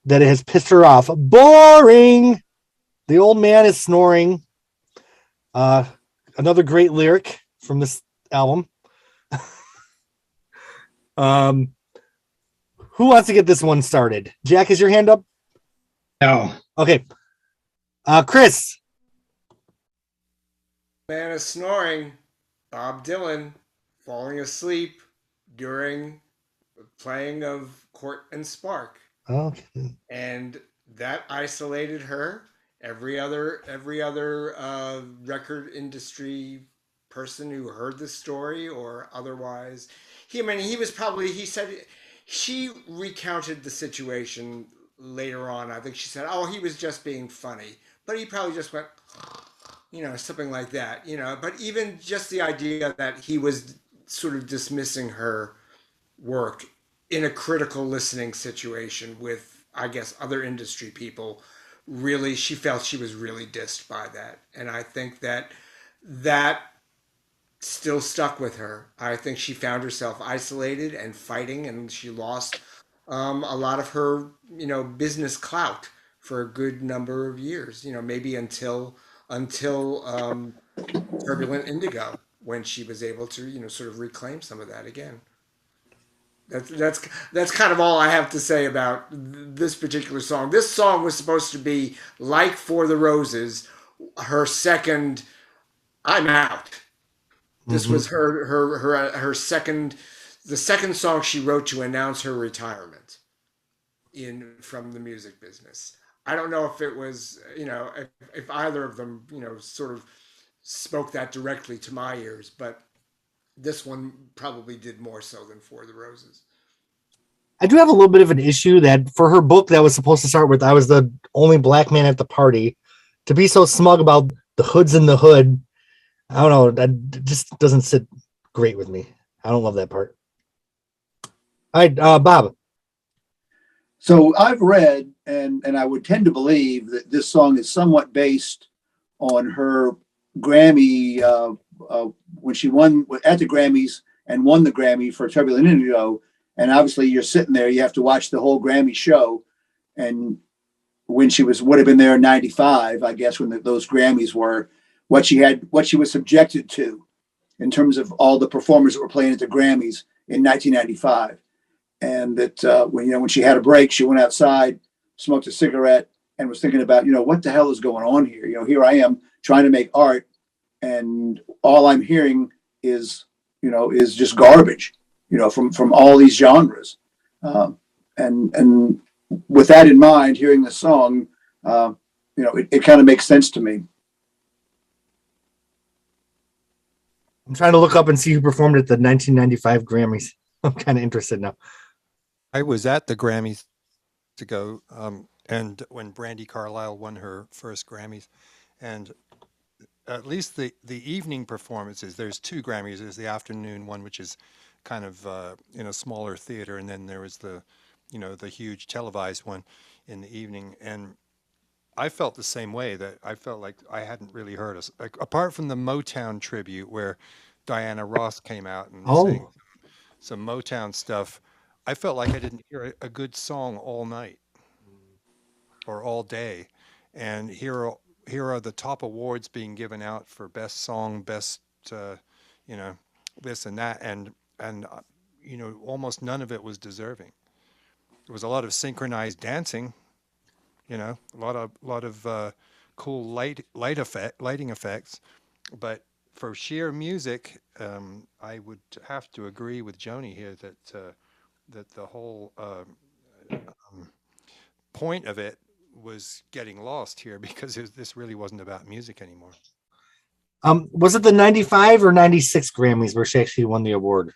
Speaker 1: that has pissed her off. Boring. The old man is snoring. Another great lyric from this album. Who wants to get this one started? Jack, is your hand up?
Speaker 10: No.
Speaker 1: Okay. Chris.
Speaker 3: Man is snoring. Bob Dylan falling asleep during the playing of Court and Spark.
Speaker 1: Okay.
Speaker 3: And that isolated her. Every other record industry person who heard the story or otherwise, he said she recounted the situation later on. I think she said, "Oh, he was just being funny," but he probably just went, you know, something like that, you know. But even just the idea that he was sort of dismissing her work in a critical listening situation with, I guess, other industry people, really, she felt she was really dissed by that. And I think that still stuck with her. I think she found herself isolated and fighting, and she lost a lot of her, you know, business clout for a good number of years, you know, maybe until Turbulent Indigo, when she was able to, you know, sort of reclaim some of that again. That's kind of all I have to say about this particular song. This song was supposed to be, like For the Roses, her second "I'm out." This was her second, the second song she wrote to announce her retirement from the music business. I don't know if it was, if either of them, sort of spoke that directly to my ears, but this one probably did more so than For the Roses.
Speaker 1: I do have a little bit of an issue that for her book that was supposed to start with, I was the only black man at the party, to be so smug about the hoods in the hood. I don't know. That just doesn't sit great with me. I don't love that part. All right, Bob.
Speaker 8: So I've read, and I would tend to believe that this song is somewhat based on her Grammy when she won at the Grammys and won the Grammy for Turbulent Indigo. And obviously, you're sitting there, you have to watch the whole Grammy show. And when she would have been there in '95, I guess, when those Grammys were, what she was subjected to in terms of all the performers that were playing at the Grammys in 1995. And that when she had a break, she went outside, smoked a cigarette, and was thinking about, what the hell is going on here? Here I am trying to make art, and all I'm hearing is just garbage, from all these genres. And with that in mind, hearing the song, it kind of makes sense to me.
Speaker 1: I'm trying to look up and see who performed at the 1995 Grammys. I'm kind of interested now.
Speaker 6: I was at the Grammys ago, and when Brandi Carlile won her first Grammys, and at least the evening performances, there's two Grammys. There's the afternoon one, which is kind of in a smaller theater, and then there was the huge televised one in the evening. And I felt the same way, that I felt like I hadn't really heard us, like, apart from the Motown tribute where Diana Ross came out and sang some Motown stuff. I felt like I didn't hear a good song all night or all day. And here are the top awards being given out for best song, best, this and that. And almost none of it was deserving. There was a lot of synchronized dancing, a lot of cool lighting effects. But for sheer music, I would have to agree with Joni here that the whole point of it was getting lost here, because this really wasn't about music anymore.
Speaker 1: Was it the 95 or 96 Grammys where she actually won the award?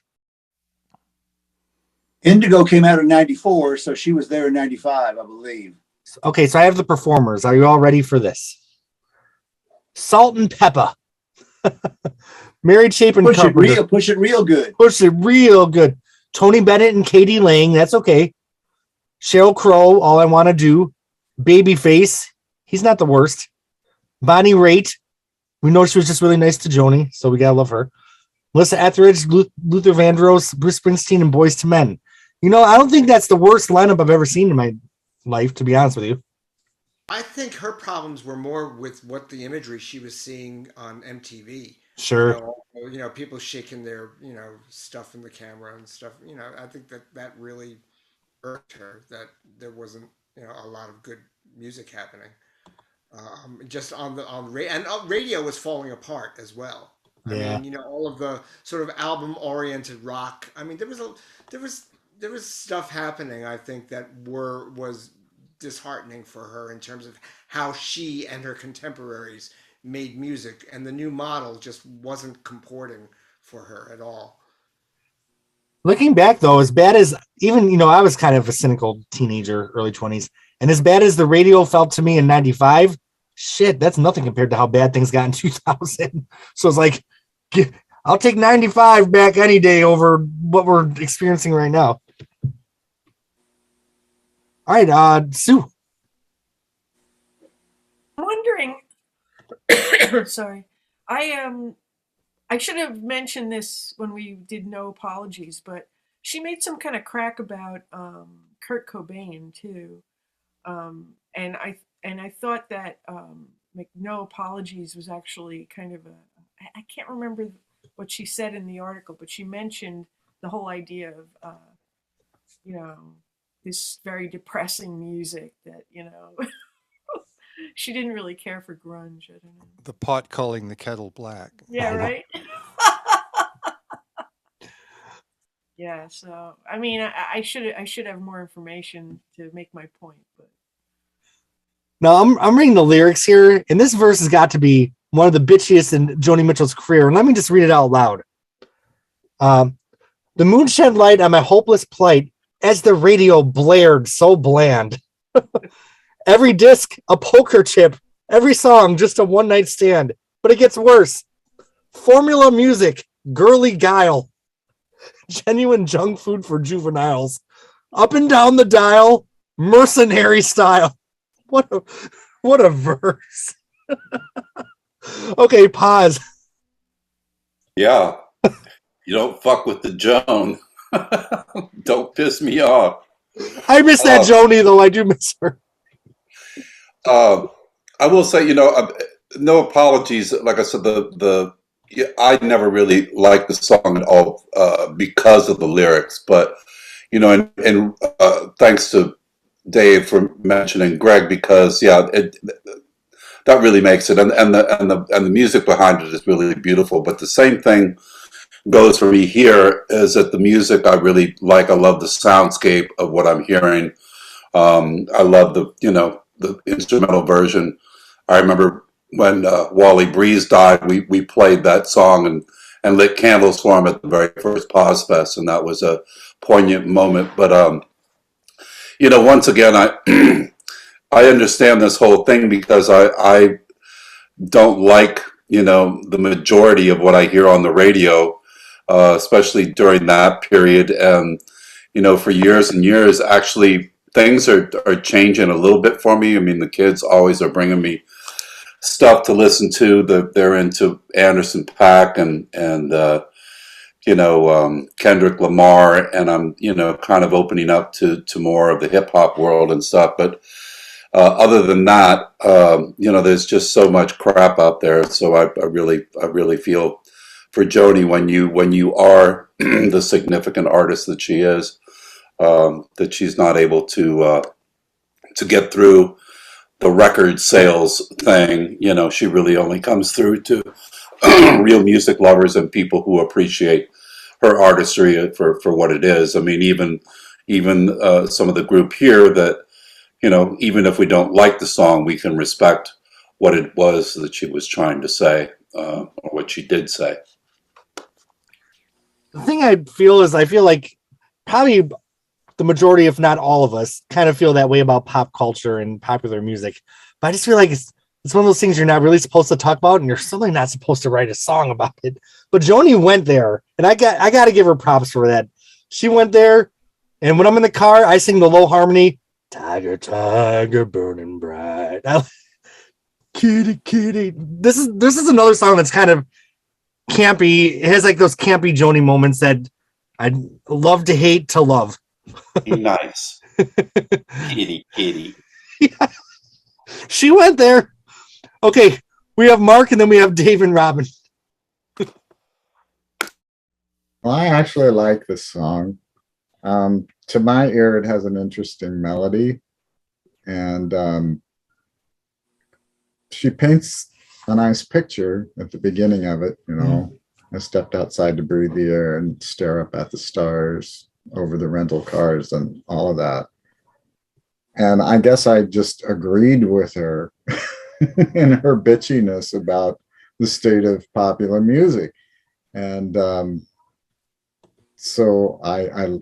Speaker 8: Indigo came out in '94, so she was there in '95, I believe.
Speaker 1: Okay, so I have the performers. Are you all ready for this? Salt and Pepper. Mary Chapin Carpenter.
Speaker 8: Push it real good.
Speaker 1: Push it real good. Tony Bennett and Katie Lang. That's okay. Sheryl Crow, All I Want to Do. Babyface. He's not the worst. Bonnie Raitt. We know she was just really nice to Joni, so we gotta love her. Melissa Etheridge, Luther Vandross, Bruce Springsteen, and Boyz II Men. I don't think that's the worst lineup I've ever seen in my life, to be honest with you.
Speaker 3: I think her problems were more with what the imagery she was seeing on MTV.
Speaker 1: Sure.
Speaker 3: People shaking their, stuff in the camera and stuff. I think that really irked her, that there wasn't, a lot of good music happening. Just on radio was falling apart as well.
Speaker 1: Yeah.
Speaker 3: I mean, all of the sort of album-oriented rock. I mean, there was stuff happening, I think, that was disheartening for her in terms of how she and her contemporaries made music, and the new model just wasn't comporting for her at all.
Speaker 1: Looking back, though, as bad as even, I was kind of a cynical teenager, early 20s, and as bad as the radio felt to me in 95, shit, that's nothing compared to how bad things got in 2000. So it's like, I'll take 95 back any day over what we're experiencing right now. All right, Sue.
Speaker 2: I'm wondering. Sorry, I should have mentioned this when we did No Apologies, but she made some kind of crack about Kurt Cobain too, and I thought that No Apologies was actually kind of I can't remember what she said in the article, but she mentioned the whole idea of this very depressing music that she didn't really care for grunge. I don't know.
Speaker 6: The pot calling the kettle black.
Speaker 2: Yeah, right. Yeah, so I mean, I should have more information to make my point, but
Speaker 1: Now I'm reading the lyrics here, and this verse has got to be one of the bitchiest in Joni Mitchell's career. And let me just read it out loud. The moon shed light on my hopeless plight as the radio blared so bland. Every disc a poker chip, every song just a one night stand. But it gets worse. Formula music, girly guile, genuine junk food for juveniles. Up and down the dial, mercenary style. What a verse. Okay, pause.
Speaker 9: Yeah. You don't fuck with the Joan. Don't piss me off.
Speaker 1: I miss that Joni, though. I do miss her.
Speaker 9: I will say, no apologies. Like I said, I never really liked the song at all because of the lyrics. But and thanks to Dave for mentioning Greg, because that really makes it, and the music behind it is really beautiful. But the same thing goes for me here, is that the music I really like. I love the soundscape of what I'm hearing. I love the instrumental version. I remember when Wally Breeze died, we played that song and lit candles for him at the very first Pause Fest, and that was a poignant moment. But once again, I I understand this whole thing because I don't like the majority of what I hear on the radio, especially during that period. And for years and years, actually, things are changing a little bit for me. I mean, the kids always are bringing me stuff to listen to. They're into Anderson .Paak and Kendrick Lamar, and I'm kind of opening up to more of the hip hop world and stuff. But other than that, there's just so much crap out there. So I really feel for Joni when you are the significant artist that she is, that she's not able to get through the record sales thing. She really only comes through to real music lovers and people who appreciate her artistry for what it is. I mean, even some of the group here that, even if we don't like the song, we can respect what it was that she was trying to say, or what she did say.
Speaker 1: The thing I feel like probably the majority, if not all of us, kind of feel that way about pop culture and popular music. But I just feel like it's one of those things you're not really supposed to talk about, and you're certainly not supposed to write a song about it. But Joni went there, and I got to give her props for that. She went there, and when I'm in the car, I sing the low harmony, "Tiger, tiger, burning bright." Kitty, kitty. This is another song that's kind of campy. It has like those campy Joni moments that I'd love to hate to love.
Speaker 9: Nice. Kitty, kitty.
Speaker 1: Yeah. She went there. Okay, we have Mark, and then we have Dave and Robin.
Speaker 11: Well, I actually like this song. To my ear, it has an interesting melody, and she paints a nice picture at the beginning of it. I stepped outside to breathe the air and stare up at the stars over the rental cars and all of that. And I guess I just agreed with her in her bitchiness about the state of popular music. And so I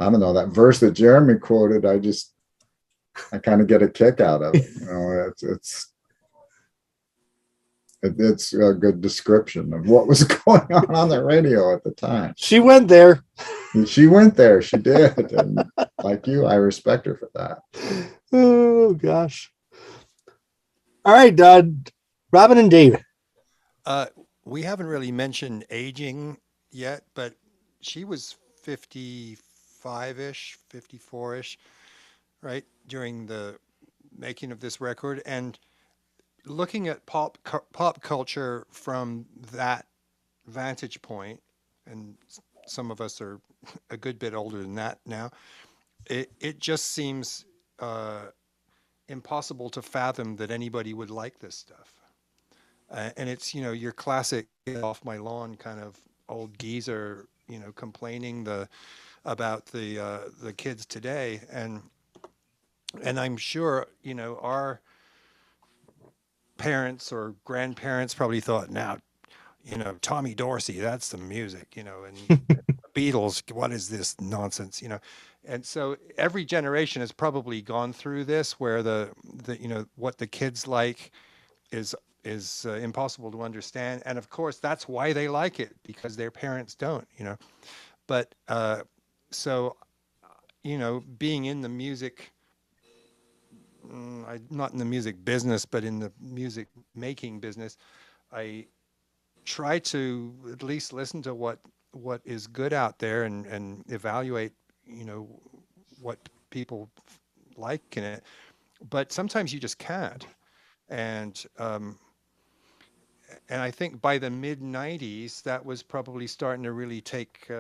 Speaker 11: don't know, that verse that Jeremy quoted, I kind of get a kick out of it. It's a good description of what was going on the radio at the time.
Speaker 1: She went there.
Speaker 11: She went there. She did. And like you, I respect her for that.
Speaker 1: Oh, gosh. All right, Robin and Dave.
Speaker 6: We haven't really mentioned aging yet, but she was 55-ish, 54-ish, right, during the making of this record. And looking at pop culture from that vantage point, and some of us are a good bit older than that now, it just seems impossible to fathom that anybody would like this stuff. And it's, your classic get off my lawn kind of old geezer complaining about the kids today, and I'm sure our parents or grandparents probably thought, now Tommy Dorsey, that's the music, and Beatles, what is this nonsense, and so every generation has probably gone through this, where the what the kids like is impossible to understand, and of course that's why they like it, because their parents don't, but so being in the music, not in the music business, but in the music making business, I try to at least listen to what is good out there, and evaluate what people like in it. But sometimes you just can't, and I think by the mid '90s that was probably starting to really take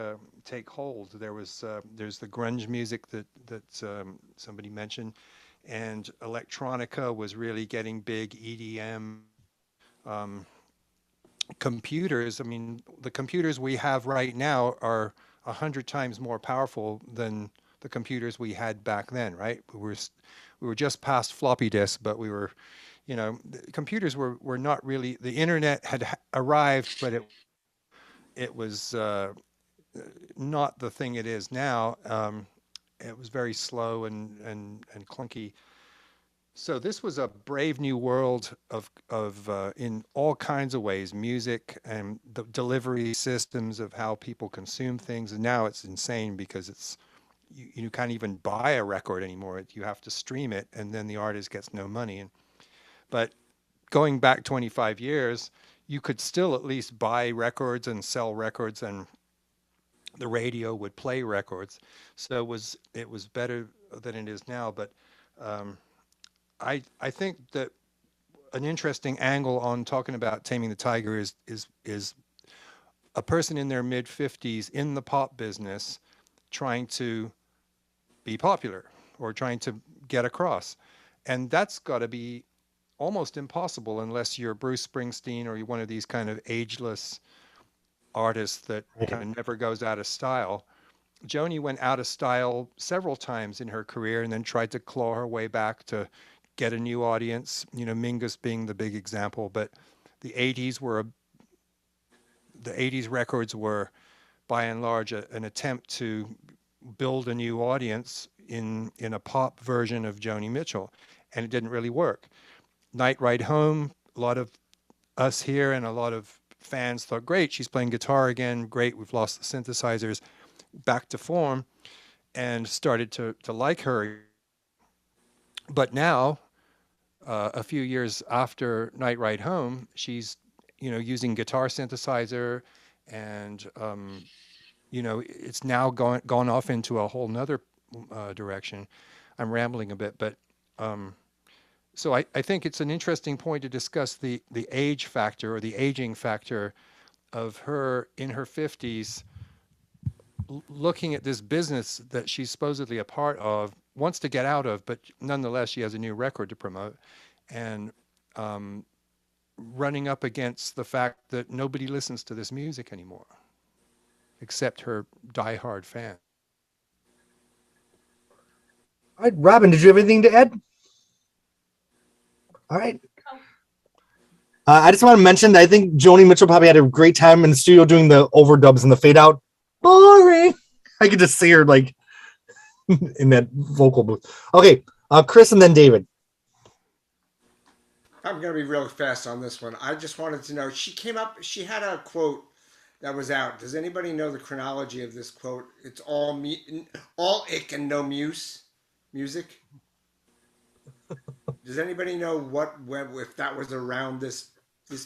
Speaker 6: hold. There's the grunge music that somebody mentioned, and electronica was really getting big. EDM, computers. I mean, the computers we have right now are 100 times more powerful than the computers we had back then, right? We were just past floppy disks, but we were, the computers were not really. The internet had arrived, but it was not the thing it is now. It was very slow and clunky. So this was a brave new world of in all kinds of ways, music and the delivery systems of how people consume things. And now it's insane, because it's you can't even buy a record anymore. You have to stream it, and then the artist gets no money. But going back 25 years, you could still at least buy records and sell records, and the radio would play records. So it was better than it is now. But I think that an interesting angle on talking about Taming the Tiger is a person in their mid 50s in the pop business trying to be popular or trying to get across. And that's got to be almost impossible unless you're Bruce Springsteen, or you're one of these kind of ageless artists that kind of never goes out of style. Joni went out of style several times in her career, and then tried to claw her way back to get a new audience, Mingus being the big example. But the 80s records were by and large an attempt to build a new audience in a pop version of Joni Mitchell, and it didn't really work. Night Ride Home, a lot of us here and a lot of fans thought, great, she's playing guitar again, great, we've lost the synthesizers, back to form, and started to like her. But now, a few years after Night Ride Home, she's using guitar synthesizer, and it's now gone off into a whole nother direction. I'm rambling a bit, but so I think it's an interesting point to discuss the age factor, or the aging factor, of her in her 50s looking at this business that she's supposedly a part of, wants to get out of, but nonetheless she has a new record to promote, and running up against the fact that nobody listens to this music anymore except her diehard fan.
Speaker 1: All right, Robin, did you have anything to add? All right. I just want to mention that I think Joni Mitchell probably had a great time in the studio doing the overdubs and the fade out. Boring. I could just see her like in that vocal booth. Okay, Chris and then David.
Speaker 3: I'm going to be real fast on this one. I just wanted to know, she had a quote that was out. Does anybody know the chronology of this quote? It's all ick and no music. Does anybody know if that was around this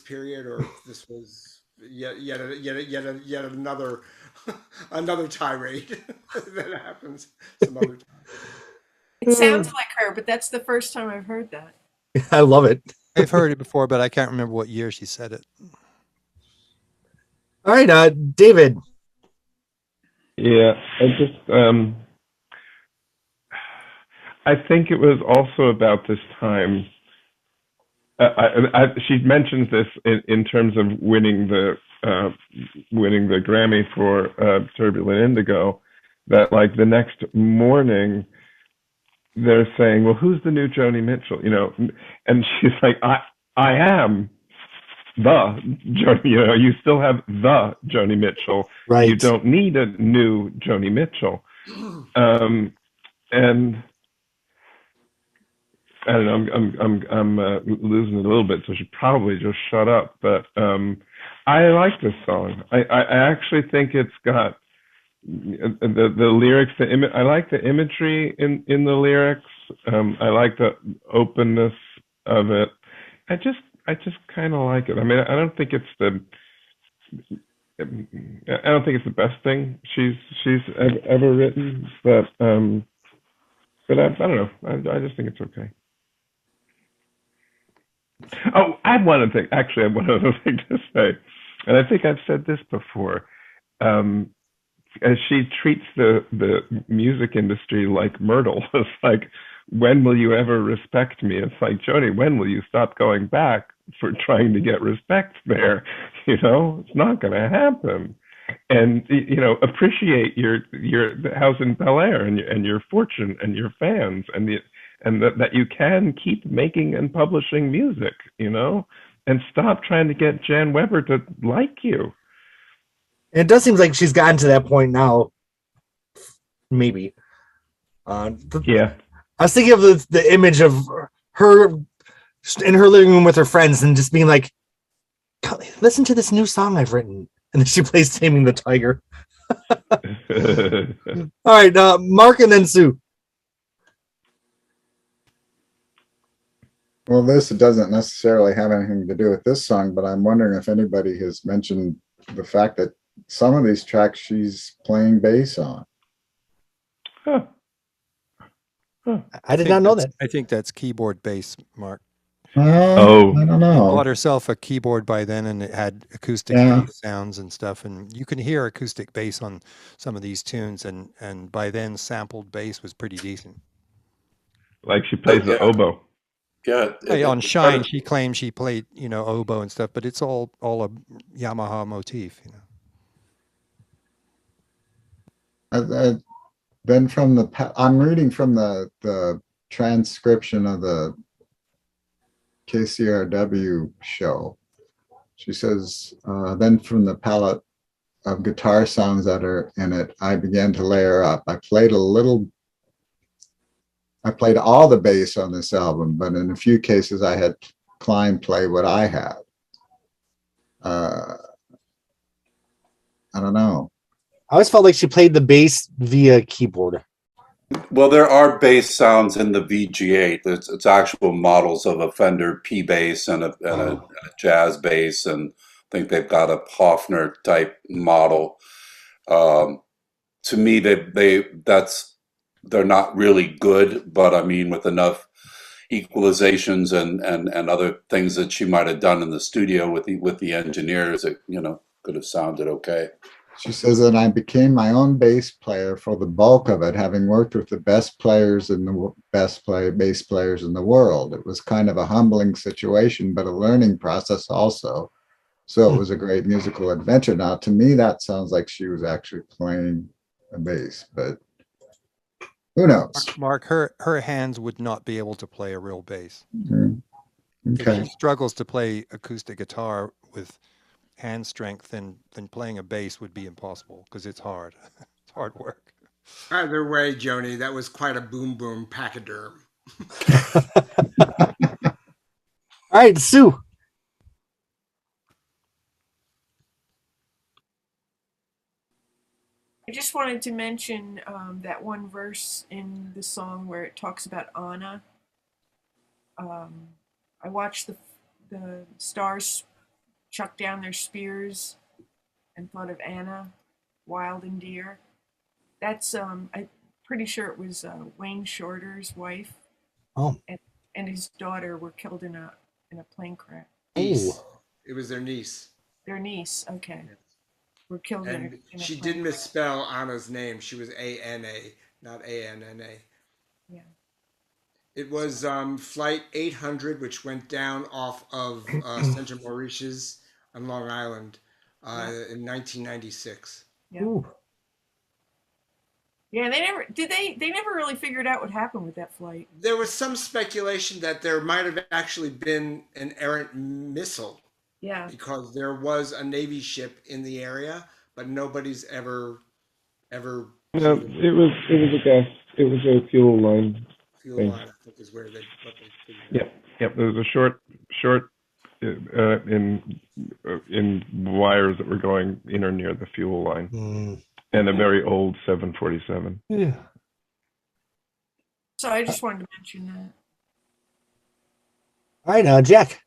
Speaker 3: period, or if this was yet another another tirade that happens some other time?
Speaker 2: It sounds like her, but that's the first time I've heard that.
Speaker 1: I love it.
Speaker 6: I've heard it before, but I can't remember what year she said it.
Speaker 1: All right, David.
Speaker 5: Yeah, I think it was also about this time. She mentions this in terms of winning the uh, winning the Grammy for Turbulent Indigo, that like the next morning they're saying, well, who's the new Joni Mitchell? You know, and she's like, I am the Joni, you know, you still have the Joni Mitchell.
Speaker 1: Right.
Speaker 5: You don't need a new Joni Mitchell. And I don't know, I'm losing it a little bit, so I should probably just shut up. But I like this song. I actually think it's got the lyrics. I like the imagery in the lyrics. I like the openness of it. I just kind of like it. I mean, I don't think it's the best thing she's ever written, but I don't know. I just think it's okay. Oh, I have one other thing. Actually, I have one other thing to say, and I think I've said this before. As she treats the music industry like Myrtle. It's like, when will you ever respect me? It's like, Joni, when will you stop going back for trying to get respect there? You know, it's not going to happen. And, you know, appreciate your house in Bel Air and your fortune and your fans and that you can keep making and publishing music, you know, and stop trying to get Jan Weber to like you.
Speaker 1: And it does seem like she's gotten to that point now. Maybe.
Speaker 5: Yeah.
Speaker 1: I was thinking of the image of her in her living room with her friends and just being like, listen to this new song I've written. And then she plays Taming the Tiger. All right, Mark and then Sue.
Speaker 11: Well, this doesn't necessarily have anything to do with this song, but I'm wondering if anybody has mentioned the fact that some of these tracks she's playing bass on.
Speaker 5: Huh. Huh.
Speaker 1: I did not know that.
Speaker 6: I think that's keyboard bass, Mark.
Speaker 11: Oh, I don't
Speaker 6: She
Speaker 11: know.
Speaker 6: bought herself a keyboard by then, and it had acoustic bass sounds and stuff. And you can hear acoustic bass on some of these tunes. And by then, sampled bass was pretty decent.
Speaker 5: Like she plays the oboe.
Speaker 9: Yeah.
Speaker 6: Hey, on Shine, she claimed she played, you know, oboe and stuff, but it's all a Yamaha motif, you know.
Speaker 11: Then I'm reading from the transcription of the KCRW show. She says, then from the palette of guitar songs that are in it, I began to layer up. I played all the bass on this album, but in a few cases I had Klein play what I had. I don't know.
Speaker 1: I always felt like she played the bass via keyboard.
Speaker 9: Well, there are bass sounds in the VG8. It's actual models of a Fender P bass and a jazz bass, and I think they've got a Hofner type model. To me, they're not really good, but I mean, with enough equalizations and other things that she might have done in the studio with the engineers, it, you know, could have sounded okay.
Speaker 11: She says that I became my own bass player for the bulk of it, having worked with the best players and the bass players in the world. It was kind of a humbling situation, but a learning process also. So it was a great musical adventure. Now, to me, that sounds like she was actually playing a bass, but who knows?
Speaker 6: Mark, her hands would not be able to play a real bass.
Speaker 11: Okay.
Speaker 6: If she struggles to play acoustic guitar with hand strength, then playing a bass would be impossible because it's hard. It's hard work.
Speaker 3: Either way, Joni, that was quite a boom boom pachyderm.
Speaker 1: All right, Sue.
Speaker 2: I just wanted to mention that one verse in the song where it talks about Anna. I watched the stars chuck down their spears and thought of Anna, wild and dear. That's I'm pretty sure it was Wayne Shorter's wife.
Speaker 1: Oh.
Speaker 2: And his daughter were killed in a plane crash.
Speaker 3: Niece. It was their niece.
Speaker 2: Their niece, okay. Were killed
Speaker 3: and
Speaker 2: in a
Speaker 3: she
Speaker 2: plane
Speaker 3: did misspell Anna's name. She was A-N-A, not A-N-N-A.
Speaker 2: Yeah.
Speaker 3: It was flight 800, which went down off of St. Mauritius on Long Island in 1996.
Speaker 2: Yeah.
Speaker 1: Ooh.
Speaker 2: Yeah, they never did. They never really figured out what happened with that flight.
Speaker 3: There was some speculation that there might have actually been an errant missile.
Speaker 2: Yeah.
Speaker 3: Because there was a Navy ship in the area, but nobody's ever.
Speaker 5: No, it was a gas. It was a fuel line.
Speaker 3: Fuel
Speaker 5: thing.
Speaker 3: line, I think, is where what they figured out.
Speaker 5: Yep. There was a short in wires that were going in or near the fuel line, and a very old 747.
Speaker 1: Yeah.
Speaker 2: So I just wanted to mention that.
Speaker 1: All right, Jack.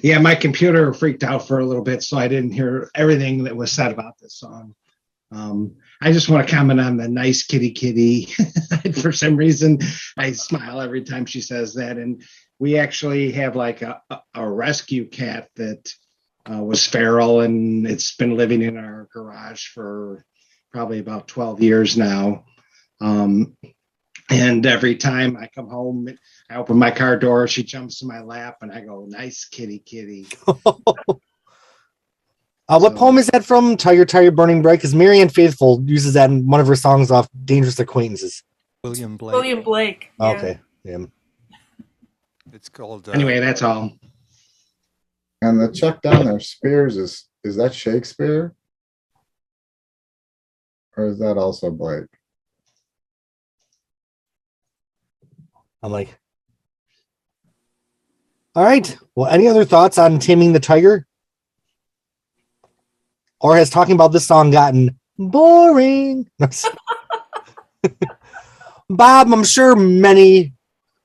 Speaker 10: Yeah, my computer freaked out for a little bit, so I didn't hear everything that was said about this song. I just want to comment on the nice kitty kitty. For some reason, I smile every time she says that. And we actually have like a rescue cat that was feral, and it's been living in our garage for probably about 12 years now. And every time I come home, I open my car door, she jumps in my lap, and I go, nice kitty kitty.
Speaker 1: What poem is that from? Tiger, Tiger, Burning Bright? Because Marianne Faithfull uses that in one of her songs off Dangerous Acquaintances.
Speaker 6: William Blake.
Speaker 2: William Blake. Yeah.
Speaker 1: Okay. Yeah.
Speaker 6: It's called.
Speaker 10: Anyway, that's all.
Speaker 11: And the check down there, Spears, is that Shakespeare? Or is that also Blake?
Speaker 1: I'm like, all right. Well, any other thoughts on Taming the Tiger? Or has talking about this song gotten boring? Bob, I'm sure many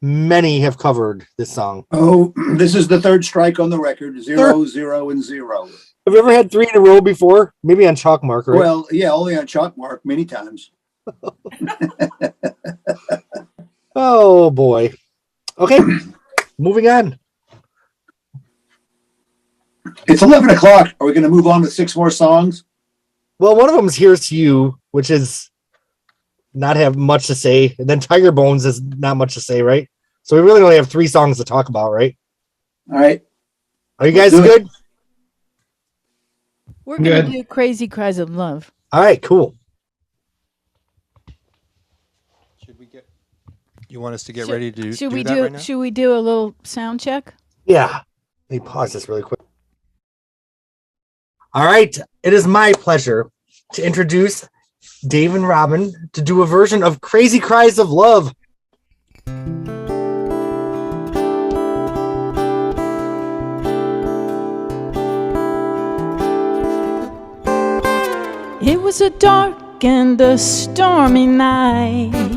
Speaker 1: have covered this song.
Speaker 8: Oh, this is the third strike on the record. 0, 0, and 0.
Speaker 1: Have you ever had 3 in a row before? Maybe on chalk mark, right?
Speaker 8: Well, yeah, only on chalk mark many times.
Speaker 1: Oh boy. Okay, moving on.
Speaker 8: It's 11 o'clock. Are we going to move on to 6 more songs?
Speaker 1: Well, one of them is Here's to You, which is not have much to say. And then Tiger Bones is not much to say, right? So we really only have 3 songs to talk about, right?
Speaker 8: All right.
Speaker 1: Are you guys good?
Speaker 12: We're going to do Crazy Cries of Love.
Speaker 1: All right, cool.
Speaker 6: You want us to get ready to do
Speaker 12: Should we
Speaker 6: that
Speaker 12: do?
Speaker 6: right now?
Speaker 12: Should we do a little sound check?
Speaker 1: Yeah. Let me pause this really quick. All right. It is my pleasure to introduce Dave and Robin to do a version of Crazy Cries of Love.
Speaker 12: It was a dark and a stormy night.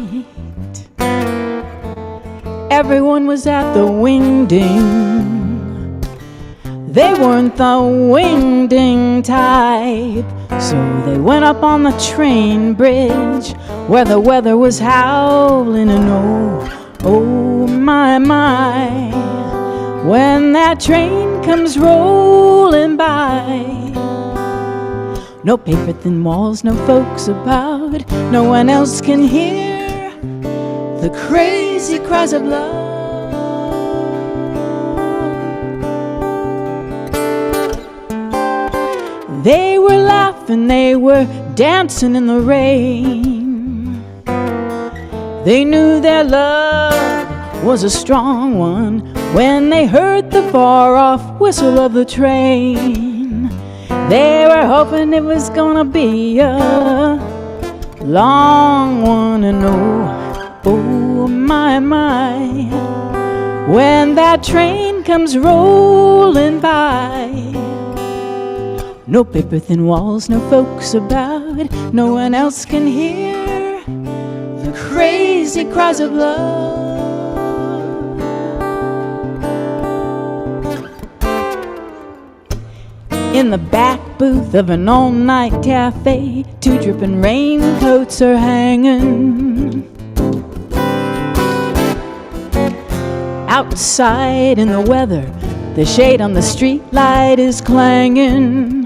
Speaker 12: Everyone was at the wingding. They weren't the wingding type, so they went up on the train bridge where the weather was howling, and oh my, when that train comes rolling by. No paper thin walls, no folks about, no one else can hear the crazy cries of love. They were laughing, they were dancing in the rain. They knew their love was a strong one when they heard the far-off whistle of the train. They were hoping it was gonna be a long one, and oh my, when that train comes rolling by. No paper thin walls, no folks about, no one else can hear the crazy cries of love. In the back booth of an all-night cafe, 2 dripping raincoats are hanging. Outside in the weather, the shade on the street light is clanging.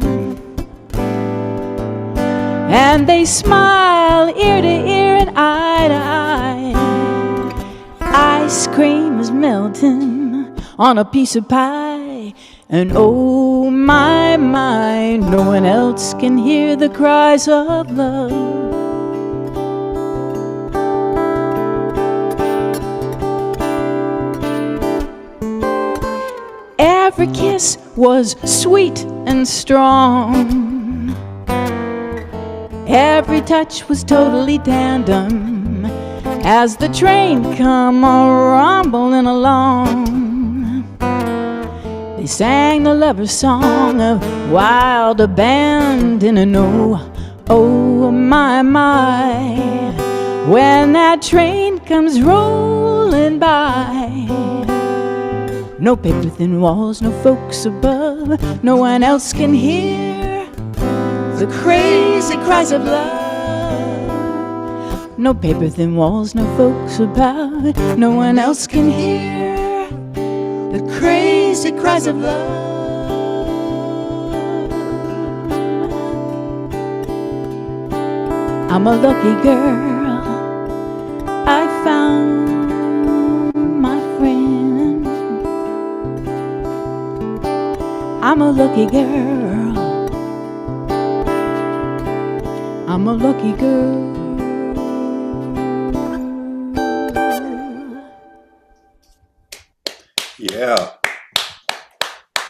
Speaker 12: And they smile ear to ear and eye to eye. Ice cream is melting on a piece of pie. And oh my, no one else can hear the cries of love. Every kiss was sweet and strong. Every touch was totally tandem as the train come a-rumbling along. They sang the lover's song of wild abandon, and oh my, when that train comes rolling by. No paper thin walls, no folks above, no one else can hear the crazy cries of love. No paper thin walls, no folks above, no one else can hear the crazy cries of love. I'm a lucky girl, I found my friend. I'm a lucky girl, I'm a lucky girl.
Speaker 9: Yeah.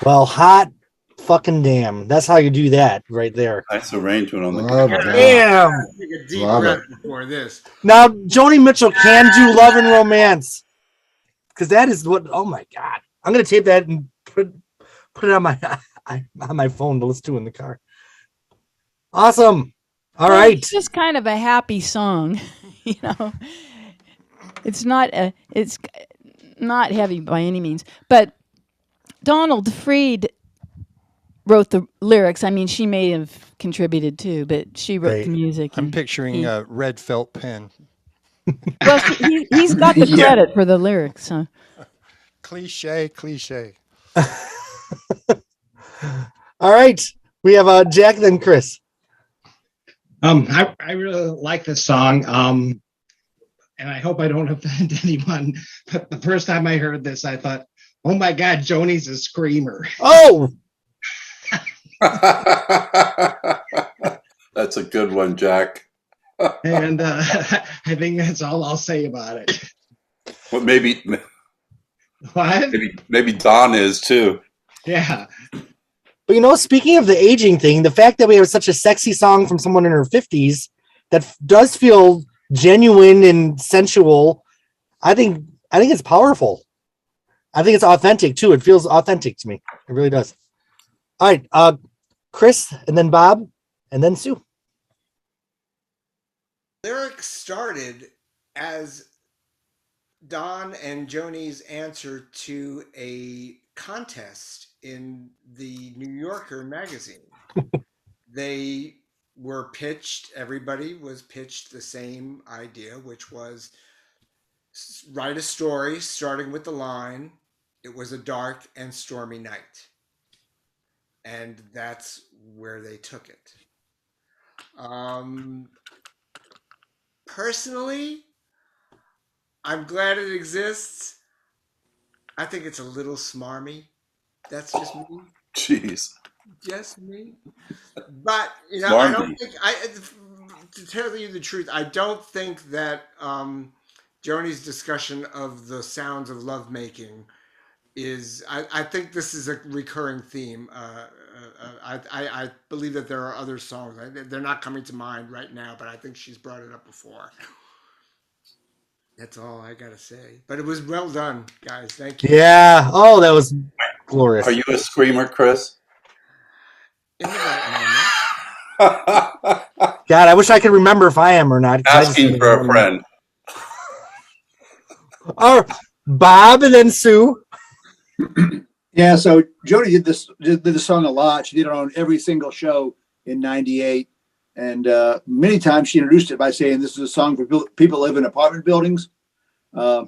Speaker 1: Well, hot fucking damn. That's how you do that right there.
Speaker 9: Nice arrangement on the
Speaker 11: Love
Speaker 9: guitar.
Speaker 11: that.
Speaker 1: Damn.
Speaker 3: Take a deep
Speaker 11: Love
Speaker 3: breath
Speaker 11: it.
Speaker 3: before this.
Speaker 1: Now, Joni Mitchell can do Love and Romance. Because that is what, oh my God. I'm going to tape that and put it on my phone to listen to in the car. Awesome. All right.
Speaker 12: It's just kind of a happy song, you know. It's not heavy by any means, but Donald Freed wrote the lyrics. I mean, she may have contributed too, but she wrote
Speaker 1: Right.
Speaker 12: the music.
Speaker 6: I'm
Speaker 12: and
Speaker 6: picturing
Speaker 12: he-
Speaker 6: a red felt pen.
Speaker 12: Well, he's got the
Speaker 11: Yeah.
Speaker 12: credit for the lyrics. So.
Speaker 6: Cliche.
Speaker 1: All right. We have Jack, then Chris.
Speaker 10: I really like this song. And I hope I don't offend anyone. But the first time I heard this, I thought, oh my God, Joni's a screamer.
Speaker 1: Oh,
Speaker 9: That's a good one, Jack.
Speaker 10: And I think that's all I'll say about it.
Speaker 9: Well, maybe
Speaker 10: What?
Speaker 9: Don is too.
Speaker 10: Yeah.
Speaker 1: but you know, speaking of the aging thing, the fact that we have such a sexy song from someone in her 50s that does feel genuine and sensual, I think it's powerful. I think it's authentic too. It feels authentic to me. It really does. All right, Chris, and then Bob, and then Sue.
Speaker 3: Lyrics started as Don and Joni's answer to a contest in the New Yorker magazine. They were pitched, everybody was pitched the same idea, which was write a story starting with the line, "It was a dark and stormy night." And that's where they took it. Personally, I'm glad it exists. I think it's a little smarmy. That's just me.
Speaker 9: Jeez.
Speaker 3: Just me. But, you know, I don't
Speaker 9: Smarmy.
Speaker 3: think, to tell you the truth, I don't think that Joni's discussion of the sounds of lovemaking is, I think this is a recurring theme. I believe that there are other songs. They're not coming to mind right now, but I think she's brought it up before. That's all I gotta say. But it was well done, guys. Thank you.
Speaker 1: Yeah. Oh, that was glorious.
Speaker 9: Are you a screamer, Chris?
Speaker 3: In the right
Speaker 1: God, I wish I could remember if I am or not. 'Cause I just
Speaker 9: Asking
Speaker 1: don't
Speaker 9: for a
Speaker 1: remember.
Speaker 9: friend.
Speaker 1: All right, Bob, and then Sue.
Speaker 8: Yeah, so Joni did the song a lot. She did it on every single show in '98, and many times she introduced it by saying, "This is a song for people who live in apartment buildings." I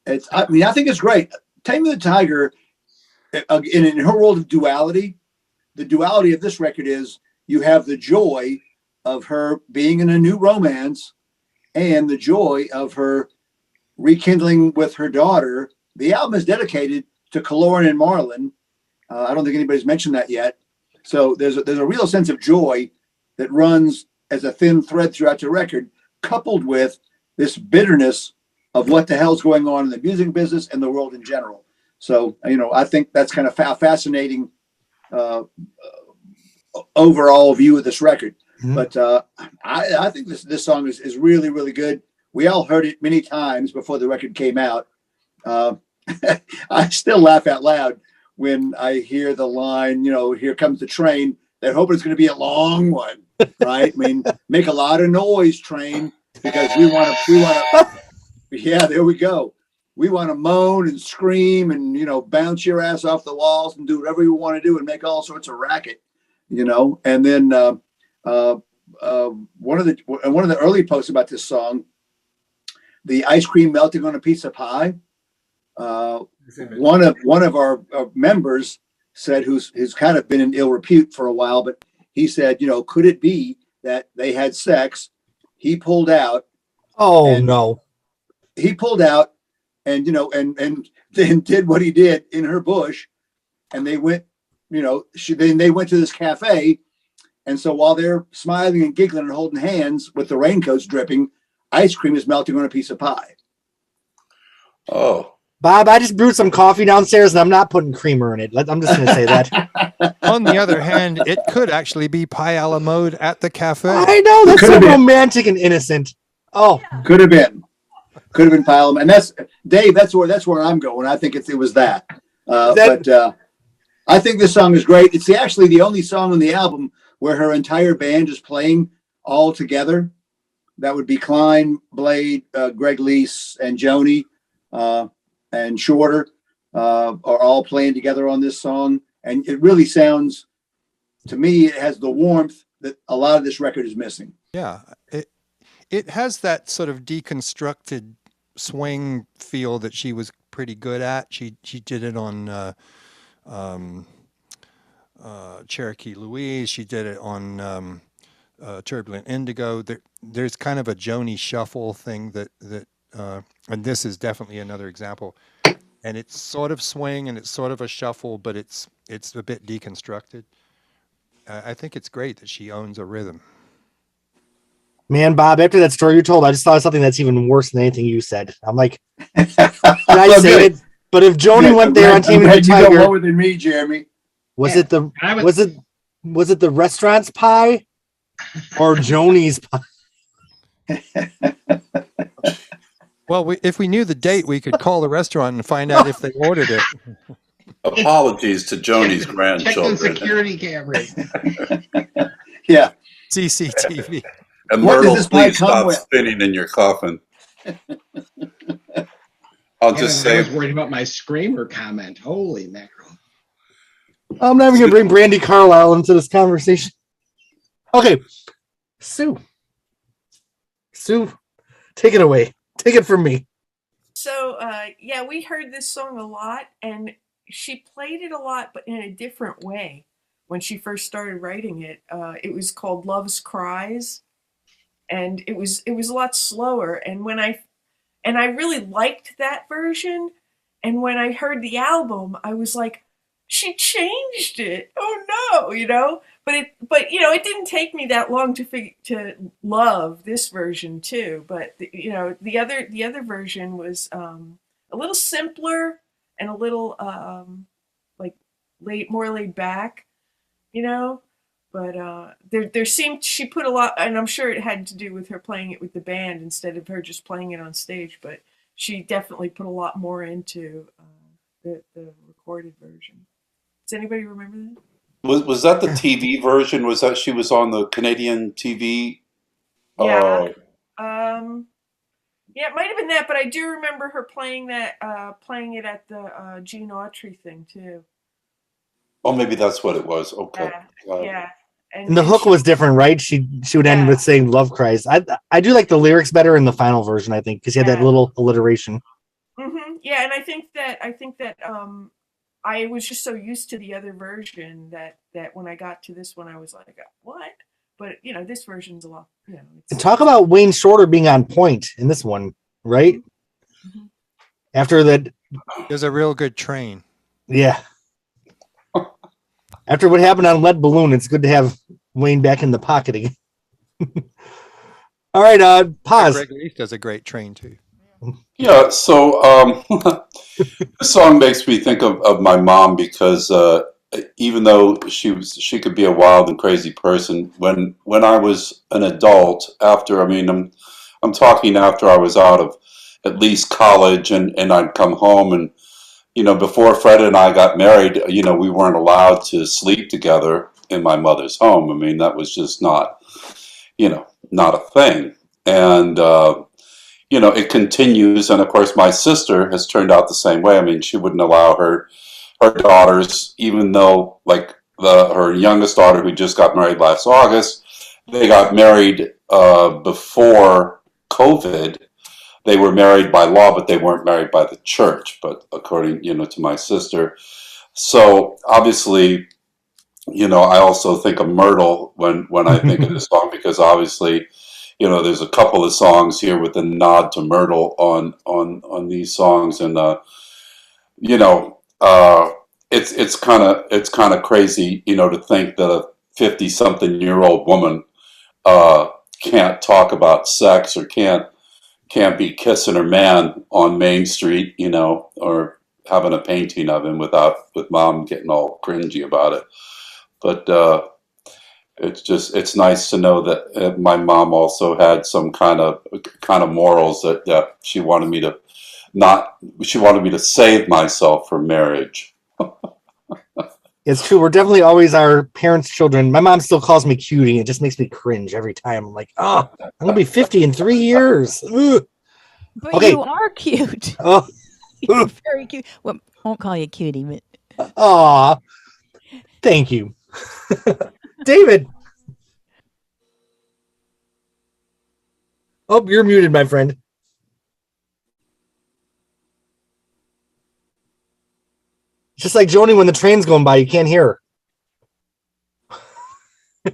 Speaker 8: think it's great. Taming the Tiger, in her world of duality, the duality of this record is you have the joy of her being in a new romance and the joy of her rekindling with her daughter. The album is dedicated to Kaloran and Marlon, I don't think anybody's mentioned that yet. So there's a real sense of joy that runs as a thin thread throughout the record, coupled with this bitterness of what the hell's going on in the music business and the world in general. So, I think that's kind of a fascinating overall view of this record. Mm-hmm. But I think this song is really, really good. We all heard it many times before the record came out. I still laugh out loud when I hear the line, here comes the train. They're hoping it's going to be a long one, right? I mean, make a lot of noise, train, because we want to, yeah, there we go. We want to moan and scream and, bounce your ass off the walls and do whatever you want to do and make all sorts of racket, and then one of the early posts about this song, the ice cream melting on a piece of pie. One of our members said, who's kind of been in ill repute for a while, but he said, could it be that they had sex? He pulled out.
Speaker 1: Oh no!
Speaker 8: He pulled out, and and then did what he did in her bush, and they went, they went to this cafe, and so while they're smiling and giggling and holding hands with the raincoats dripping, ice cream is melting on a piece of pie.
Speaker 9: Oh.
Speaker 1: Bob, I just brewed some coffee downstairs and I'm not putting creamer in it. I'm just going to say that.
Speaker 6: On the other hand, it could actually be pie a la mode at the cafe.
Speaker 1: I know, that's so romantic and innocent. Oh,
Speaker 8: could have been pie a la, and that's Dave. That's where I'm going. I think it was that. But I think this song is great. It's actually the only song on the album where her entire band is playing all together. That would be Klein, Blade, Greg Lease, and Joni. And Shorter are all playing together on this song. And it really sounds, to me, it has the warmth that a lot of this record is missing.
Speaker 6: Yeah. It has that sort of deconstructed swing feel that she was pretty good at. She did it on Cherokee Louise. She did it on Turbulent Indigo. There's kind of a Joni shuffle thing that and this is definitely another example. And it's sort of swing and it's sort of a shuffle, but it's a bit deconstructed. I think it's great that she owns a rhythm.
Speaker 1: Man, Bob, after that story you told, I just thought of something that's even worse than anything you said. I'm like, can I say it? But if Joni went there on Taming the Tiger,
Speaker 8: you go lower than me, Jeremy.
Speaker 1: Was it the restaurant's pie or Joni's pie?
Speaker 6: Well, if we knew the date, we could call the restaurant and find out if they ordered it.
Speaker 9: Apologies to Joni's grandchildren.
Speaker 10: Check the security cameras.
Speaker 8: Yeah.
Speaker 6: CCTV.
Speaker 9: And Myrtle, please stop spinning in your coffin. I'll just say.
Speaker 10: I was worried about my screamer comment. Holy mackerel.
Speaker 1: I'm not even going to bring Brandy Carlisle into this conversation. Okay. Sue, take it away. Take it from me.
Speaker 2: So, we heard this song a lot, and she played it a lot, but in a different way. When she first started writing it, it was called Love's Cries, and it was a lot slower. And I really liked that version. And when I heard the album, I was like, she changed it. Oh no, But it didn't take me that long to love this version too. But the other version was a little simpler and a little more laid back, But she put a lot, and I'm sure it had to do with her playing it with the band instead of her just playing it on stage. But she definitely put a lot more into the recorded version. Does anybody remember that?
Speaker 9: Was that the TV version? Was that she was on the Canadian TV?
Speaker 2: Yeah. Yeah, it might have been that, but I do remember her playing it at the Gene Autry thing too.
Speaker 9: Oh, maybe that's what it was. Okay.
Speaker 2: Yeah.
Speaker 1: And the hook was different, right? She would end with saying "Love Cries." I do like the lyrics better in the final version, I think, because he had that little alliteration.
Speaker 2: Mm-hmm. Yeah, and I think that I was just so used to the other version that when I got to this one, I was like, what? But, this version's a lot,
Speaker 1: And talk about Wayne Shorter being on point in this one, right?
Speaker 2: Mm-hmm.
Speaker 1: After that.
Speaker 6: There's a real good train.
Speaker 1: Yeah. After what happened on Lead Balloon, it's good to have Wayne back in the pocket again. All right, pause.
Speaker 6: Greg Leaf does a great train too.
Speaker 9: Yeah, so this song makes me think of my mom because even though she could be a wild and crazy person, when I was an adult, I'm talking after I was out of at least college and I'd come home and before Fred and I got married, we weren't allowed to sleep together in my mother's home. I mean, that was just not not a thing. And it continues, and of course my sister has turned out the same way. I mean, she wouldn't allow her daughters, even though like her youngest daughter who just got married last August, they got married before COVID. They were married by law, but they weren't married by the church, but according to my sister. So obviously, I also think of Myrtle when I think of this song, because obviously there's a couple of songs here with a nod to Myrtle on these songs, and it's kind of crazy, to think that a 50-something-year-old woman can't talk about sex or can't be kissing her man on Main Street, or having a painting of him with mom getting all cringy about it. But it's nice to know that my mom also had some kind of morals that she wanted me to save myself for marriage.
Speaker 1: It's true. We're definitely always our parents' children. My mom still calls me cutie. It just makes me cringe every time. I'm like, oh, I'm gonna be 50 in 3 years. Ugh.
Speaker 12: But
Speaker 1: Okay.
Speaker 12: you are cute.
Speaker 1: Oh,
Speaker 12: You're very cute. Well, won't call you cutie, but
Speaker 1: aw, thank you, David. Oh, you're muted, my friend. Just like Joni when the train's going by, you can't hear her.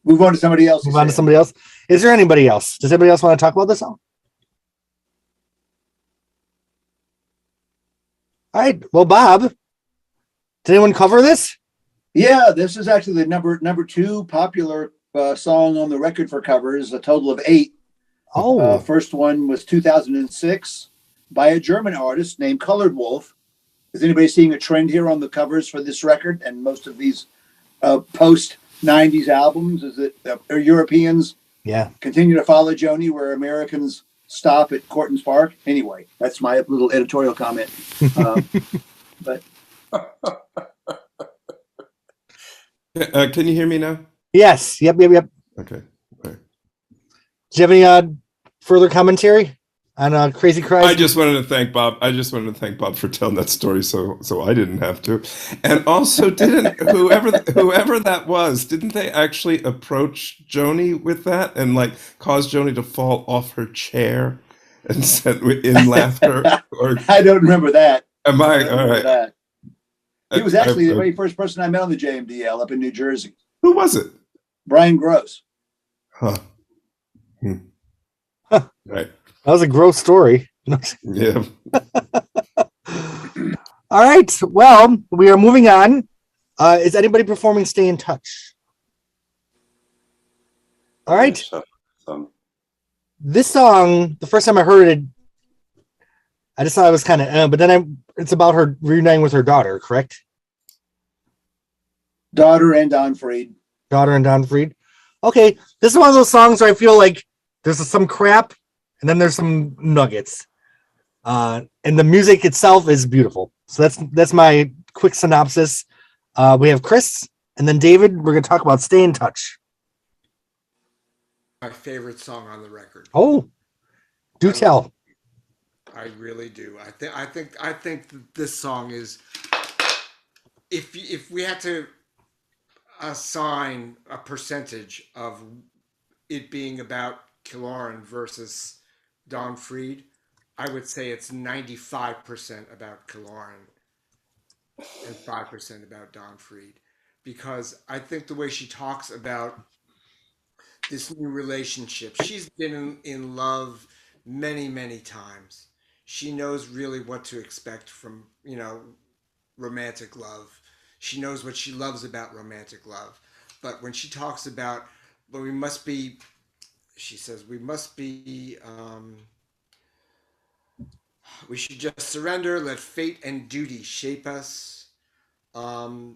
Speaker 8: Move on to somebody else.
Speaker 1: Move on to somebody else. Is there anybody else? Does anybody else want to talk about this song? All right. Well, Bob, did anyone cover this?
Speaker 8: Yeah, this is actually the number 2 popular song on the record for covers, a total of 8.
Speaker 1: Oh.
Speaker 8: First one was 2006 by a German artist named Colored Wolf. Is anybody seeing a trend here on the covers for this record and most of these post-90s albums? Is it Europeans continue to follow Joni where Americans stop at Corton Park? Anyway, that's my little editorial comment. But
Speaker 15: can you hear me now?
Speaker 1: Yes. Yep.
Speaker 15: Okay. All right.
Speaker 1: Do you have any further commentary on Crazy Cries?
Speaker 15: I just wanted to thank Bob for telling that story, so I didn't have to. And also, didn't whoever that was, didn't they actually approach Joni with that and like cause Joni to fall off her chair and said in laughter? Or
Speaker 8: I don't remember that.
Speaker 15: Am I all right?
Speaker 8: That. He was actually the very first person I met on the JMDL up in New Jersey.
Speaker 15: Who was it?
Speaker 8: Brian Gross.
Speaker 15: Huh. Right.
Speaker 1: That was a gross story.
Speaker 15: Yeah.
Speaker 1: All right. Well, we are moving on. Is anybody performing Stay in Touch? All right. This song, the first time I heard it, I just thought it was kind of, but then it's about her reuniting with her daughter, correct?
Speaker 8: Daughter and Don Freed.
Speaker 1: Daughter and Don Freed. Okay. This is one of those songs where I feel like there's some crap and then there's some nuggets. And the music itself is beautiful. So that's my quick synopsis. We have Chris and then David. We're going to talk about Stay in Touch.
Speaker 3: My favorite song on the record.
Speaker 1: Oh, do tell.
Speaker 3: I really do. I think that this song is, if we had to assign a percentage of it being about Killorn versus Don Freed, I would say it's 95% about Killorn and 5% about Don Freed, because I think the way she talks about this new relationship, she's been in love many, many times. she knows really what to expect from, romantic love. She knows what she loves about romantic love. But when she talks about, but we must be, she says, we should just surrender, let fate and duty shape us. Um,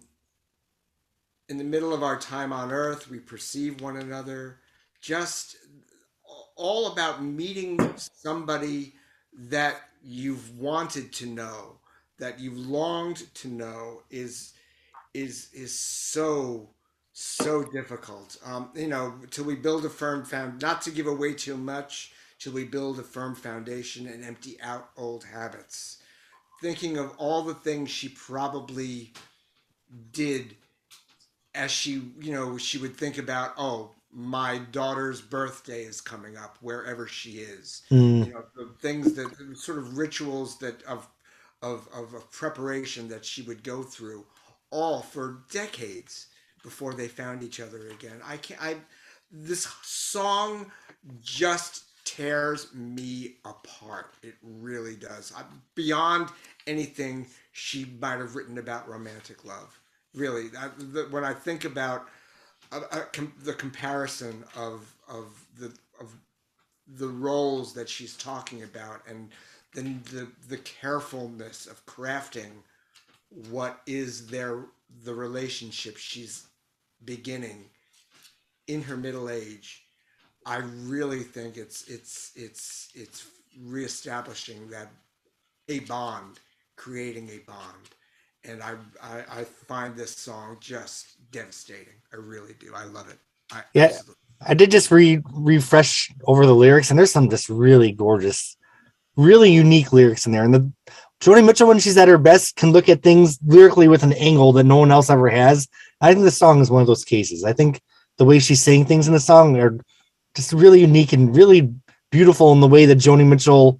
Speaker 3: in the middle of our time on earth, we perceive one another. Just all about meeting somebody that you've wanted to know, that you've longed to know, is so difficult. Till we build a firm not to give away too much, till we build a firm foundation and empty out old habits. Thinking of all the things she probably did as she would think about, oh, my daughter's birthday is coming up wherever she is. The things that sort of rituals that of preparation that she would go through, all for decades before they found each other again. This song just tears me apart. It really does. Beyond anything she might have written about romantic love. Really, when I think about the comparison of the roles that she's talking about, and then the carefulness of crafting what is the relationship she's beginning in her middle age, I really think it's reestablishing that a bond, creating a bond. And I find this song just devastating. I really do. I love it. Absolutely.
Speaker 1: I did just refresh over the lyrics, and there's some just really gorgeous, really unique lyrics in there. And the Joni Mitchell, when she's at her best, can look at things lyrically with an angle that no one else ever has. I think the song is one of those cases. I think the way she's saying things in the song are just really unique and really beautiful in the way that Joni Mitchell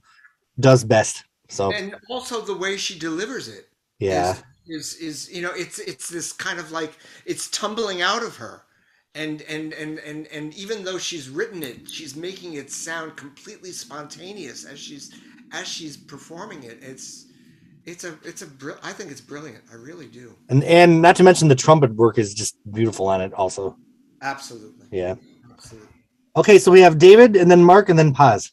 Speaker 1: does best. So,
Speaker 3: and also the way she delivers it.
Speaker 1: Yeah.
Speaker 3: Is it's this kind of like it's tumbling out of her, and even though she's written it, she's making it sound completely spontaneous as she's performing it. I think it's brilliant. I really do.
Speaker 1: And not to mention the trumpet work is just beautiful on it also.
Speaker 3: Absolutely.
Speaker 1: Yeah.
Speaker 3: Absolutely.
Speaker 1: Okay, so we have David and then Mark and then Paz.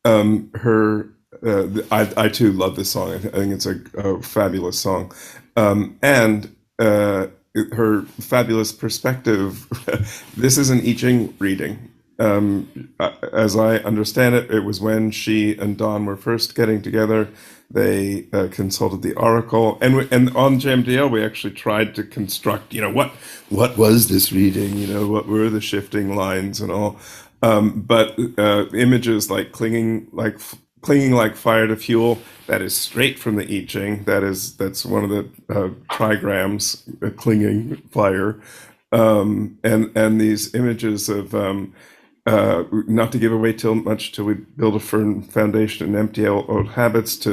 Speaker 15: I too love this song. I think it's a fabulous song, and her fabulous perspective. This is an I Ching reading. As I understand it, it was when she and Don were first getting together. They consulted the oracle, and on JMDL we actually tried to construct. What was this reading? What were the shifting lines and all. But images like clinging like fire to fuel, that is straight from the I Ching. That's one of the trigrams, clinging fire, and these images of not to give away too much till we build a firm foundation and empty out old habits.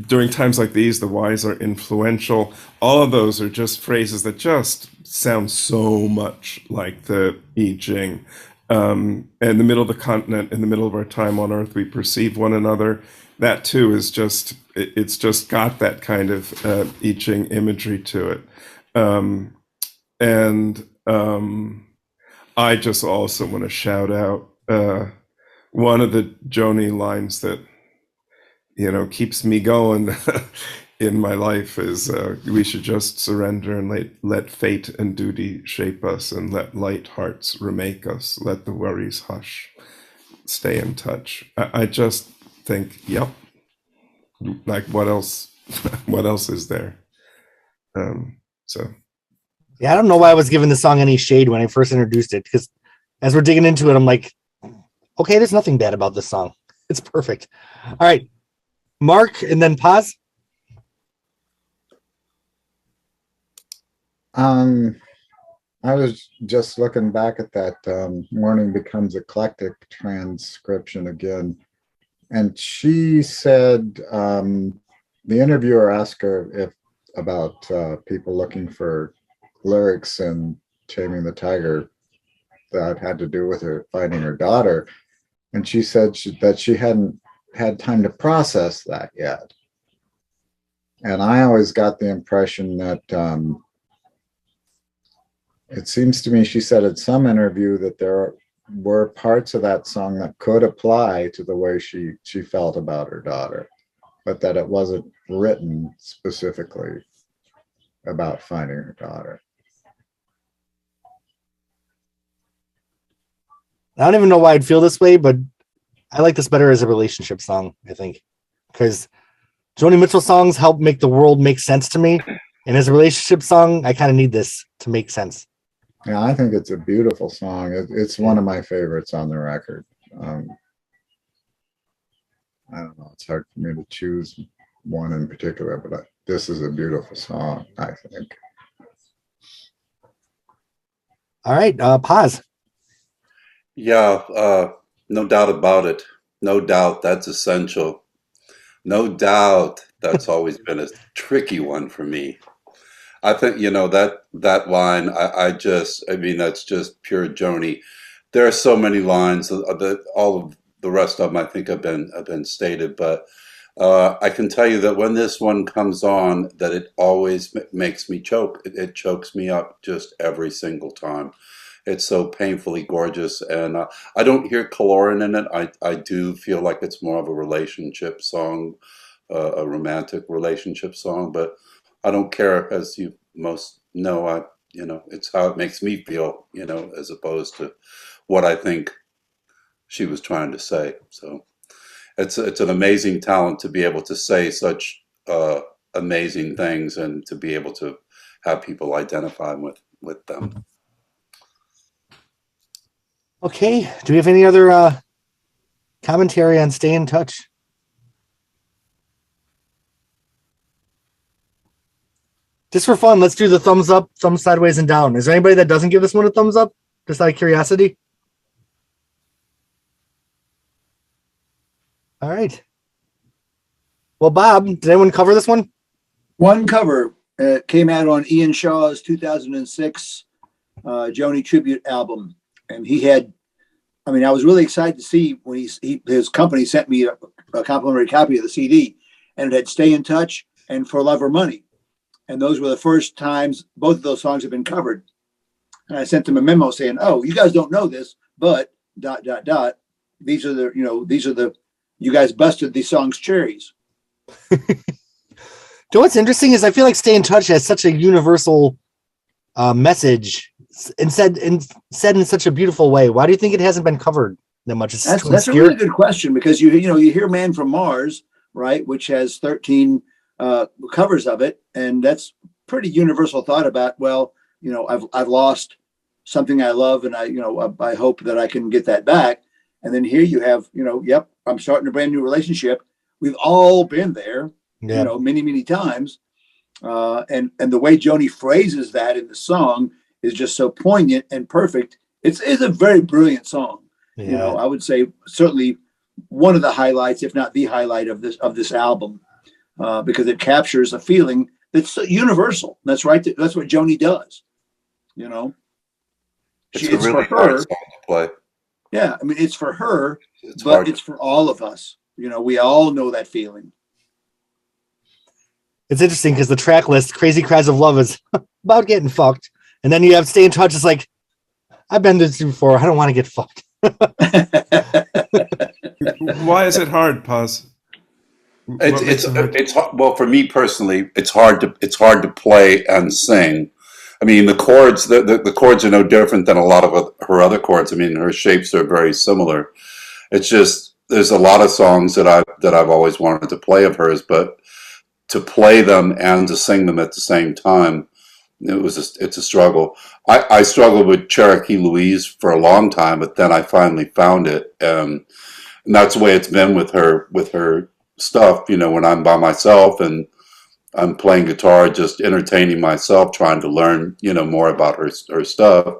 Speaker 15: During times like these, the wise are influential. All of those are just phrases that just sound so much like the I Ching. In the middle of the continent, in the middle of our time on earth, we perceive one another. That too is it's just got that kind of I Ching imagery to it. I just also want to shout out one of the Joni lines that keeps me going in my life is we should just surrender and let fate and duty shape us, and let light hearts remake us, let the worries hush, stay in touch. I just think, yep, like what else is there?
Speaker 1: Yeah, I don't know why I was giving the song any shade when I first introduced it, because as we're digging into it, I'm like, okay, there's nothing bad about this song. It's perfect. All right, Mark and then Paz.
Speaker 11: I was just looking back at that Morning Becomes Eclectic transcription again, and she said the interviewer asked her about people looking for lyrics in Taming the Tiger that had to do with her finding her daughter, and she said that she hadn't had time to process that yet. And I always got the impression that it seems to me she said in some interview that there were parts of that song that could apply to the way she felt about her daughter, but that it wasn't written specifically about finding her daughter.
Speaker 1: I don't even know why I'd feel this way, but I like this better as a relationship song, I think, because Joni Mitchell songs help make the world make sense to me. And as a relationship song, I kind of need this to make sense.
Speaker 11: Yeah, I think it's a beautiful song. It's one of my favorites on the record. I don't know. It's hard for me to choose one in particular, but this is a beautiful song, I think.
Speaker 1: All right, pause.
Speaker 9: Yeah, no doubt about it. No doubt that's essential. No doubt that's always been a tricky one for me. I think, that line, I mean, that's just pure Joni. There are so many lines that all of the rest of them I think have been stated, but I can tell you that when this one comes on, that it always makes me choke. It chokes me up just every single time. It's so painfully gorgeous, and I don't hear coloring in it. I do feel like it's more of a relationship song, a romantic relationship song, but I don't care, as you most know. It's how it makes me feel, as opposed to what I think she was trying to say. So it's an amazing talent to be able to say such amazing things and to be able to have people identify with them.
Speaker 1: Okay. Do we have any other commentary on Stay in Touch? Just for fun, let's do the thumbs up, thumbs sideways, and down. Is there anybody that doesn't give this one a thumbs up? Just out of curiosity. All right. Well, Bob, did anyone cover this one?
Speaker 8: One cover came out on Ian Shaw's 2006 Joni tribute album. And he had, I was really excited to see when his company sent me a complimentary copy of the CD, and it had Stay in Touch and For Love or Money. And those were the first times both of those songs have been covered. And I sent them a memo saying, "Oh, you guys don't know this, but ... These are the you guys busted these songs cherries."
Speaker 1: What's interesting is I feel like Stay in Touch has such a universal message and said in such a beautiful way. Why do you think it hasn't been covered that much?
Speaker 8: That's a really good question, because you hear Man from Mars, right, which has 13 covers of it, and that's pretty universal thought about, I've lost something I love, and I hope that I can get that back. And then here you have, yep, I'm starting a brand new relationship. We've all been there, many, many times. And the way Joni phrases that in the song is just so poignant and perfect. It's a very brilliant song.
Speaker 1: Yeah.
Speaker 8: I would say certainly one of the highlights, if not the highlight of this album, because it captures a feeling that's universal. That's right. That's what Joni does.
Speaker 9: It's a really hard song to play.
Speaker 8: Yeah, it's for her, but it's for all of us. We all know that feeling.
Speaker 1: It's interesting because the track list, Crazy Cries of Love, is about getting fucked. And then you have Stay in Touch. It's like, I've been to this before. I don't want to get fucked.
Speaker 15: Why is it hard, Paz?
Speaker 9: It's well, for me personally, it's hard to play and sing. The chords, the chords are no different than a lot of her other chords. Her shapes are very similar. It's just there's a lot of songs that I've always wanted to play of hers, but to play them and to sing them at the same time, it's a struggle. I struggled with Cherokee Louise for a long time, but then I finally found it, and that's the way it's been with her stuff. When I'm by myself and I'm playing guitar, just entertaining myself, trying to learn, more about her stuff.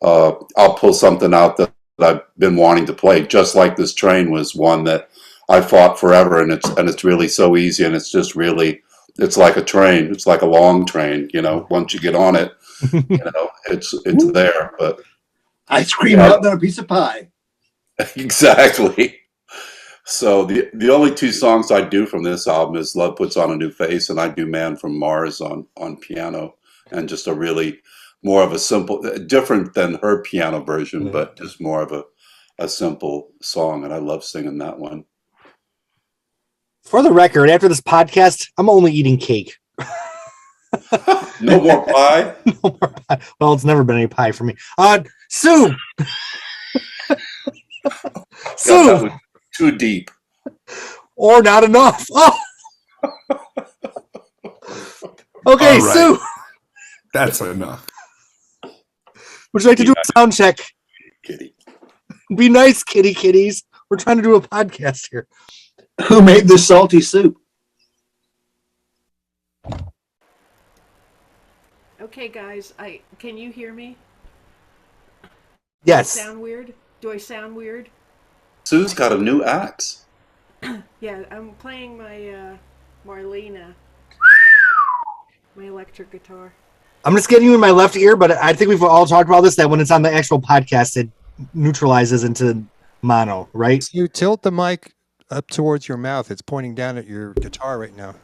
Speaker 9: I'll pull something out that I've been wanting to play. Just Like This Train was one that I fought forever, and it's really so easy, and it's just really, it's like a train. It's like a long train. Once you get on it, it's there. But
Speaker 8: ice cream melting on a piece of pie.
Speaker 9: Exactly. So the only two songs I do from this album is Love Puts on a New Face, and I do Man from Mars on piano, and just a really more of a simple, different than her piano version, but just more of a simple song, and I love singing that one.
Speaker 1: For the record, after this podcast, I'm only eating cake.
Speaker 9: No more pie?
Speaker 1: No more pie. Well, it's never been any pie for me. Sue! Sue!
Speaker 9: That was too deep.
Speaker 1: Or not enough. Oh! Okay,
Speaker 15: All right.
Speaker 1: Sue!
Speaker 15: That's enough.
Speaker 1: Would you like to do a sound check?
Speaker 9: Kitty.
Speaker 1: Be nice, kitties. We're trying to do a podcast here.
Speaker 8: Who made this salty soup?
Speaker 2: Okay, guys, can you hear me?
Speaker 1: Yes.
Speaker 2: Do I sound weird? Do I sound weird?
Speaker 9: Sue's got a new axe.
Speaker 2: Yeah, I'm playing my Marlena, my electric guitar.
Speaker 1: I'm just getting you in my left ear, but I think we've all talked about this, that when it's on the actual podcast, it neutralizes into mono, right?
Speaker 6: You tilt the mic up towards your mouth. It's pointing down at your guitar right now.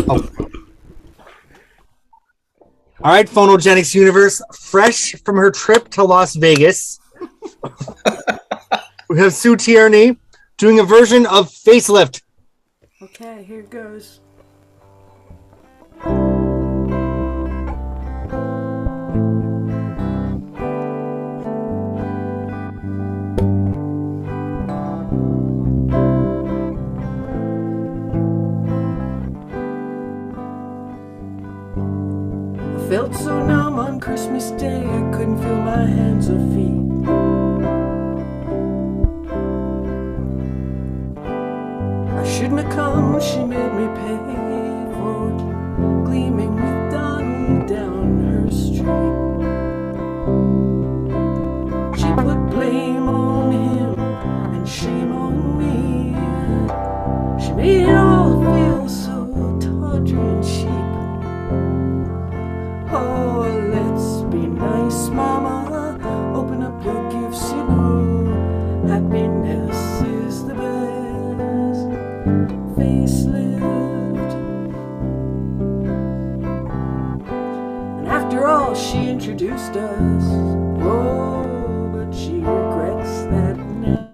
Speaker 1: Oh. All right, Phonogenics universe, fresh from her trip to Las Vegas, we have Sue Tierney doing a version of Facelift.
Speaker 2: Okay, here it goes. I felt so numb on Christmas Day, I couldn't feel my hands or feet. I shouldn't have come, she made me pay for it, gleaming with Donald down her street. She put blame on him and shame on me. She made it all feel so tawdry and cheap. Oh, let's be nice, mama. Open up your gifts, you know. Happiness is the best. Facelift. And after all, she introduced us. Oh, but she regrets that now.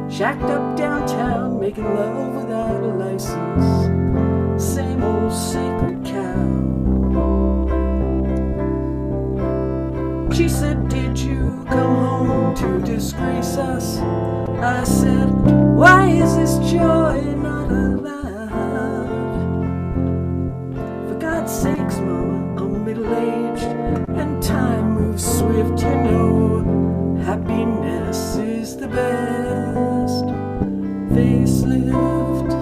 Speaker 2: Shacked up downtown, making love without a license. Same old sacred cow. She said, did you come home to disgrace us? I said, why is this joy not allowed? For God's sakes, mama, I'm middle-aged and time moves swift, you know. Happiness is the best. Facelift.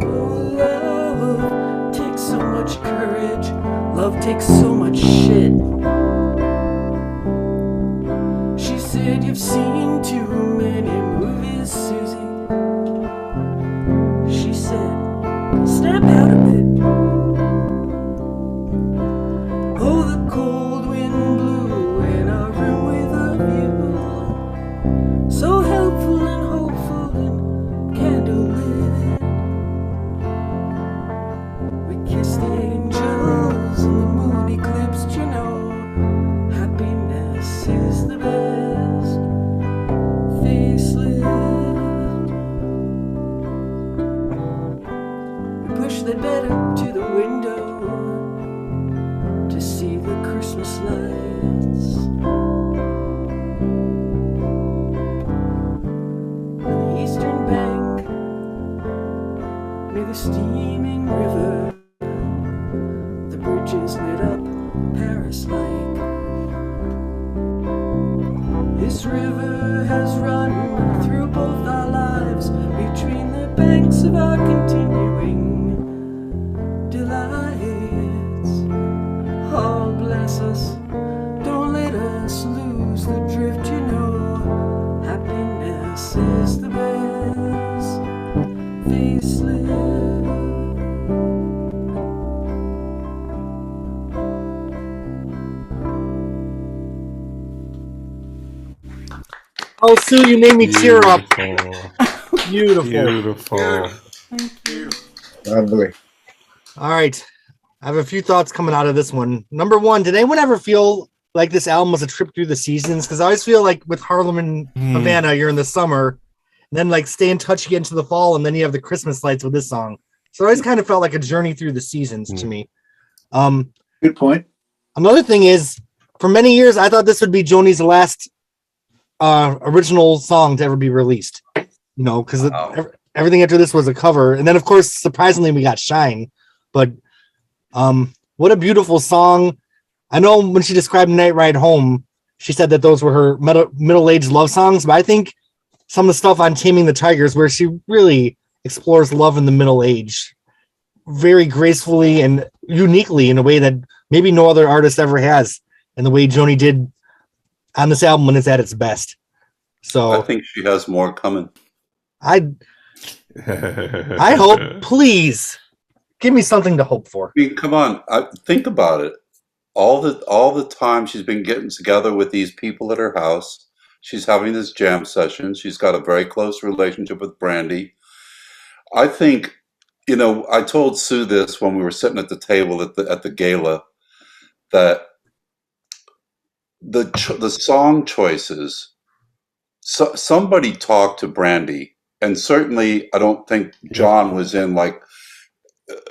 Speaker 2: Oh, love takes so much courage. Love takes so much shit. She said, you've seen too many movies, Susie. She said, snap out of it. Oh, the cold wind blew in our room with a view. So helpful and hopeful and candlelit. We kissed the angels and the moon eclipsed, you know. Happiness is the best.
Speaker 1: Oh, Sue, you made me tear up.
Speaker 15: Beautiful.
Speaker 1: Beautiful.
Speaker 11: Lovely.
Speaker 1: All right. I have a few thoughts coming out of this one. Number one, did anyone ever feel like this album was a trip through the seasons? Because I always feel like with Harlem and Havana, you're in the summer, and then like Stay in Touch, you get into the fall, and then you have the Christmas lights with this song. So I always kind of felt like a journey through the seasons to me.
Speaker 8: Good point.
Speaker 1: Another thing is, for many years, I thought this would be Joni's last original song to ever be released. You know, because everything after this was a cover. And then, of course, surprisingly, we got Shine. But what a beautiful song. I know when she described Night Ride Home, she said that those were her middle-aged love songs. But I think some of the stuff on Taming the Tigers, where she really explores love in the middle age very gracefully and uniquely in a way that maybe no other artist ever has, and the way Joni did on this album when it's at its best. So
Speaker 9: I think she has more coming.
Speaker 1: I hope, please give me something to hope for.
Speaker 9: I mean, come on, think about it. All the time she's been getting together with these people at her house. She's having this jam session. She's got a very close relationship with Brandy. I think, you know, I told Sue this when we were sitting at the table at the gala, that the song choices. So somebody talked to Brandy, and certainly I don't think John was in like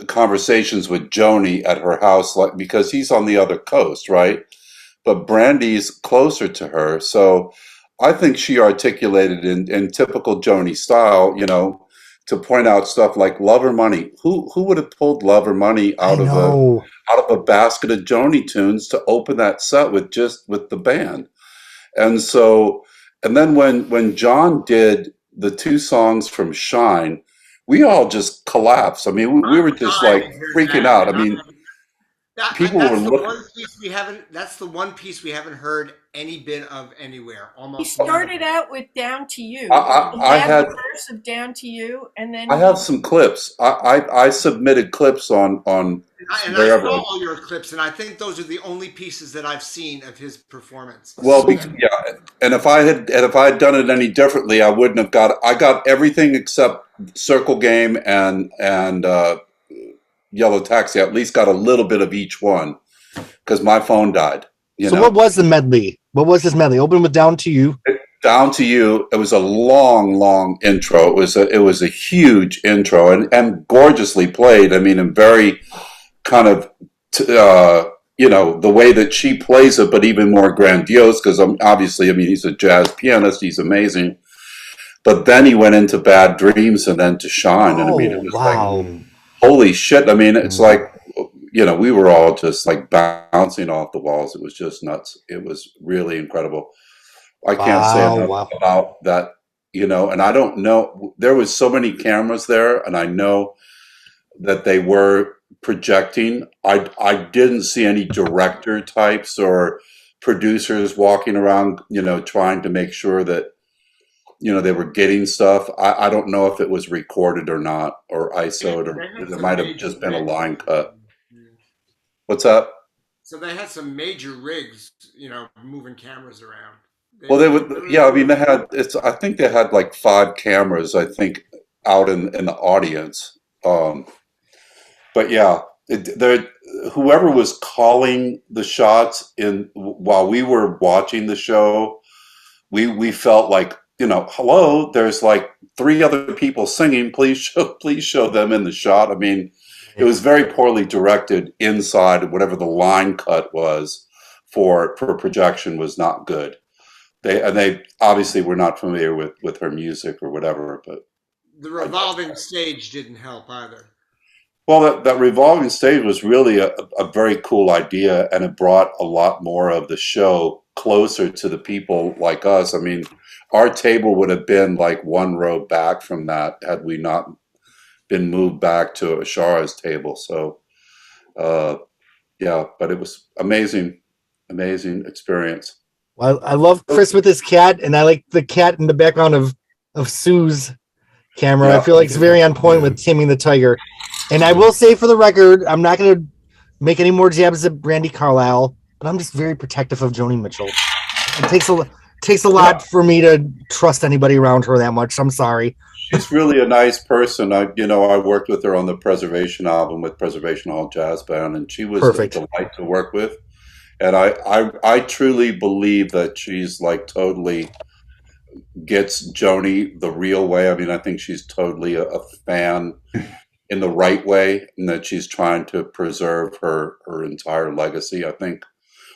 Speaker 9: conversations with Joni at her house, like, because he's on the other coast, right? But Brandy's closer to her, so I think she articulated in typical Joni style, you know, to point out stuff like Love or Money. Who would have pulled Love or Money out of a basket of Joni tunes to open that set with the band? And so, and then when John did the two songs from Shine, we all just collapsed. I mean, we were just like freaking out. I mean, people were looking.
Speaker 3: That's the one piece we haven't heard any bit of anywhere.
Speaker 2: He
Speaker 3: Almost.
Speaker 2: started out with Down to You.
Speaker 9: I had
Speaker 2: the verse of Down to You, and then
Speaker 9: I have some clips. I submitted clips on
Speaker 3: I
Speaker 9: wherever.
Speaker 3: saw all your clips, and I think those are the only pieces that I've seen of his performance.
Speaker 9: Well, yeah, and if I had done it any differently, I wouldn't have got. I got everything except Circle Game and Yellow Taxi. I at least got a little bit of each one because my phone died. You know?
Speaker 1: What was the medley? What was this medley? Open with Down to You.
Speaker 9: Down to You. It was a long intro. It was a huge intro and gorgeously played. I mean, and very kind of you know, the way that she plays it, but even more grandiose because obviously, I mean, he's a jazz pianist. He's amazing. But then he went into Bad Dreams and then to Shine, and I mean, it was like, holy shit! I mean, it's like, you know, we were all just like bouncing off the walls. It was just nuts. It was really incredible. I can't say enough about that, you know, and I don't know. There was so many cameras there, and I know that they were projecting. I didn't see any director types or producers walking around, you know, trying to make sure that, you know, they were getting stuff. I don't know if it was recorded or not, or ISO'd, or there might have just been a line cut. What's up?
Speaker 3: So they had some major rigs, you know, moving cameras around.
Speaker 9: Well, they would, yeah. I mean, they had. I think they had like 5 cameras. I think out in the audience. But yeah, whoever was calling the shots while we were watching the show, we felt like, you know, hello, there's like 3 other people singing. Please show them in the shot. I mean, it was very poorly directed inside. Whatever the line cut was for projection was not good. They obviously were not familiar with her music or whatever. But
Speaker 3: the revolving stage didn't help either.
Speaker 9: Well, that revolving stage was really a very cool idea, and it brought a lot more of the show closer to the people like us. I mean, our table would have been like 1 row back from that had we not been moved back to Ashara's table. So, yeah, but it was amazing experience.
Speaker 1: Well, I love Chris with his cat, and I like the cat in the background of Sue's camera.
Speaker 9: Yeah.
Speaker 1: I feel like it's very on point with Taming the Tiger. And I will say for the record, I'm not going to make any more jabs at Brandy Carlisle, but I'm just very protective of Joni Mitchell. It takes takes a lot for me to trust anybody around her that much. I'm sorry.
Speaker 9: She's really a nice person. I worked with her on the Preservation album with Preservation Hall Jazz Band, and she was
Speaker 1: Perfect.
Speaker 9: a delight to work with. And I truly believe that she's like totally gets Joni the real way. I mean, I think she's totally a fan in the right way, and that she's trying to preserve her entire legacy. I think,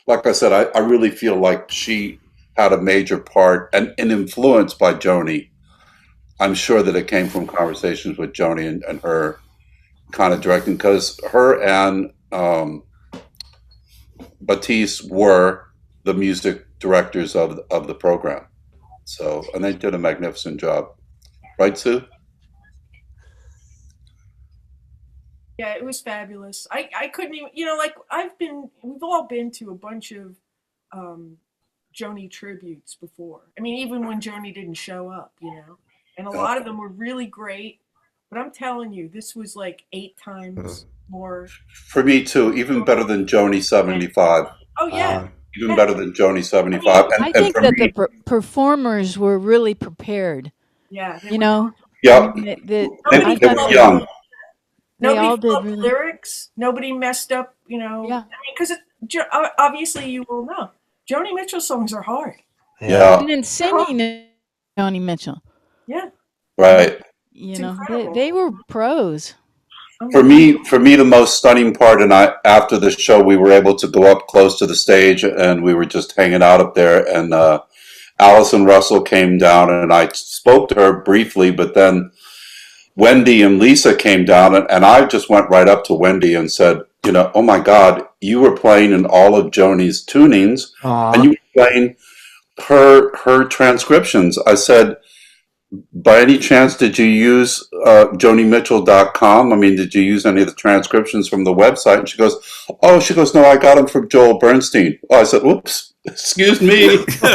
Speaker 9: like I said, I really feel like she had a major part and influenced by Joni. I'm sure that it came from conversations with Joni and her kind of directing, because her and Batiste were the music directors of the program. So, and they did a magnificent job. Right, Sue?
Speaker 2: Yeah, it was fabulous. I couldn't even, like we've all been to a bunch of Joni tributes before. I mean, even when Joni didn't show up, and a lot of them were really great. But I'm telling you, this was like 8 times more.
Speaker 9: For me too, even better than Joni 75.
Speaker 2: Oh yeah.
Speaker 9: Even better than Joni 75.
Speaker 12: I think that the performers were really prepared.
Speaker 2: Yeah.
Speaker 9: Yeah.
Speaker 12: They
Speaker 9: were young.
Speaker 2: Nobody felt lyrics. Nobody messed up,
Speaker 12: Yeah.
Speaker 2: I mean, because obviously you will know. Joni Mitchell songs are hard.
Speaker 9: Yeah.
Speaker 12: And then singing Joni Mitchell.
Speaker 2: Yeah.
Speaker 9: Right.
Speaker 12: They were pros.
Speaker 9: For me, the most stunning part, and after the show, we were able to go up close to the stage, and we were just hanging out up there. And Allison Russell came down, and I spoke to her briefly, but then Wendy and Lisa came down, and I just went right up to Wendy and said, oh my God, you were playing in all of Joni's tunings, and you were playing her transcriptions. I said, by any chance, did you use JoniMitchell.com? I mean, did you use any of the transcriptions from the website? And she goes, no, I got them from Joel Bernstein. Oh, I said, oops, excuse me. But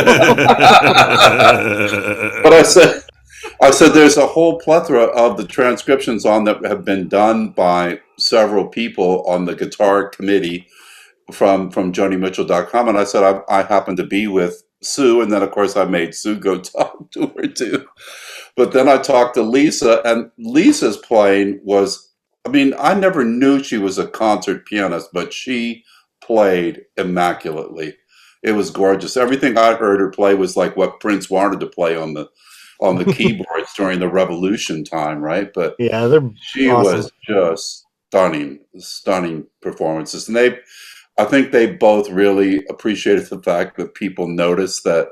Speaker 9: I said, there's a whole plethora of the transcriptions on that have been done by several people on the guitar committee from JoniMitchell.com. And I said, I happened to be with Sue, and then of course I made Sue go talk to her too. But then I talked to Lisa, and Lisa's playing was, I mean, I never knew she was a concert pianist, but she played immaculately. It was gorgeous. Everything I heard her play was like what Prince wanted to play on the keyboards during the Revolution time, right? But
Speaker 1: yeah,
Speaker 9: she
Speaker 1: awesome.
Speaker 9: Was just stunning performances. And I think they both really appreciated the fact that people noticed that,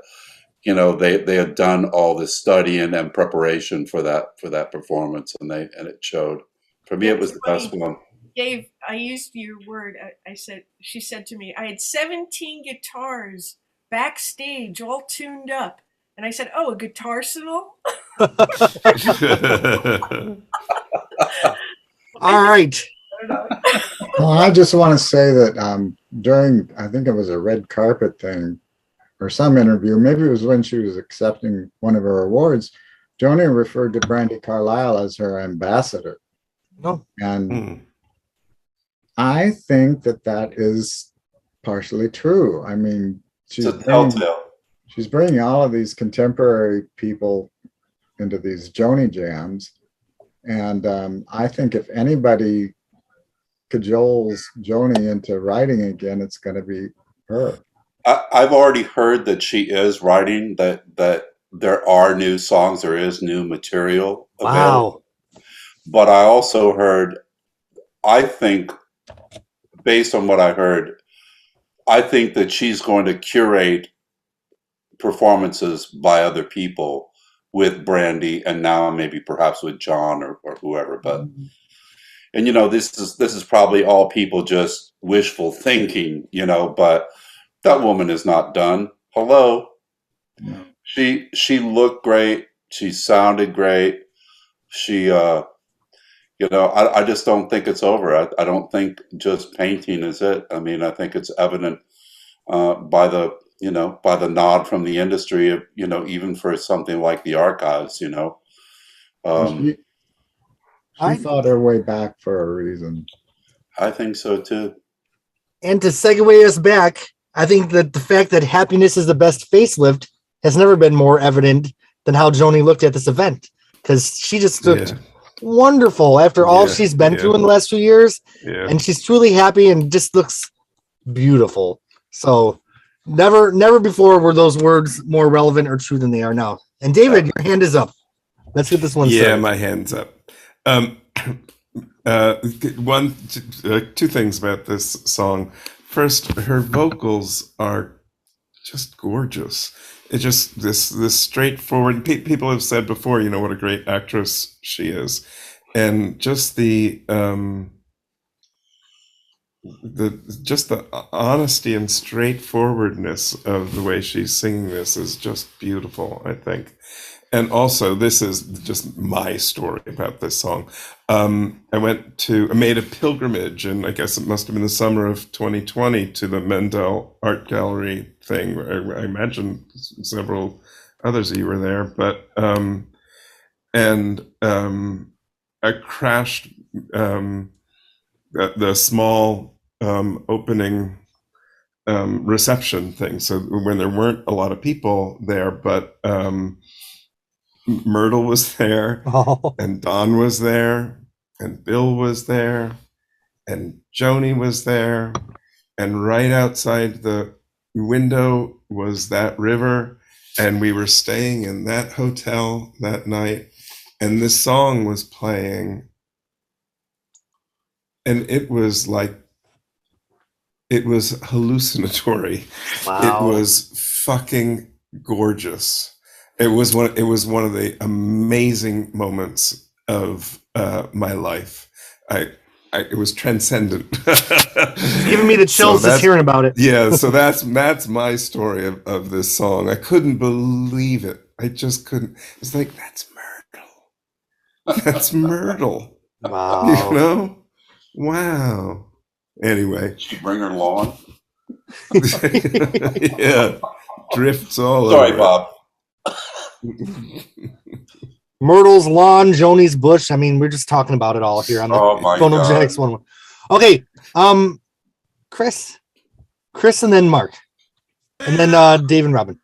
Speaker 9: they had done all this studying and preparation for that performance, and it showed. For me, it was the best one.
Speaker 2: Dave, I used your word. She said to me, I had 17 guitars backstage, all tuned up. And I said, a guitarsenal?
Speaker 1: All right.
Speaker 11: Well, I just want to say that during, I think it was a red carpet thing or some interview, maybe it was when she was accepting one of her awards, Joni referred to Brandi Carlile as her ambassador.
Speaker 1: No.
Speaker 11: And I think that is partially true. I mean, she's bringing all of these contemporary people into these Joni jams. And I think if anybody cajoles Joni into writing again, it's going to be her.
Speaker 9: I've already heard that she is writing, that there are new songs, there is new material available. Wow. But I also heard, I think, based on what I heard, I think that she's going to curate performances by other people with Brandi, and now maybe perhaps with John or whoever. But and this is probably all people just wishful thinking, but that woman is not done. Hello. Yeah. She looked great, she sounded great. She I just don't think it's over. I don't think just painting is it. I mean, I think it's evident by the nod from the industry of, even for something like the archives,
Speaker 11: she thought her way back for a reason.
Speaker 9: I think so too.
Speaker 1: And to segue us back, I think that the fact that Happiness is the Best facelift has never been more evident than how Joni looked at this event, because she just looked wonderful after all she's been through in the last few years, and she's truly happy and just looks beautiful. So never before were those words more relevant or true than they are now. And David, your hand is up. Let's get this one started.
Speaker 15: My hand's up. Two things about this song. First, her vocals are just gorgeous. It's just this straightforward. People have said before, what a great actress she is, and just the honesty and straightforwardness of the way she's singing this is just beautiful, I think. And also, this is just my story about this song. I made a pilgrimage, and I guess it must have been the summer of 2020, to the Mendel Art Gallery thing. I imagine several others of you were there, but I crashed the small opening reception thing. So when there weren't a lot of people there, but Myrtle was there, and Don was there, and Bill was there, and Joni was there, and right outside the window was that river, and we were staying in that hotel that night, and this song was playing, and it was hallucinatory.
Speaker 1: Wow.
Speaker 15: It was fucking gorgeous. It was one of the amazing moments of my life. It was transcendent.
Speaker 1: It's giving me the chills just hearing about it.
Speaker 15: Yeah, so that's my story of this song. I couldn't believe it. I just couldn't. It's like, that's Myrtle. That's Myrtle.
Speaker 1: Wow.
Speaker 15: Wow. Anyway.
Speaker 9: Did she bring her lawn?
Speaker 15: Yeah. Drifts all over.
Speaker 9: Sorry, Bob.
Speaker 1: Myrtle's lawn, Joni's bush. I mean, we're just talking about it all here on the Phonogenics one. Okay, Chris, and then Mark, and then Dave and Robin.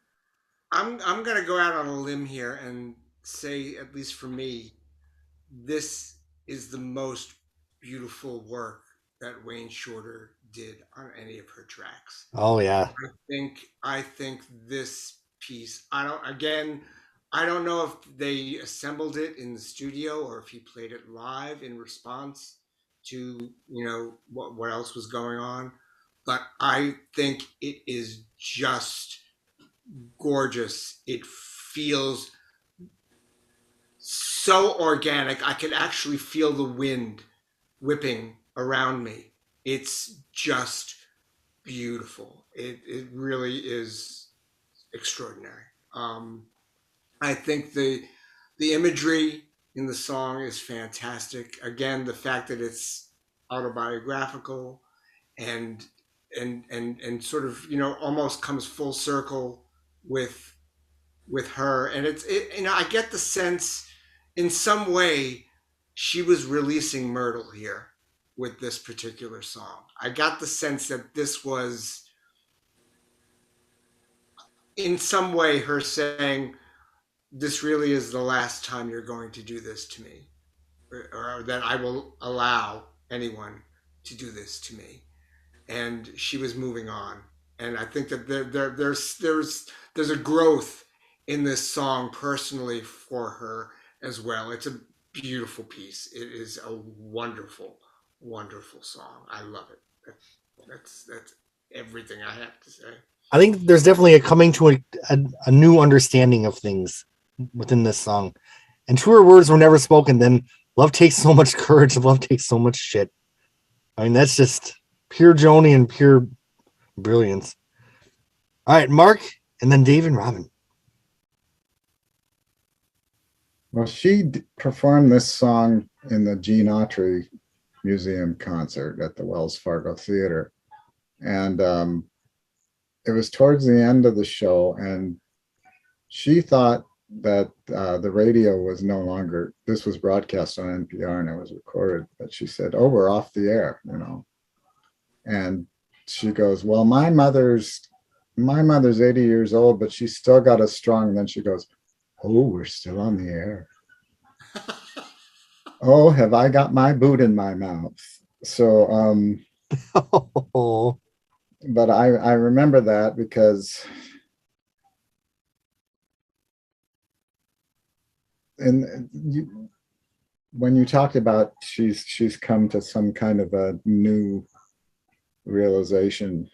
Speaker 3: I'm gonna go out on a limb here and say, at least for me, this is the most beautiful work that Wayne Shorter did on any of her tracks.
Speaker 1: Oh yeah.
Speaker 3: I think this piece, I don't know if they assembled it in the studio or if he played it live in response to, what else was going on, but I think it is just gorgeous. It feels so organic. I could actually feel the wind whipping around me. It's just beautiful. It really is extraordinary. I think the imagery in the song is fantastic. Again, the fact that it's autobiographical and sort of, almost comes full circle with her. And I get the sense in some way she was releasing Myrtle here with this particular song. I got the sense that this was in some way her saying, this really is the last time you're going to do this to me, or that I will allow anyone to do this to me. And she was moving on. And I think that there's a growth in this song personally for her as well. It's a beautiful piece. It is a wonderful, wonderful song. I love it. That's everything I have to say.
Speaker 1: I think there's definitely a coming to a new understanding of things within this song, and truer words were never spoken than love takes so much courage, love takes so much shit. I mean, that's just pure Joni and pure brilliance. All right, Mark, and then Dave and Robin.
Speaker 11: Well, she performed this song in the Gene Autry Museum concert at the Wells Fargo Theater, and it was towards the end of the show, and she thought that the radio was no longer, this was broadcast on NPR and it was recorded, but she said, oh, we're off the air, And she goes, well, my mother's my mother's 80 years old, but she's still got us strong. And then she goes, oh, we're still on the air. Oh, have I got my boot in my mouth? So, but I remember that because when you talked about she's come to some kind of a new realization,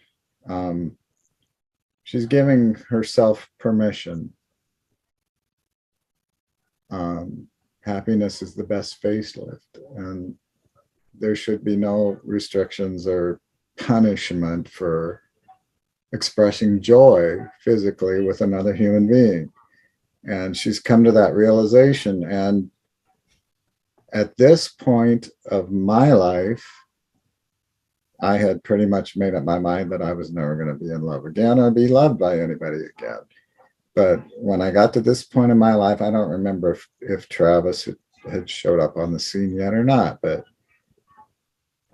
Speaker 11: she's giving herself permission. Happiness is the best facelift, and there should be no restrictions or punishment for expressing joy physically with another human being. And she's come to that realization. And at this point of my life, I had pretty much made up my mind that I was never going to be in love again or be loved by anybody again. But when I got to this point in my life, I don't remember if Travis had showed up on the scene yet or not, but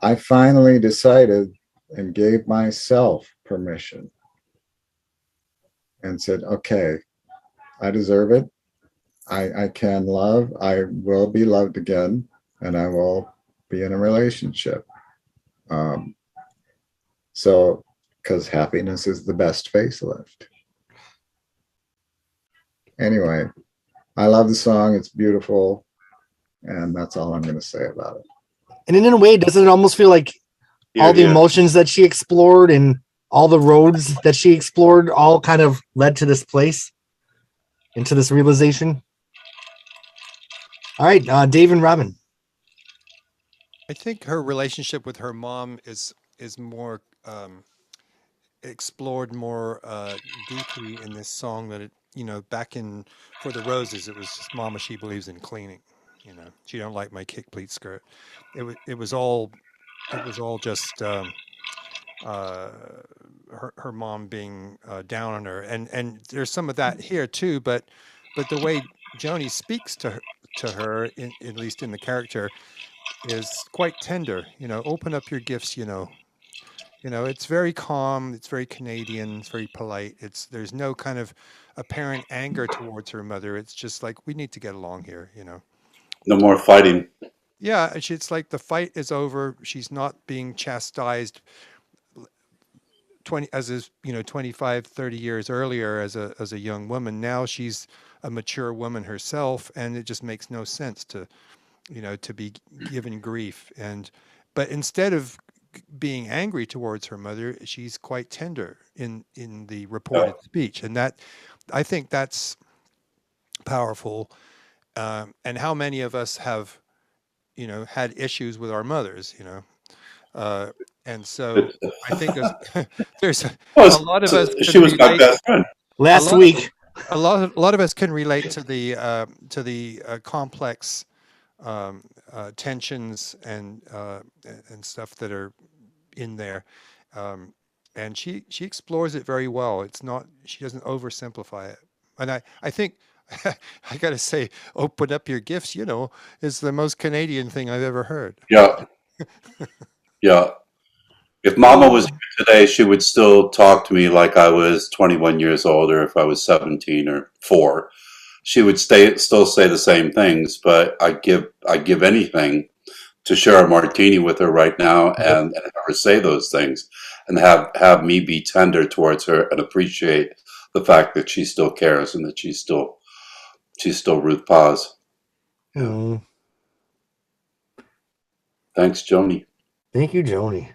Speaker 11: I finally decided and gave myself permission and said, okay, I deserve it. I can love. I will be loved again, and I will be in a relationship. So, because happiness is the best facelift. Anyway, I love the song. It's beautiful. And that's all I'm going to say about it.
Speaker 1: And in a way, doesn't it almost feel like all the emotions that she explored and all the roads that she explored all kind of led to this place, into this realization? All right, Dave and Robin.
Speaker 6: I think her relationship with her mom is more explored more deeply in this song than it, back in For the Roses, it was just Mama, she believes in cleaning. She don't like my kick pleat skirt. It was all just her mom being down on her, and there's some of that here too. But the way Joni speaks to her, at least in the character, is quite tender. Open up your gifts. It's very calm. It's very Canadian. It's very polite. There's no kind of apparent anger towards her mother. It's just like, we need to get along here.
Speaker 9: No more fighting.
Speaker 6: Yeah, it's like the fight is over. She's not being chastised 25, 30 years earlier as a young woman. Now she's a mature woman herself, and it just makes no sense to be given grief. But instead of being angry towards her mother, she's quite tender in the reported speech, and that, I think, that's powerful. And how many of us have had issues with our mothers, and so I think there's a lot of us.
Speaker 9: She was my best friend
Speaker 1: last week.
Speaker 6: A lot of us can relate to the complex tensions and stuff that are in there, and she explores it very well. It's not, she doesn't oversimplify it, and I think I gotta say, open up your gifts, is the most Canadian thing I've ever heard.
Speaker 9: Yeah. Yeah. If Mama was here today, she would still talk to me like I was 21 years old, or if I was 17 or 4. She would still say the same things, but I give anything to share a martini with her right now and have her say those things and have me be tender towards her and appreciate the fact that she still cares and that she's still Ruth Paz.
Speaker 1: Mm.
Speaker 9: Thanks, Joni.
Speaker 1: Thank you, Joni.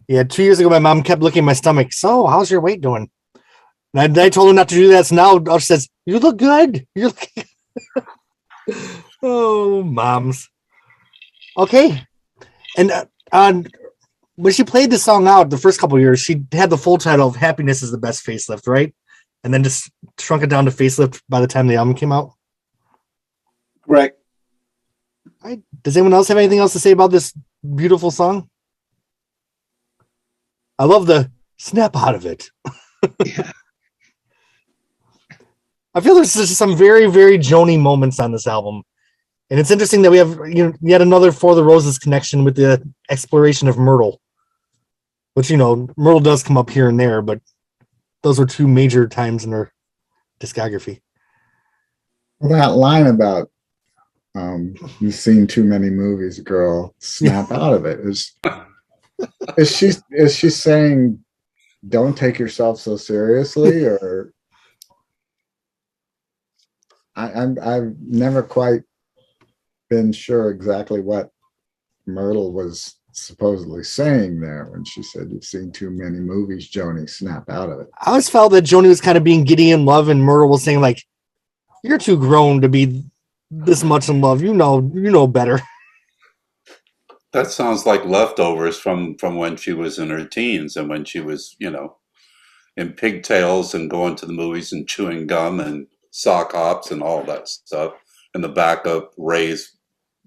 Speaker 1: Yeah, 2 years ago, my mom kept looking at my stomach. So, how's your weight doing? And I told her not to do that. So now she says, "You look good. You look." Oh, moms. Okay, and when she played this song out the first couple of years, she had the full title of "Happiness is the Best Facelift," right? And then just shrunk it down to Facelift by the time the album came out.
Speaker 8: Right.
Speaker 1: Does anyone else have anything else to say about this beautiful song? I love the snap out of it.
Speaker 7: Yeah.
Speaker 1: I feel there's just some very, very Joni moments on this album. And it's interesting that we have yet another For the Roses connection with the exploration of Myrtle. which, you know, Myrtle does come up here and there, but those were two major times in her discography.
Speaker 11: Well, that line about you've seen too many movies, girl, snap out of it. Is she saying don't take yourself so seriously, or I've never quite been sure exactly what Myrtle was supposedly saying there when she said you've seen too many movies, Joni, snap out of it.
Speaker 1: I always felt that Joni was kind of being giddy in love, and Myrtle was saying, like, you're too grown to be this much in love. You know better.
Speaker 9: That sounds like leftovers from when she was in her teens and when she was, you know, in pigtails and going to the movies and chewing gum and sock hops and all that stuff in the back of Ray's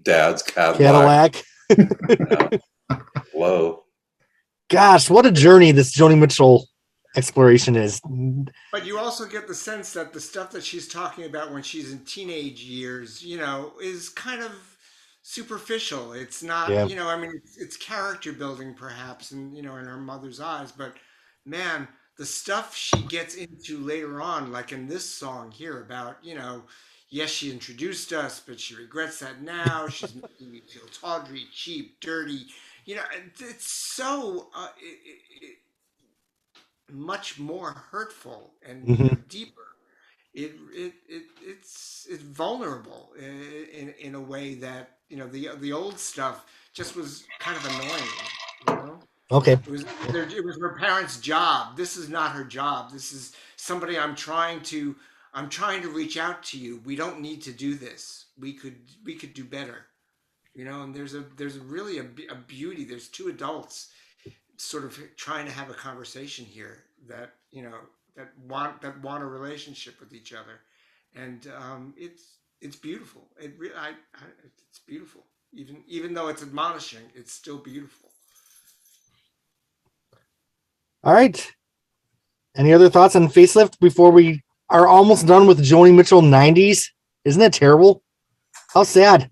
Speaker 9: dad's Cadillac. Yeah. Whoa.
Speaker 1: Gosh, what a journey this Joni Mitchell exploration is.
Speaker 3: But you also get the sense that the stuff that she's talking about when she's in teenage years, you know, is kind of superficial. It's not,
Speaker 1: Yeah.
Speaker 3: you know, I mean, it's character building perhaps, and you know, in her mother's eyes. But man, the stuff she gets into later on, like in this song here about, you know, yes, she introduced us, but she regrets that now. She's making me feel tawdry, cheap, dirty. You know, it's so much more hurtful and you know, deeper. It's vulnerable in a way that, you know, the old stuff just was kind of annoying. You know,
Speaker 1: Okay.
Speaker 3: it was her parents' job. This is not her job. This is somebody I'm trying to reach out to you. We don't need to do this. We could do better. You know, and there's really a beauty. There's two adults sort of trying to have a conversation here that, you know, that want a relationship with each other, and it's beautiful. It's beautiful. Even though it's admonishing, it's still beautiful.
Speaker 1: All right. Any other thoughts on Facelift before we are almost done with Joni Mitchell 90s? Isn't that terrible? How sad.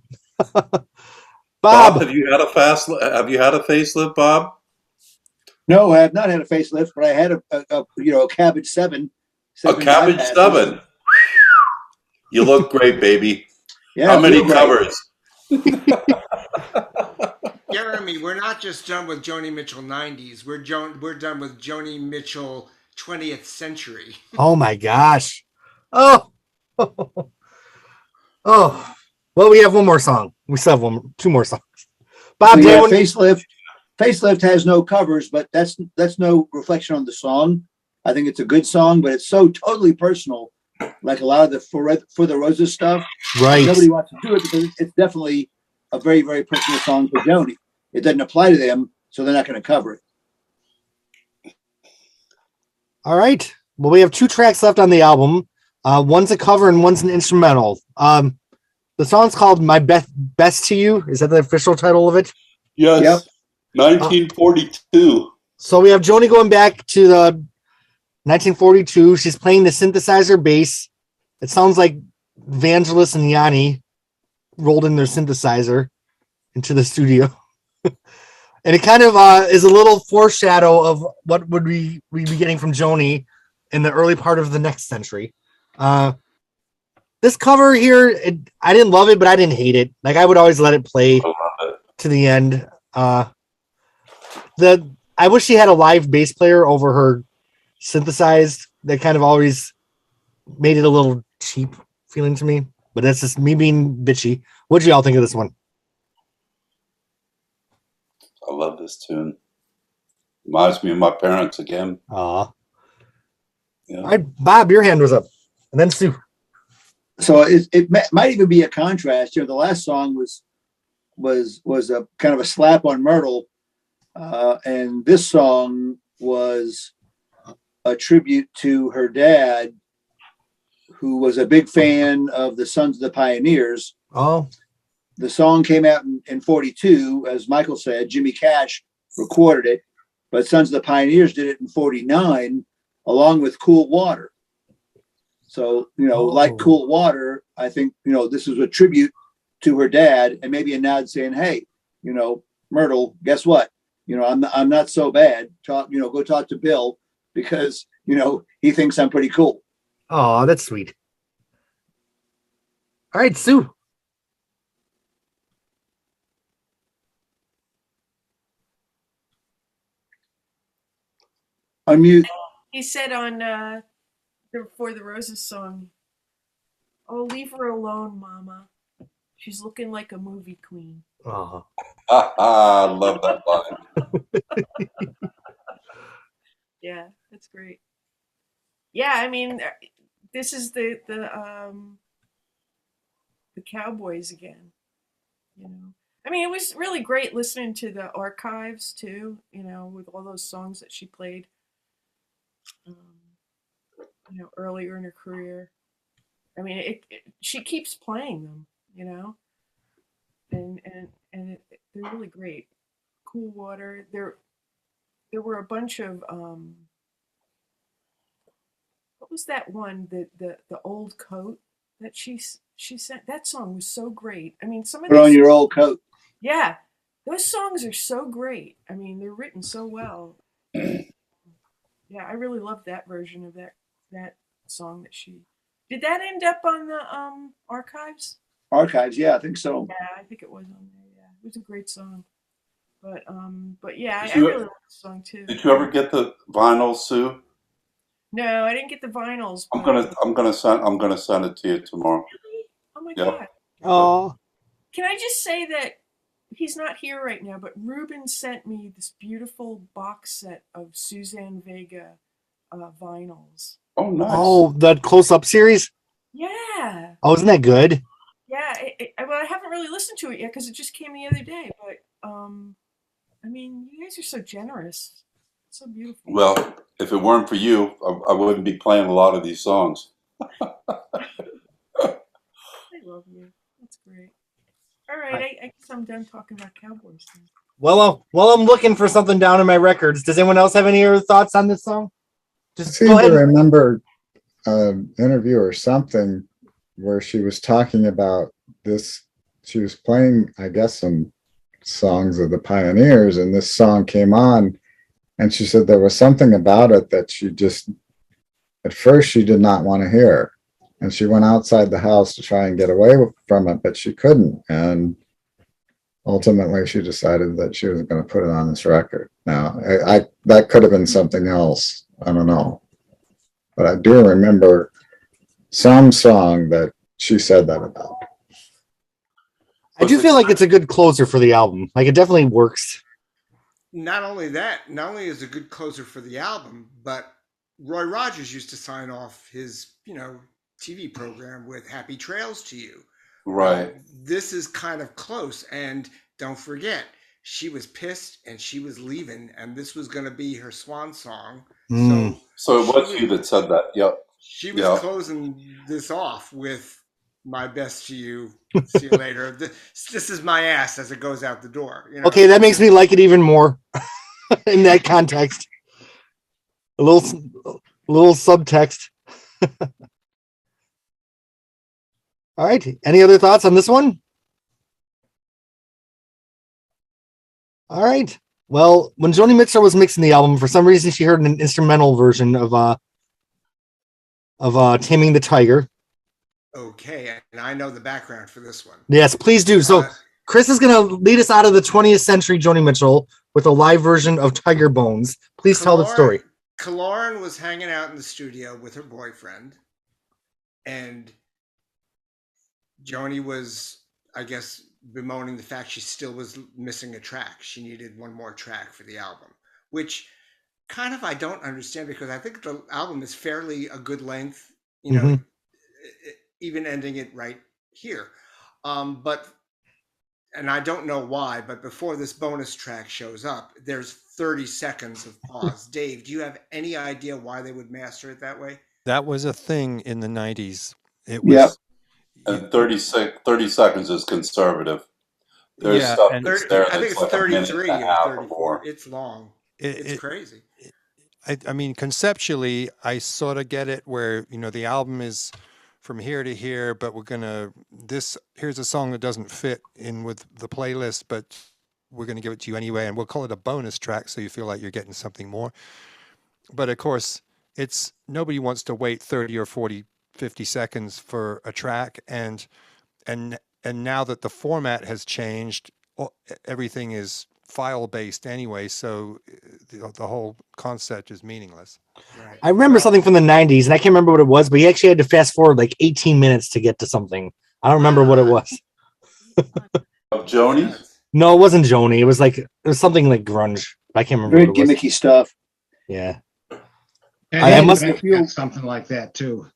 Speaker 1: Bob,
Speaker 9: have you had a facelift, Bob?
Speaker 8: No, I have not had a facelift, but I had a Cabbage 7.
Speaker 9: A Cabbage 7. You look great, baby.
Speaker 8: Yeah,
Speaker 9: how many covers?
Speaker 3: Jeremy, we're not just done with Joni Mitchell 90s. We're done with Joni Mitchell 20th century.
Speaker 1: Oh my gosh. Oh. Oh. Well, we have one more song. We still have two more songs. Bob,
Speaker 8: so, yeah, Facelift has no covers, but that's no reflection on the song. I think it's a good song, but it's so totally personal, like a lot of the For the Roses stuff.
Speaker 1: Right.
Speaker 8: Nobody wants to do it because it's definitely a very, very personal song for Joni. It doesn't apply to them, so they're not going to cover it.
Speaker 1: All right. Well, we have two tracks left on the album. One's a cover and one's an instrumental. The song's called My Best to You. Is that the official title of it?
Speaker 9: Yes. Yep. 1942.
Speaker 1: So we have Joni going back to the 1942. She's playing the synthesizer bass. It sounds like Vangelis and Yanni rolled in their synthesizer into the studio. And it kind of is a little foreshadow of what would we be getting from Joni in the early part of the next century. This cover here, I didn't love it, but I didn't hate it. Like, I would always let it play to the end. I wish she had a live bass player over her synthesized. That kind of always made it a little cheap feeling to me. But that's just me being bitchy. What do y'all think of this one?
Speaker 9: I love this tune. Reminds me of my parents again.
Speaker 1: Aw.
Speaker 8: Yeah.
Speaker 1: All right, Bob, your hand was up. And then Sue.
Speaker 8: So it might even be a contrast. You know, the last song was a kind of a slap on Myrtle. And this song was a tribute to her dad, who was a big fan of the Sons of the Pioneers.
Speaker 1: Oh.
Speaker 8: The song came out in 42, as Michael said. Jimmy Cash recorded it, but Sons of the Pioneers did it in 49, along with Cool Water. So, you know, like Cool Water, I think, you know, this is a tribute to her dad and maybe a nod saying, hey, you know, Myrtle, guess what? I'm not so bad. Go talk to Bill because, he thinks I'm pretty cool.
Speaker 1: Oh, that's sweet. All right, Sue.
Speaker 8: Unmute.
Speaker 2: He said on For the Roses song, "Oh, leave her alone, Mama. She's looking like a movie queen."
Speaker 1: Oh.
Speaker 9: I love that line.
Speaker 2: Yeah, that's great. Yeah, I mean, this is the Cowboys again. I mean, it was really great listening to the archives too. With all those songs that she played. Earlier in her career. I mean, she keeps playing them, and they're really great. Cool Water. There were a bunch of what was that one? The Old Coat that she sent. That song was so great. I mean, some of
Speaker 8: Put on your old coat.
Speaker 2: Yeah, those songs are so great. I mean, they're written so well. Yeah, I really loved that version of that song that she. Did that end up on the archives?
Speaker 8: Archives, yeah, I think so.
Speaker 2: Yeah, I think it was on there. Yeah, it was a great song. But yeah, I
Speaker 9: you-
Speaker 2: really like the song too.
Speaker 9: Did you ever get the vinyl, Sue?
Speaker 2: No, I didn't get the vinyls.
Speaker 9: I'm
Speaker 2: But,
Speaker 9: gonna send it to you tomorrow.
Speaker 2: Really? Oh my
Speaker 9: Yep.
Speaker 2: god!
Speaker 1: Oh.
Speaker 2: Can I just say that he's not here right now, but Ruben sent me this beautiful box set of Suzanne Vega vinyls.
Speaker 9: Oh, nice.
Speaker 1: Oh, the close-up series.
Speaker 2: Yeah.
Speaker 1: Oh, isn't that good?
Speaker 2: Yeah. Well, I haven't really listened to it yet because it just came the other day. But I mean, you guys are so generous. It's so beautiful.
Speaker 9: Well, if it weren't for you, I wouldn't be playing a lot of these songs.
Speaker 2: I love you. That's great. All right, I guess I'm done talking about Cowboys.
Speaker 1: Well, while I'm looking for something down in my records, does anyone else have any other thoughts on this song?
Speaker 11: I
Speaker 1: Just
Speaker 11: seem
Speaker 1: go
Speaker 11: to
Speaker 1: ahead.
Speaker 11: remember an interview or something where she was talking about this. She was playing, I guess, some songs of the Pioneers, and this song came on, and she said there was something about it that she just, at first, she did not want to hear. And she went outside the house to try and get away from it, but she couldn't. And ultimately, she decided that she was going to put it on this record. Now, I that could have been something else. I don't know. But I do remember some song that she said that about.
Speaker 1: I do feel like it's a good closer for the album. Like, it definitely works.
Speaker 3: Not only that, not only is it a good closer for the album, but Roy Rogers used to sign off his, TV program with "Happy Trails to You."
Speaker 9: Right.
Speaker 3: This is kind of close, and don't forget, she was pissed and she was leaving, and this was going to be her swan song.
Speaker 9: So it was you that said that. Yep.
Speaker 3: She was closing this off with "My Best to You." See you later. This is my ass as it goes out the door.
Speaker 1: Okay, that makes me like it even more in that context. A little subtext. All right. Any other thoughts on this one? All right. Well, when Joni Mitchell was mixing the album, for some reason she heard an instrumental version of Taming the Tiger.
Speaker 3: Okay, and I know the background for this one.
Speaker 1: Yes, please do. So Chris is going to lead us out of the 20th century Joni Mitchell with a live version of Tiger Bones. Please tell the story.
Speaker 3: Lauren was hanging out in the studio with her boyfriend, and Joni was, I guess, bemoaning the fact she still was missing a track. She needed one more track for the album, which kind of I don't understand because I think the album is fairly a good length, even ending it right here. And I don't know why, but before this bonus track shows up, there's 30 seconds of pause. Dave, do you have any idea why they would master it that way?
Speaker 6: That was a thing in the 90s. It was.
Speaker 9: And 30 seconds is conservative. There's stuff that's there.
Speaker 3: I think it's
Speaker 9: like
Speaker 3: 33 or 34.
Speaker 9: More.
Speaker 3: It's long. It's crazy.
Speaker 6: I mean, conceptually, I sort of get it where, the album is from here to here, but here's a song that doesn't fit in with the playlist, but we're going to give it to you anyway, and we'll call it a bonus track so you feel like you're getting something more. But of course, it's nobody wants to wait 30 or 40, 50 seconds for a track, and now that the format has changed, everything is file based anyway, so the whole concept is meaningless.
Speaker 3: Right.
Speaker 1: I remember something from the 90s, and I can't remember what it was, but he actually had to fast forward like 18 minutes to get to something. I don't remember what it was.
Speaker 9: Of Joni?
Speaker 1: No, it wasn't Joni. It was something like grunge. I can't remember
Speaker 8: Very
Speaker 1: what it was.
Speaker 8: gimmicky stuff.
Speaker 1: Yeah.
Speaker 10: And
Speaker 1: I
Speaker 10: I
Speaker 1: must
Speaker 10: feel something like that too.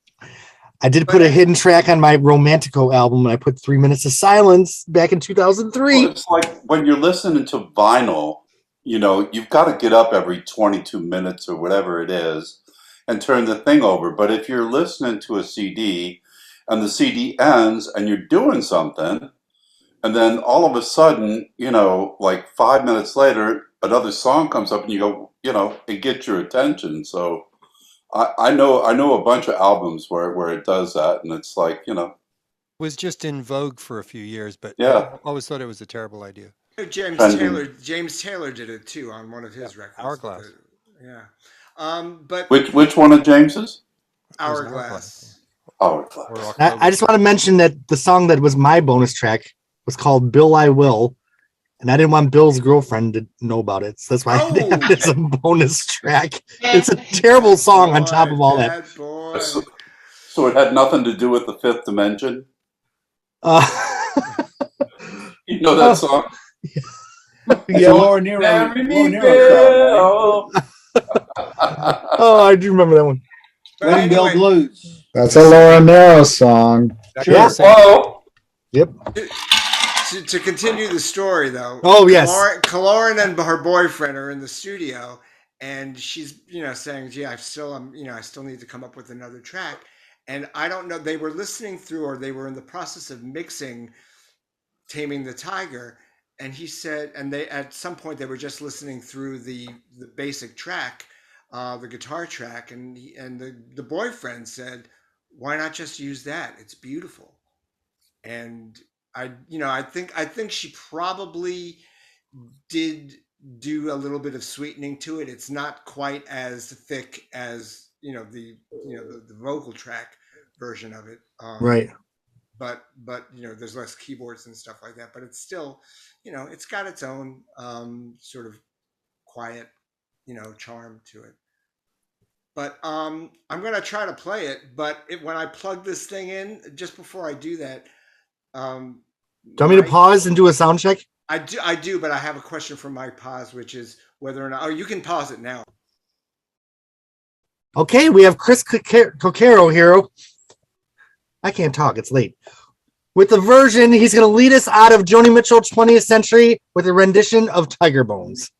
Speaker 1: I did put a hidden track on my Romantico album, and I put 3 Minutes of Silence back in 2003.
Speaker 9: Well, it's like when you're listening to vinyl, you know, you've got to get up every 22 minutes or whatever it is and turn the thing over. But if you're listening to a CD and the CD ends and you're doing something, and then all of a sudden, you know, like 5 minutes later, another song comes up and you go, you know, it gets your attention. So I know a bunch of albums where it does that, and it's like, you know,
Speaker 6: It was just in vogue for a few years, but
Speaker 9: yeah.
Speaker 6: I always thought it was a terrible idea.
Speaker 3: James Taylor did it too on one of his records.
Speaker 6: Hourglass.
Speaker 3: Yeah. But
Speaker 9: Which one of James's?
Speaker 3: Hourglass.
Speaker 9: Hourglass.
Speaker 1: I just want to mention that the song that was my bonus track was called Bill I Will, and I didn't want Bill's girlfriend to know about it, so that's why I had it as a bonus track. It's a terrible song on top of all that.
Speaker 9: So it had nothing to do with the fifth dimension? You know that song?
Speaker 8: Yeah, Laura Nero.
Speaker 1: Oh, I do remember that one.
Speaker 8: Wedding Bell Blues.
Speaker 11: That's a Laura Nero song.
Speaker 1: Yeah.
Speaker 9: Whoa.
Speaker 1: Yep.
Speaker 3: To continue the story, though.
Speaker 1: Oh, yes.
Speaker 3: Kaloran and her boyfriend are in the studio, and she's, you know, saying, "Gee, I still need to come up with another track." And I don't know. They were listening through, or they were in the process of mixing "Taming the Tiger," and he said, and they at some point they were just listening through the basic track, the guitar track, and the boyfriend said, "Why not just use that? It's beautiful." And I think she probably did do a little bit of sweetening to it. It's not quite as thick as the vocal track version of it,
Speaker 1: Right.
Speaker 3: But there's less keyboards and stuff like that. But it's still, it's got its own sort of quiet, charm to it. But I'm gonna try to play it. But when I plug this thing in, just before I do that.
Speaker 1: Do you want me to pause and do a sound check?
Speaker 3: I do, but I have a question for Mike Paz, which is whether or not. Oh, you can pause it now.
Speaker 1: Okay, we have Chris Coquero here. I can't talk, it's late. With the version, he's going to lead us out of Joni Mitchell 20th Century with a rendition of Tiger Bones.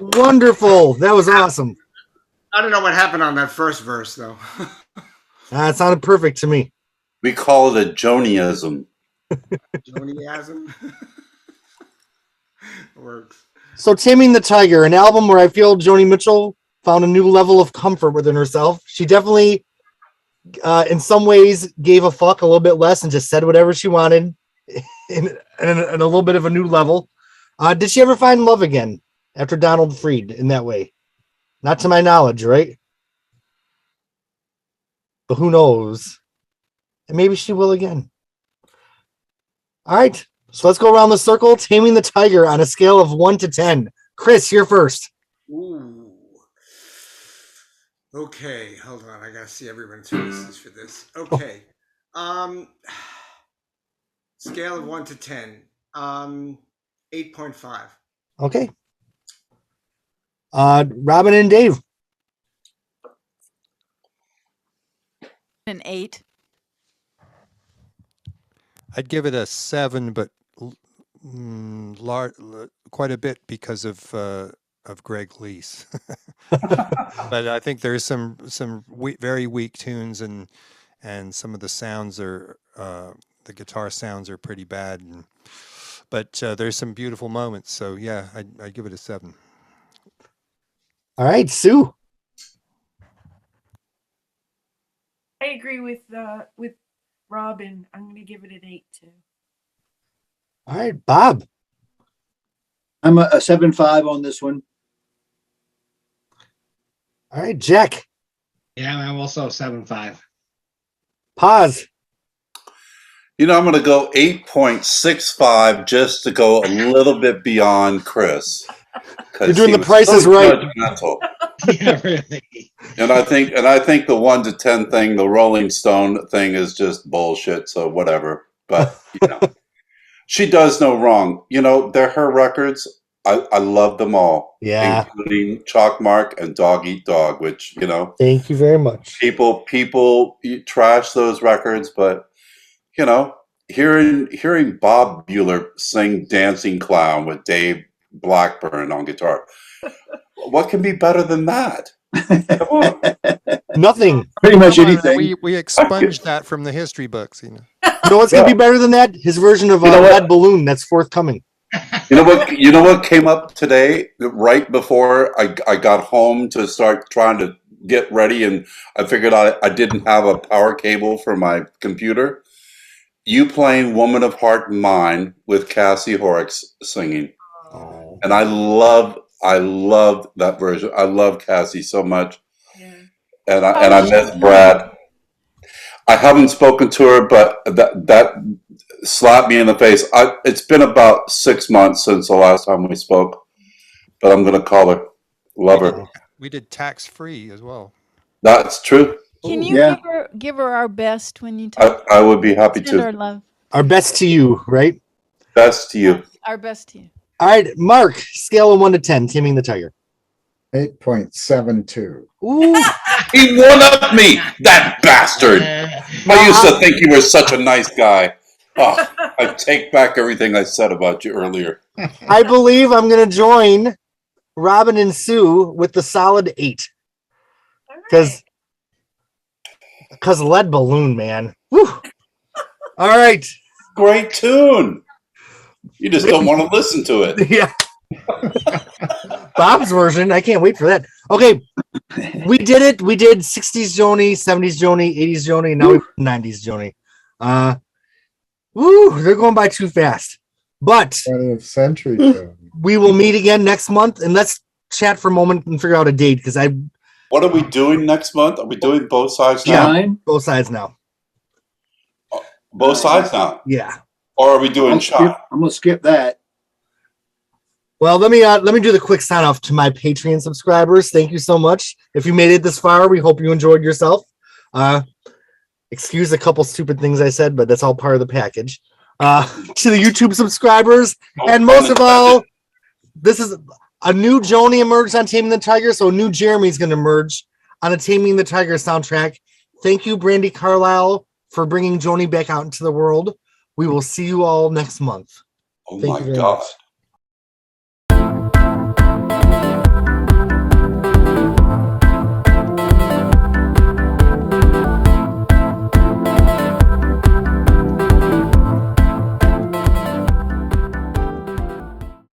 Speaker 1: Wonderful. That was awesome.
Speaker 3: I don't know what happened on that first verse, though.
Speaker 1: It sounded perfect to me.
Speaker 9: We call it a Joniism.
Speaker 3: Joniasm. Works.
Speaker 1: So, Taming the Tiger, an album where I feel Joni Mitchell found a new level of comfort within herself. She definitely, in some ways, gave a fuck a little bit less and just said whatever she wanted in a little bit of a new level. Did she ever find love again after Donald Freed in that way? Not to my knowledge, right? But who knows? And maybe she will again. All right. So let's go around the circle. Taming the Tiger on a scale of 1 to 10. Chris, you're first.
Speaker 3: Ooh. Okay, hold on. I gotta see everyone's faces for this. Okay. Scale of 1 to 10. 8.5.
Speaker 1: Okay. Robin and Dave.
Speaker 12: An 8.
Speaker 6: I'd give it a 7, but quite a bit because of Greg Lease. But I think there's some very weak tunes, and some of the sounds are the guitar sounds are pretty bad, but there's some beautiful moments. So yeah, I'd give it a 7.
Speaker 1: All right, Sue.
Speaker 2: I agree with Robin. I'm going to give it an 8 too.
Speaker 1: All right, Bob.
Speaker 8: I'm a 7.5 on this one.
Speaker 1: All right, Jack.
Speaker 10: Yeah, I'm also 7.5.
Speaker 1: Pause.
Speaker 9: I'm going to go 8.65 just to go a little bit beyond Chris.
Speaker 1: You're doing the prices right.
Speaker 9: Judgmental.
Speaker 10: Yeah, really.
Speaker 9: And I think the 1 to 10 thing, the Rolling Stone thing, is just bullshit. So whatever. But she does no wrong. They're her records. I love them all.
Speaker 1: Yeah.
Speaker 9: Including Chalk Mark and Dog Eat Dog, which
Speaker 1: Thank you very much.
Speaker 9: People trash those records, but hearing Bob Bueller sing "Dancing Clown" with Dave Blackburn on guitar, what can be better than that? Come on.
Speaker 1: Nothing.
Speaker 8: Pretty much anything.
Speaker 6: We expunged that from the history books.
Speaker 1: You know what's gonna be better than that? His version of Red Balloon that's forthcoming.
Speaker 9: You know what came up today, right before I got home to start trying to get ready, and I figured out I didn't have a power cable for my computer. You playing "Woman of Heart and Mind" with Cassie Horrocks singing, and I love that version. I love Cassie so much, and I miss Brad. I haven't spoken to her, but that slapped me in the face. It's been about 6 months since the last time we spoke, but I'm going to call her. Love her.
Speaker 6: We did Tax Free as well.
Speaker 9: That's true.
Speaker 12: Can you give her our best when you talk?
Speaker 9: I would be happy
Speaker 12: Send
Speaker 9: to.
Speaker 12: our love.
Speaker 1: Our best to you, right?
Speaker 9: Best to you.
Speaker 12: Our best to you.
Speaker 1: All right, Mark. Scale of 1 to 10. Taming the Tiger.
Speaker 11: 8.72.
Speaker 1: Ooh.
Speaker 9: He one-upped me, that bastard. I used to think you were such a nice guy. Oh, I take back everything I said about you earlier.
Speaker 1: I believe I'm going to join Robin and Sue with the solid 8. Because Lead Balloon, man. Woo. All right.
Speaker 9: Great tune. You just don't want to listen to it.
Speaker 1: Yeah. Bob's version. I can't wait for that. Okay. We did it. We did 60s Joni, 70s Joni, 80s Joni, and now we 90s Joni. They're going by too fast. But
Speaker 11: 20th century Joni.
Speaker 1: We will meet again next month, and let's chat for a moment and figure out a date, because
Speaker 9: What are we doing next month? Are we doing both sides now?
Speaker 1: Yeah, both sides now.
Speaker 9: Both sides now?
Speaker 1: Yeah.
Speaker 9: Or are we doing shot?
Speaker 8: I'm gonna skip that.
Speaker 1: Well, let me do the quick sign off to my Patreon subscribers. Thank you so much. If you made it this far, we hope you enjoyed yourself. Excuse a couple stupid things I said, but that's all part of the package. To the YouTube subscribers, and most of all, this is a new Joni emerged on Taming the Tiger, so a new Jeremy's going to emerge on a Taming the Tiger soundtrack. Thank you, Brandy Carlisle, for bringing Joni back out into the world. We will see you all next month.
Speaker 9: Oh
Speaker 1: Thank
Speaker 9: my
Speaker 1: you very
Speaker 9: God.
Speaker 1: much.